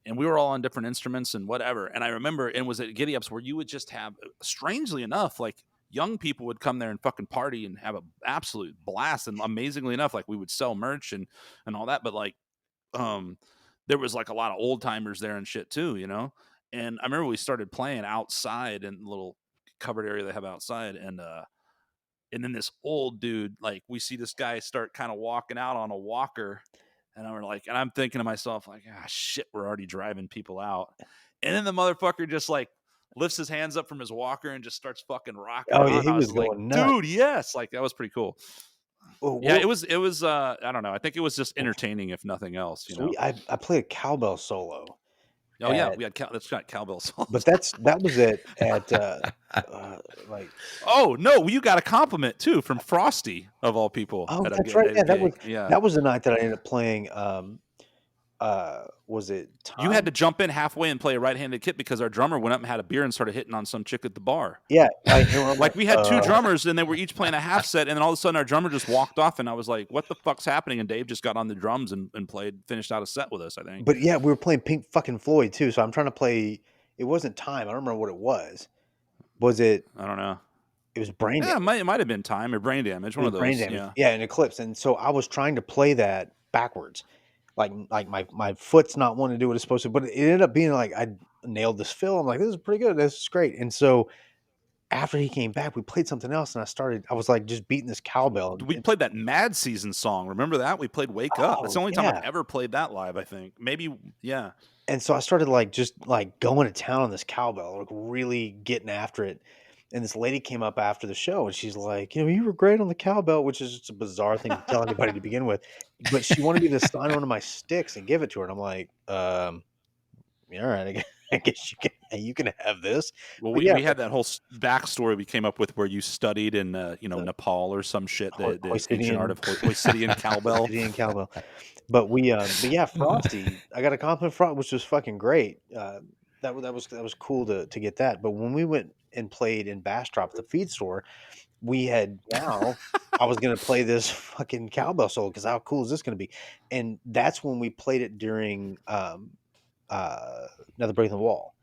and we were all on different instruments and whatever. And I remember, it was at Giddy Ups where you would just have, strangely enough, like young people would come there and fucking party and have an absolute blast. And amazingly enough, like we would sell merch and all that, but like there was like a lot of old timers there and shit too, And I remember we started playing outside in the little covered area they have outside, and then this old dude, like we see this guy start kind of walking out on a walker, and I'm thinking to myself, like, shit, we're already driving people out. And then the motherfucker just like lifts his hands up from his walker and just starts fucking rocking. Oh yeah, he I was like, going nuts. dude, yes, like that was pretty cool. Yeah, it was I don't know, I think it was just entertaining, if nothing else. I played a cowbell solo. Oh yeah, we had that's got cowbell solos. But that was at like. Oh no, you got a compliment too from Frosty, of all people. Oh, that's right. Yeah, that was the night that I ended up playing. Was it Tom? You had to jump in halfway and play a right-handed kit because our drummer went up and had a beer and started hitting on some chick at the bar. Yeah, like we had two drummers and they were each playing a half set, and then all of a sudden our drummer just walked off, and I was like, "What the fuck's happening?" And Dave just got on the drums and finished out a set with us, I think. But yeah, we were playing Pink fucking Floyd too, so I'm trying to play. It wasn't Time. I don't remember what it was. Was it? I don't know. It was Brain Damage. Yeah, it might have been Time or Brain Damage. One of those. Brain Damage. Yeah, an Eclipse. And so I was trying to play that backwards. like my foot's not wanting to do what it's supposed to, but it ended up being like I nailed this fill. I'm like, this is pretty good. This is great. And so after he came back, we played something else, and I was like just beating this cowbell. We played that Mad Season song. Remember that? We played Wake Up. That's the only time I've ever played that live, I think. Maybe, yeah. And so I started like just like going to town on this cowbell, like really getting after it. And this lady came up after the show, and she's like, you were great on the cowbell, which is just a bizarre thing to tell anybody to begin with. But she wanted me to sign one of my sticks and give it to her. And I'm like, yeah, all right, I guess you can have this. Well, we had that whole backstory we came up with where you studied in Nepal or some shit, the ancient art of Hoysidian cowbell. Hoysidian cowbell. But yeah, Frosty, I got a compliment from, which was fucking great. That was cool to get that. But when we went and played in Bastrop, the feed store, I was gonna play this fucking cowbell solo because how cool is this gonna be? And that's when we played it during Another Break in the Wall,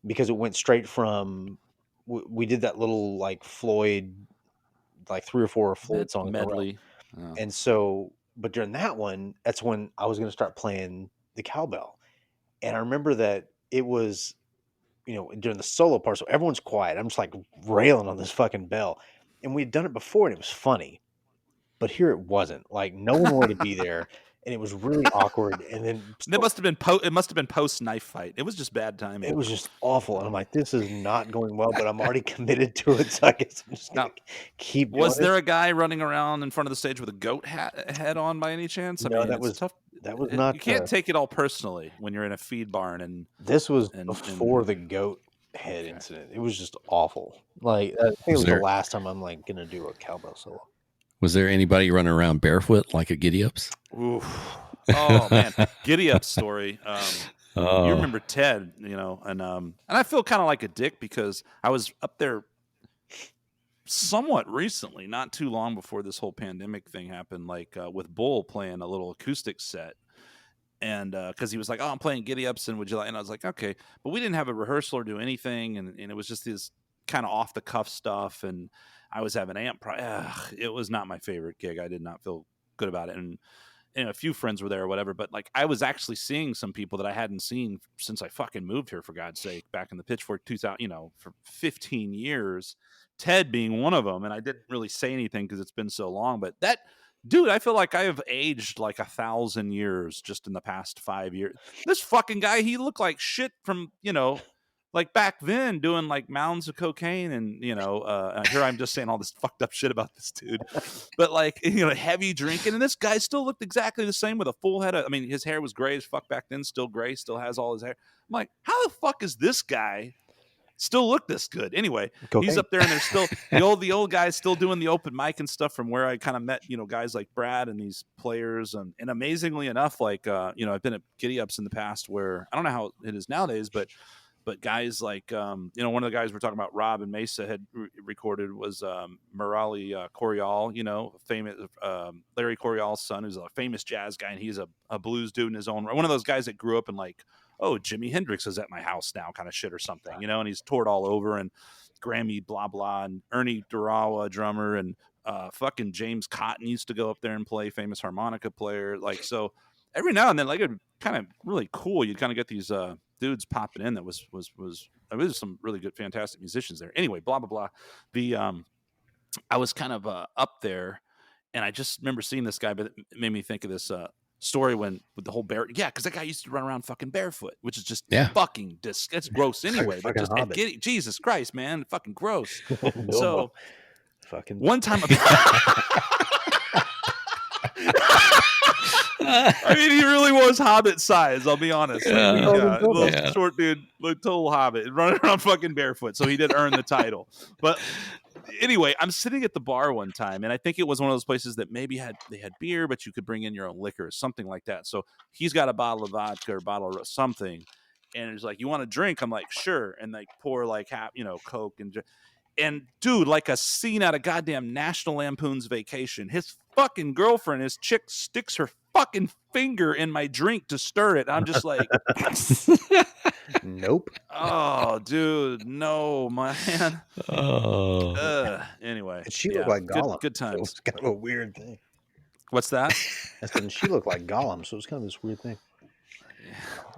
because it went straight from we did that little like Floyd, like 3 or 4 Floyd songs medley, and so. But during that one, that's when I was going to start playing the cowbell. And I remember that it was, during the solo part, so everyone's quiet. I'm just like railing on this fucking bell. And we'd done it before and it was funny. But here it wasn't. Like no one wanted to be there. And it was really awkward. And then it must have been post knife fight. It was just bad timing. It was just awful. And I'm like, this is not going well, but I'm already committed to it. So I guess I'm just gonna keep doing Was there a guy running around in front of the stage with a goat head on by any chance? No, that was tough. That was not. You can't take it all personally when you're in a feed barn. And this was before the goat head incident. It was just awful. Like I think it was the last time I'm like gonna do a cowbell solo. Was there anybody running around barefoot like a Giddy Ups? Oof. Oh man, Giddy Ups story. You remember Ted, and I feel kind of like a dick because I was up there somewhat recently, not too long before this whole pandemic thing happened, like with Bull playing a little acoustic set. And because he was like, I'm playing Giddy Ups, and would you like? And I was like, okay. But we didn't have a rehearsal or do anything, and it was just this kind of off the cuff stuff. And I was having amp. It was not my favorite gig. I did not feel good about it. And a few friends were there or whatever. But like I was actually seeing some people that I hadn't seen since I fucking moved here, for God's sake, back in the Pitchfork 2000, for 15 years. Ted being one of them. And I didn't really say anything because it's been so long. But that dude, I feel like I have aged like 1,000 years just in the past 5 years. This fucking guy, he looked like shit from, like back then doing like mounds of cocaine and, here I'm just saying all this fucked up shit about this dude, but like, heavy drinking. And this guy still looked exactly the same with a full head of, his hair was gray as fuck back then, still gray, still has all his hair. I'm like, how the fuck is this guy still look this good? Anyway, cocaine. He's up there and there's still the old guys still doing the open mic and stuff from where I kind of met, guys like Brad and these players. And amazingly enough, like, I've been at Giddy Ups in the past where I don't know how it is nowadays, but guys like, one of the guys we're talking about, Rob and Mesa had recorded was Murali Corial, famous Larry Corial's son, who's a famous jazz guy. And he's a blues dude in his own right. One of those guys that grew up in like, Jimi Hendrix is at my house now kind of shit or something, and he's toured all over, and Grammy blah, blah, and Ernie Durawa, drummer, and fucking James Cotton used to go up there and play, famous harmonica player. Like, so every now and then, like, it kind of really cool. You'd kind of get these dudes popping in that was some really good, fantastic musicians there. Anyway, blah, blah, blah. I was kind of up there, and I just remember seeing this guy, but it made me think of this story with the whole because that guy used to run around fucking barefoot, which is just fucking it's gross anyway. But just Jesus Christ, man, fucking gross. No, so fucking one time he really was Hobbit size, I'll be honest. Little short dude, total Hobbit, running around fucking barefoot. So he did earn the title. But anyway, I'm sitting at the bar one time, and I think it was one of those places that maybe they had beer, but you could bring in your own liquor or something like that. So he's got a bottle of vodka or a bottle of something, and he's like, "You want a drink?" I'm like, "Sure," and like pour like half, Coke and dude, like a scene out of goddamn National Lampoon's Vacation. His fucking girlfriend, his chick, sticks her fucking finger in my drink to stir it. I'm just like, nope. Oh, dude, no, man. Oh. Anyway, she looked like Gollum. Good times. So it was kind of a weird thing. What's that? I said, and she looked like Gollum, so it was kind of this weird thing.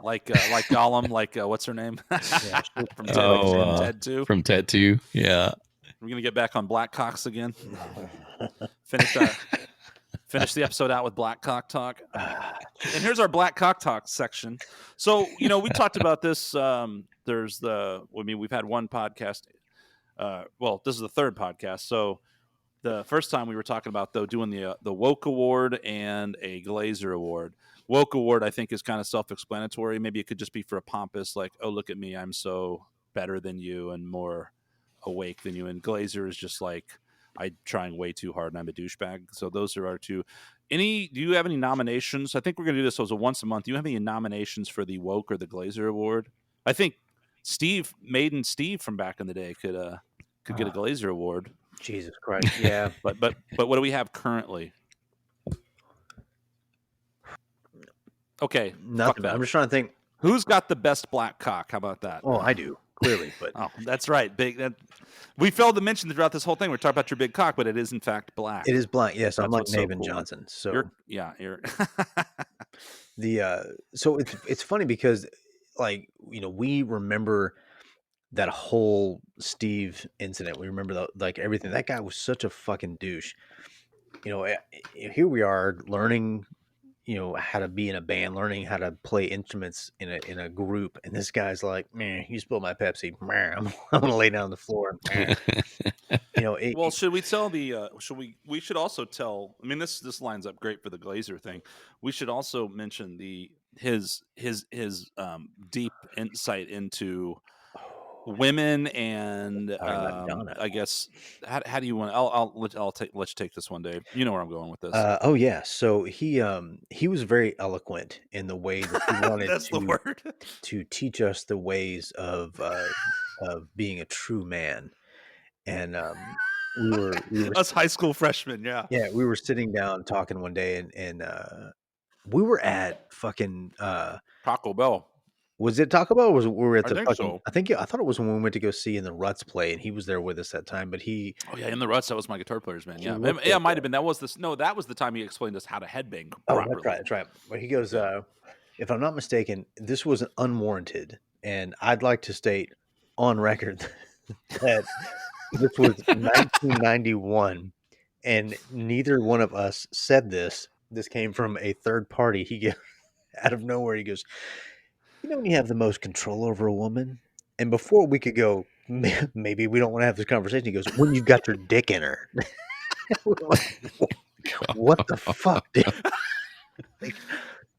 Like Gollum, like what's her name? Yeah, From she Ted 2. From Ted 2. Yeah. We're gonna get back on Black Cocks again. Finish the episode out with Black Cock talk. And here's our Black Cock talk section. So, we talked about this. We've had one podcast. This is the third podcast. So the first time we were talking about, though, doing the Woke Award and a Glazer Award. Woke Award, I think, is kind of self-explanatory. Maybe it could just be for a pompous, like, oh, look at me, I'm so better than you and more awake than you. And Glazer is just like, I'm trying way too hard and I'm a douchebag. So those are our two. Do you have any nominations? I think we're going to do this as a once a month. Do you have any nominations for the Woke or the Glazer Award? I think Maiden Steve from back in the day could get a Glazer Award. Jesus Christ, yeah. but what do we have currently? Okay, nothing. I'm just trying to think. Who's got the best black cock? How about that? Oh, I do, clearly. But that's right. We failed to mention throughout this whole thing. We're talking about your big cock, but it is in fact black. It is black. Yes, I'm like Maven cool. Johnson. So you're so it's funny because we remember that whole Steve incident. We remember everything. That guy was such a fucking douche. Here we are learning, how to be in a band, learning how to play instruments in a group, and this guy's like, "Man, you spilled my Pepsi. I'm gonna lay down on the floor." Well, should we tell the? We should also tell. I mean, this lines up great for the Glazer thing. We should also mention his deep insight into women and I guess how do you want? I'll let you take this one, Dave. You know where I'm going with this. Oh yeah. So he was very eloquent in the way that he wanted That's the word. to teach us the ways of being a true man. And we were us high school freshmen, yeah. Yeah, we were sitting down talking one day, and we were at fucking Taco Bell. Was it Taco Bell? Or we were at the I fucking? So. I thought it was when we went to go see In the Ruts play, and he was there with us that time. But he, In the Ruts, that was my guitar player's man. Yeah, it might have been. That was the time he explained us how to headbang properly. That's right. But he goes, if I'm not mistaken, this was unwarranted, and I'd like to state on record that this was 1991, and neither one of us said this. This came from a third party. He goes, out of nowhere, he goes, when you have the most control over a woman, and before we could go, maybe we don't want to have this conversation, he goes, when you've got your dick in her. What the fuck, dude?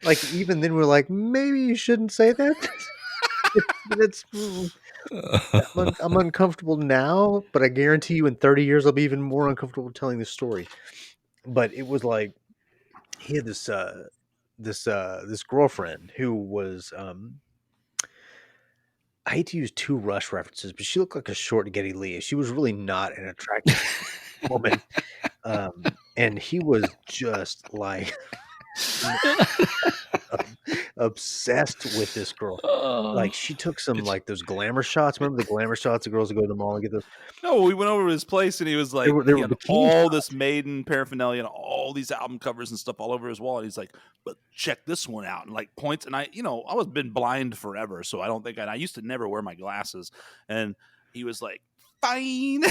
Like even then we're like, maybe you shouldn't say that. I'm uncomfortable now, but I guarantee you in 30 years I'll be even more uncomfortable telling this story. But it was like he had this girlfriend who was I hate to use two Rush references, but she looked like a short Geddy Lee. She was really not an attractive woman. And he was just like obsessed with this girl. Like she took some like those glamour shots. Remember the glamour shots? The girls would go to the mall and get those. No, we went over to his place and he was like, he had all this Maiden paraphernalia and all these album covers and stuff all over his wall. And he's like, but check this one out, and like points. And I was been blind forever, so I don't think I used to never wear my glasses. And he was like, fine.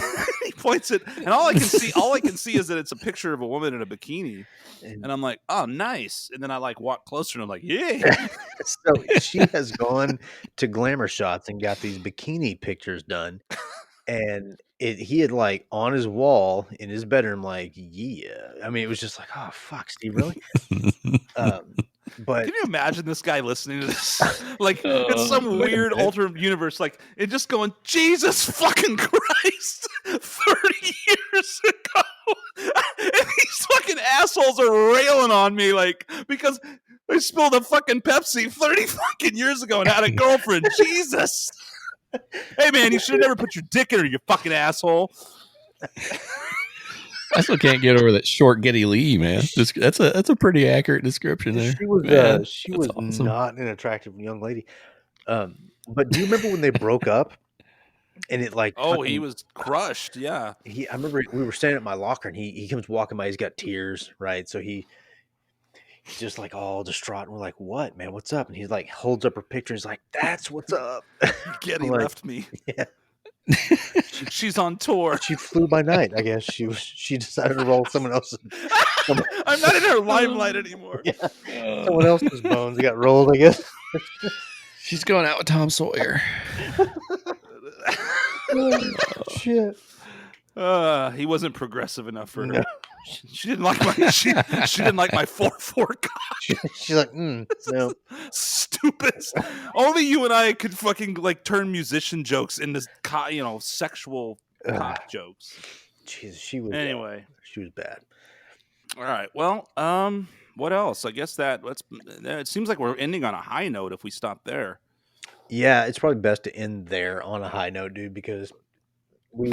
He points it, and all I can see is that it's a picture of a woman in a bikini. And I'm like, oh, nice. And then I like walk closer and I'm like, yeah. So she has gone to Glamour Shots and got these bikini pictures done. And he had like on his wall in his bedroom, like, yeah. I mean, it was just like, oh, fuck, Steve, really? But can you imagine this guy listening to this? Like, it's some weird alternate universe. Like, it just going, Jesus fucking Christ, 30 years ago. And these fucking assholes are railing on me, like, because I spilled a fucking Pepsi 30 fucking years ago and had a girlfriend. Jesus. Hey, man, you should have never put your dick in her, you fucking asshole. I still can't get over that short Geddy Lee, man. That's a pretty accurate description there. She was awesome. Not an attractive young lady. But do you remember when they broke up? and it like Oh, he fucking. was crushed. Yeah. I remember we were standing at my locker, and he comes walking by. He's got tears, right? So he's just like all distraught, and we're like, "What, man? What's up?" And he's like, holds up her picture. He's like, "That's what's up." Geddy I'm like, left me. "Yeah." She She's on tour. she flew by night. I guess she decided to roll someone else's. I'm not in her limelight anymore. Yeah, someone else's bones got rolled. I guess. She's going out with Tom Sawyer. Shit. He wasn't progressive enough for her. No. She didn't like my she didn't like my 4/4 She's like, no. stupid. Only you and I could fucking like turn musician jokes into sexual cock jokes. Jesus, she was Anyway. she was bad. All right. Well, what else? I guess it seems like we're ending on a high note if we stop there. Yeah, it's probably best to end there on a high note, dude, because we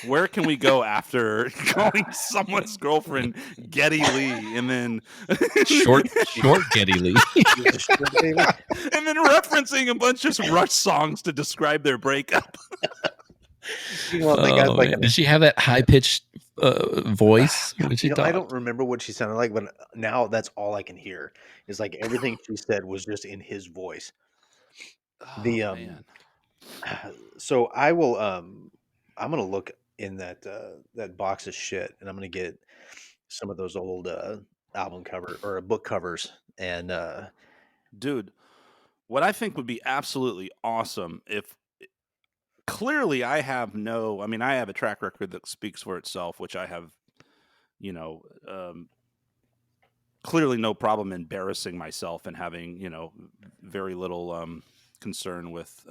Where can we go after calling someone's girlfriend Geddy Lee and then Short Geddy Lee. and then referencing a bunch of Rush songs to describe their breakup? Did she have that high pitched voice when she talked? I don't remember what she sounded like, but now that's all I can hear. Is like everything she said was just in his voice. Man. So I will I'm gonna look in that box of shit, and I'm gonna get some of those old album cover or book covers, and Dude, what I think would be absolutely awesome if clearly I have a track record that speaks for itself, which I have, clearly no problem embarrassing myself and having, very little concern with,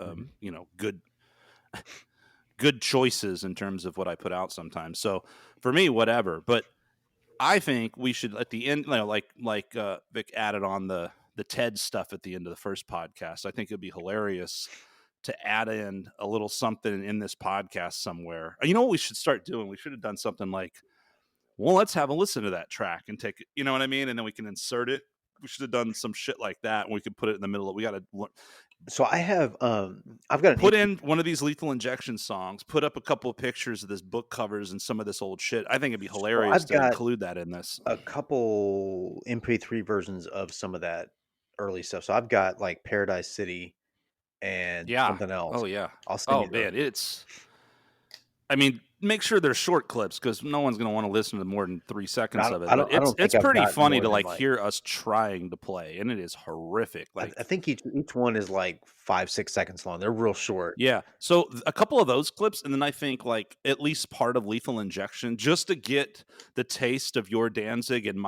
good choices in terms of what I put out sometimes. So for me, whatever. But I think we should at the end, like Vic added on the TED stuff at the end of the first podcast. I think it'd be hilarious to add in a little something in this podcast somewhere. You know what we should start doing? We should have done something like, well, let's have a listen to that track and take it, you know what I mean? And then we can insert it. We should have done some shit like that, and we could put it in the middle of. We got to. So I have I've got put in one of these Lethal Injection songs. Put up a couple of pictures of this book covers and some of this old shit. I think it'd be hilarious to include that in this. A couple MP3 versions of some of that early stuff. So I've got like Paradise City and something else. Oh yeah. I'll send you man, I mean, make sure they're short clips because no one's going to want to listen to more than 3 seconds of it. It's pretty funny to hear us trying to play, and it is horrific. Like I think each one is like 5-6 seconds long. They're real short. Yeah. So a couple of those clips, and then I think like at least part of Lethal Injection, just to get the taste of your Danzig and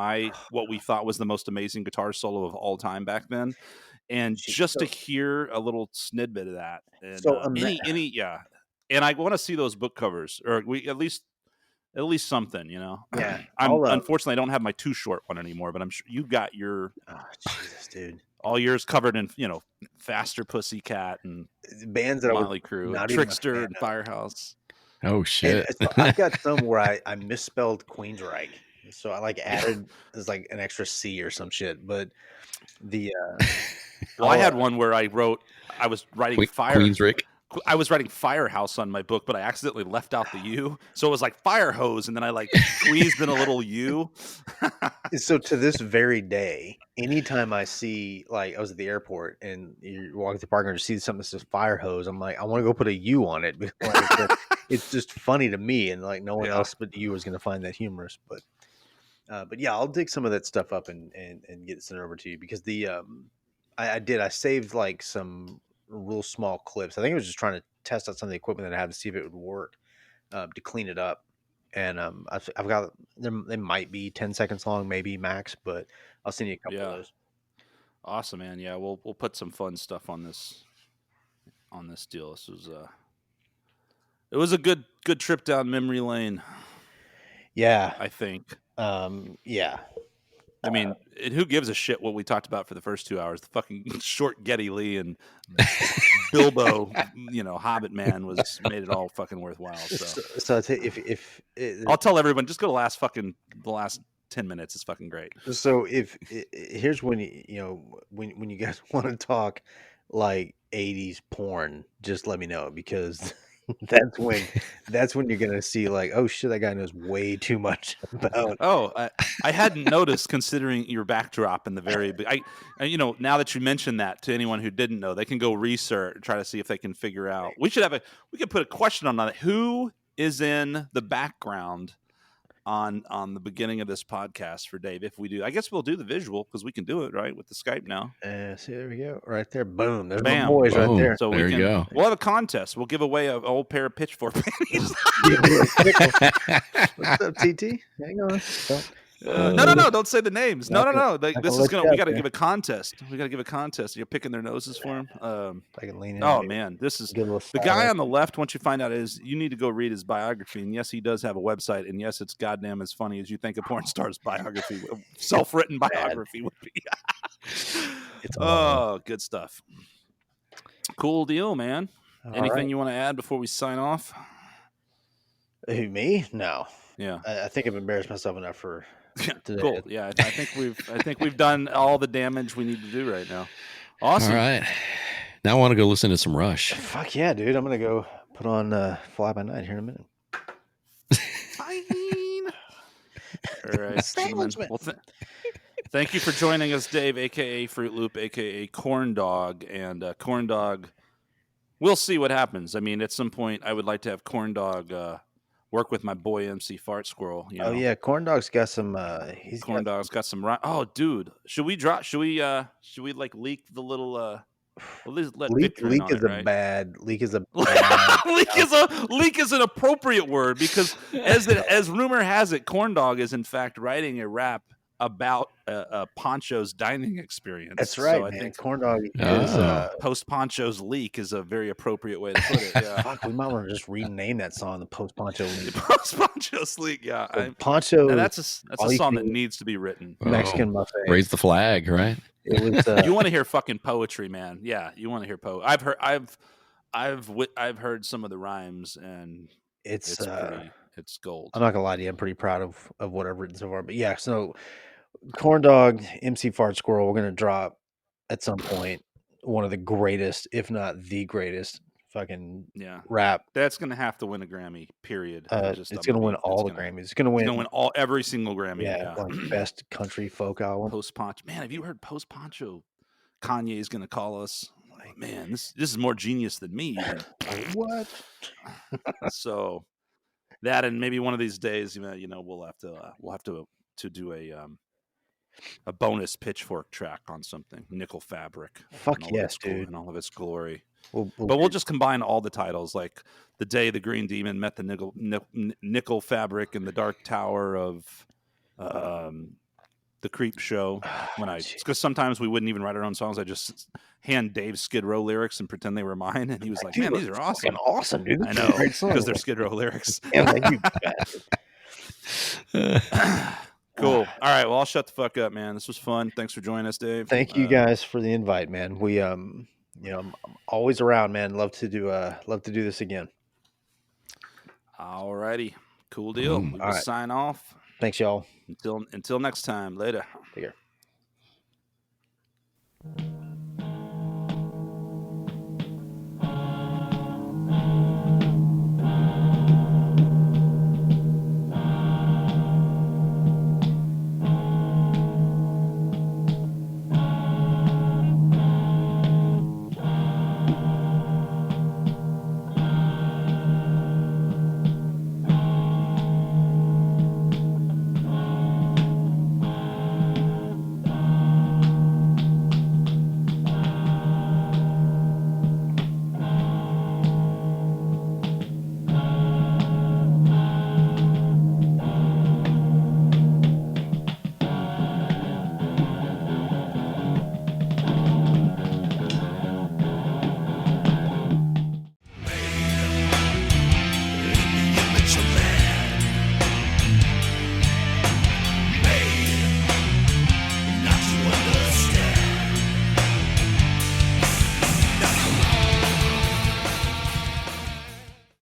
what we thought was the most amazing guitar solo of all time back then. And just to hear a little snippet of that. And so and I want to see those book covers, or we at least something, Yeah. Unfortunately, I don't have my too short one anymore, but I'm sure you got your. Oh, Jesus, dude! All yours covered in Faster Pussycat and bands that Motley Crüe, and Trickster and Firehouse. Oh shit! So I've got some where I misspelled Queensryche, so I like added as like an extra C or some shit. But I had one where I was writing Queensryche. I was writing Firehouse on my book, but I accidentally left out the U. So it was like Fire Hose, and then I like squeezed in a little U. So to this very day, anytime I see, like, I was at the airport and you're walking through the parking lot and see something that says Fire Hose, I'm like, I want to go put a U on it. Because it's just funny to me, and like no one else but you is going to find that humorous. But yeah, I'll dig some of that stuff up and get it sent over to you, because I saved like some real small clips. I think I was just trying to test out some of the equipment that I had to see if it would work, to clean it up. And I've got them. They might be 10 seconds long, maybe max, but I'll send you a couple of those. Awesome, man. Yeah, we'll put some fun stuff on this deal. This was it was a good trip down memory lane. Yeah, I think. Yeah. I mean, who gives a shit what we talked about for the first 2 hours? The fucking short Geddy Lee and Bilbo, Hobbit man made it all fucking worthwhile. So I'll tell you, if I'll tell everyone, just go to the last 10 minutes. It's fucking great. So here's when you guys want to talk like 80s porn, just let me know, because that's when you're gonna see like, oh shit, that guy knows way too much about. Oh, I hadn't noticed considering your backdrop in the very. Now that you mentioned that to anyone who didn't know, they can go research, try to see if they can figure out. We could put a question on that. Who is in the background on the beginning of this podcast for Dave? If we do, I guess we'll do the visual because we can do it right with the Skype now. See, there we go, right there, boom. There's Bam. my boys right Boom. there. So There you go. We'll have a contest. We'll give away an old pair of pitchfork panties. What's up, TT? Hang on. No! Don't say the names. No. This is We got to give a contest. We got to give a contest. You're picking their noses for him. I can lean in. Oh man, this is the guy on the left. Once you find out is you need to go read his biography. And yes, he does have a website. And yes, it's goddamn as funny as you think a porn star's biography, self-written biography would be. Good stuff. Cool deal, man. Anything you want to add before we sign off? Who, me? No. Yeah. I think I've embarrassed myself enough for today. Cool. Yeah, I think we've done all the damage we need to do right now. Awesome. All right. Now I want to go listen to some Rush. Fuck yeah, dude. I'm gonna go put on Fly By Night here in a minute. Fine. All right. Well, thank you for joining us, Dave, aka Fruit Loop, aka Corndog, and Corndog. We'll see what happens. I mean, at some point, I would like to have Corndog work with my boy MC Fart Squirrel. You know? Oh yeah, Corndog's got some. Corndog's got some. Oh, dude, should we like leak the little? Let leak Victor in on is it, a right? bad leak is a leak is an appropriate word because as rumor has it, Corndog is in fact writing a rap about Poncho's dining experience. That's right, so man. I think Corndog is post Poncho's leak is a very appropriate way to put it. Yeah. Fuck, we might want to just rename that song the Post Poncho Leak. Post Poncho's leak, yeah. Poncho. That's a song that needs to be written. Mexican buffet. Raise the flag, right? It was. You want to hear fucking poetry, man? Yeah, you want to hear I've heard some of the rhymes, and it's gold. I'm not gonna lie to you. I'm pretty proud of what I've written so far. But yeah, so Corndog, MC Fart Squirrel, we're gonna drop at some point one of the greatest, if not the greatest, fucking rap. That's gonna have to win a Grammy. Period. It's gonna win all the Grammys. It's gonna win every single Grammy. Yeah, like best country folk album. Post Poncho, man. Have you heard Post Poncho? Kanye's gonna call us. Like, man, this is more genius than me. What? So that, and maybe one of these days, we'll have to do a bonus pitchfork track on something. Nickel Fabric. Fuck yes, dude. In all of its glory. We'll just combine all the titles, like the day the Green Demon met the nickel Fabric in the Dark Tower of the Creep Show. Because sometimes we wouldn't even write our own songs. I just hand Dave Skid Row lyrics and pretend they were mine, and he was like, "Man, these are awesome." Awesome, dude. I know, because they're Skid Row lyrics. Cool. All right. Well, I'll shut the fuck up, man. This was fun. Thanks for joining us, Dave. Thank you guys for the invite, man. We I'm always around, man. Love to do this again. All righty. Cool deal. We will sign off. Thanks, y'all. Until next time. Later. Take care.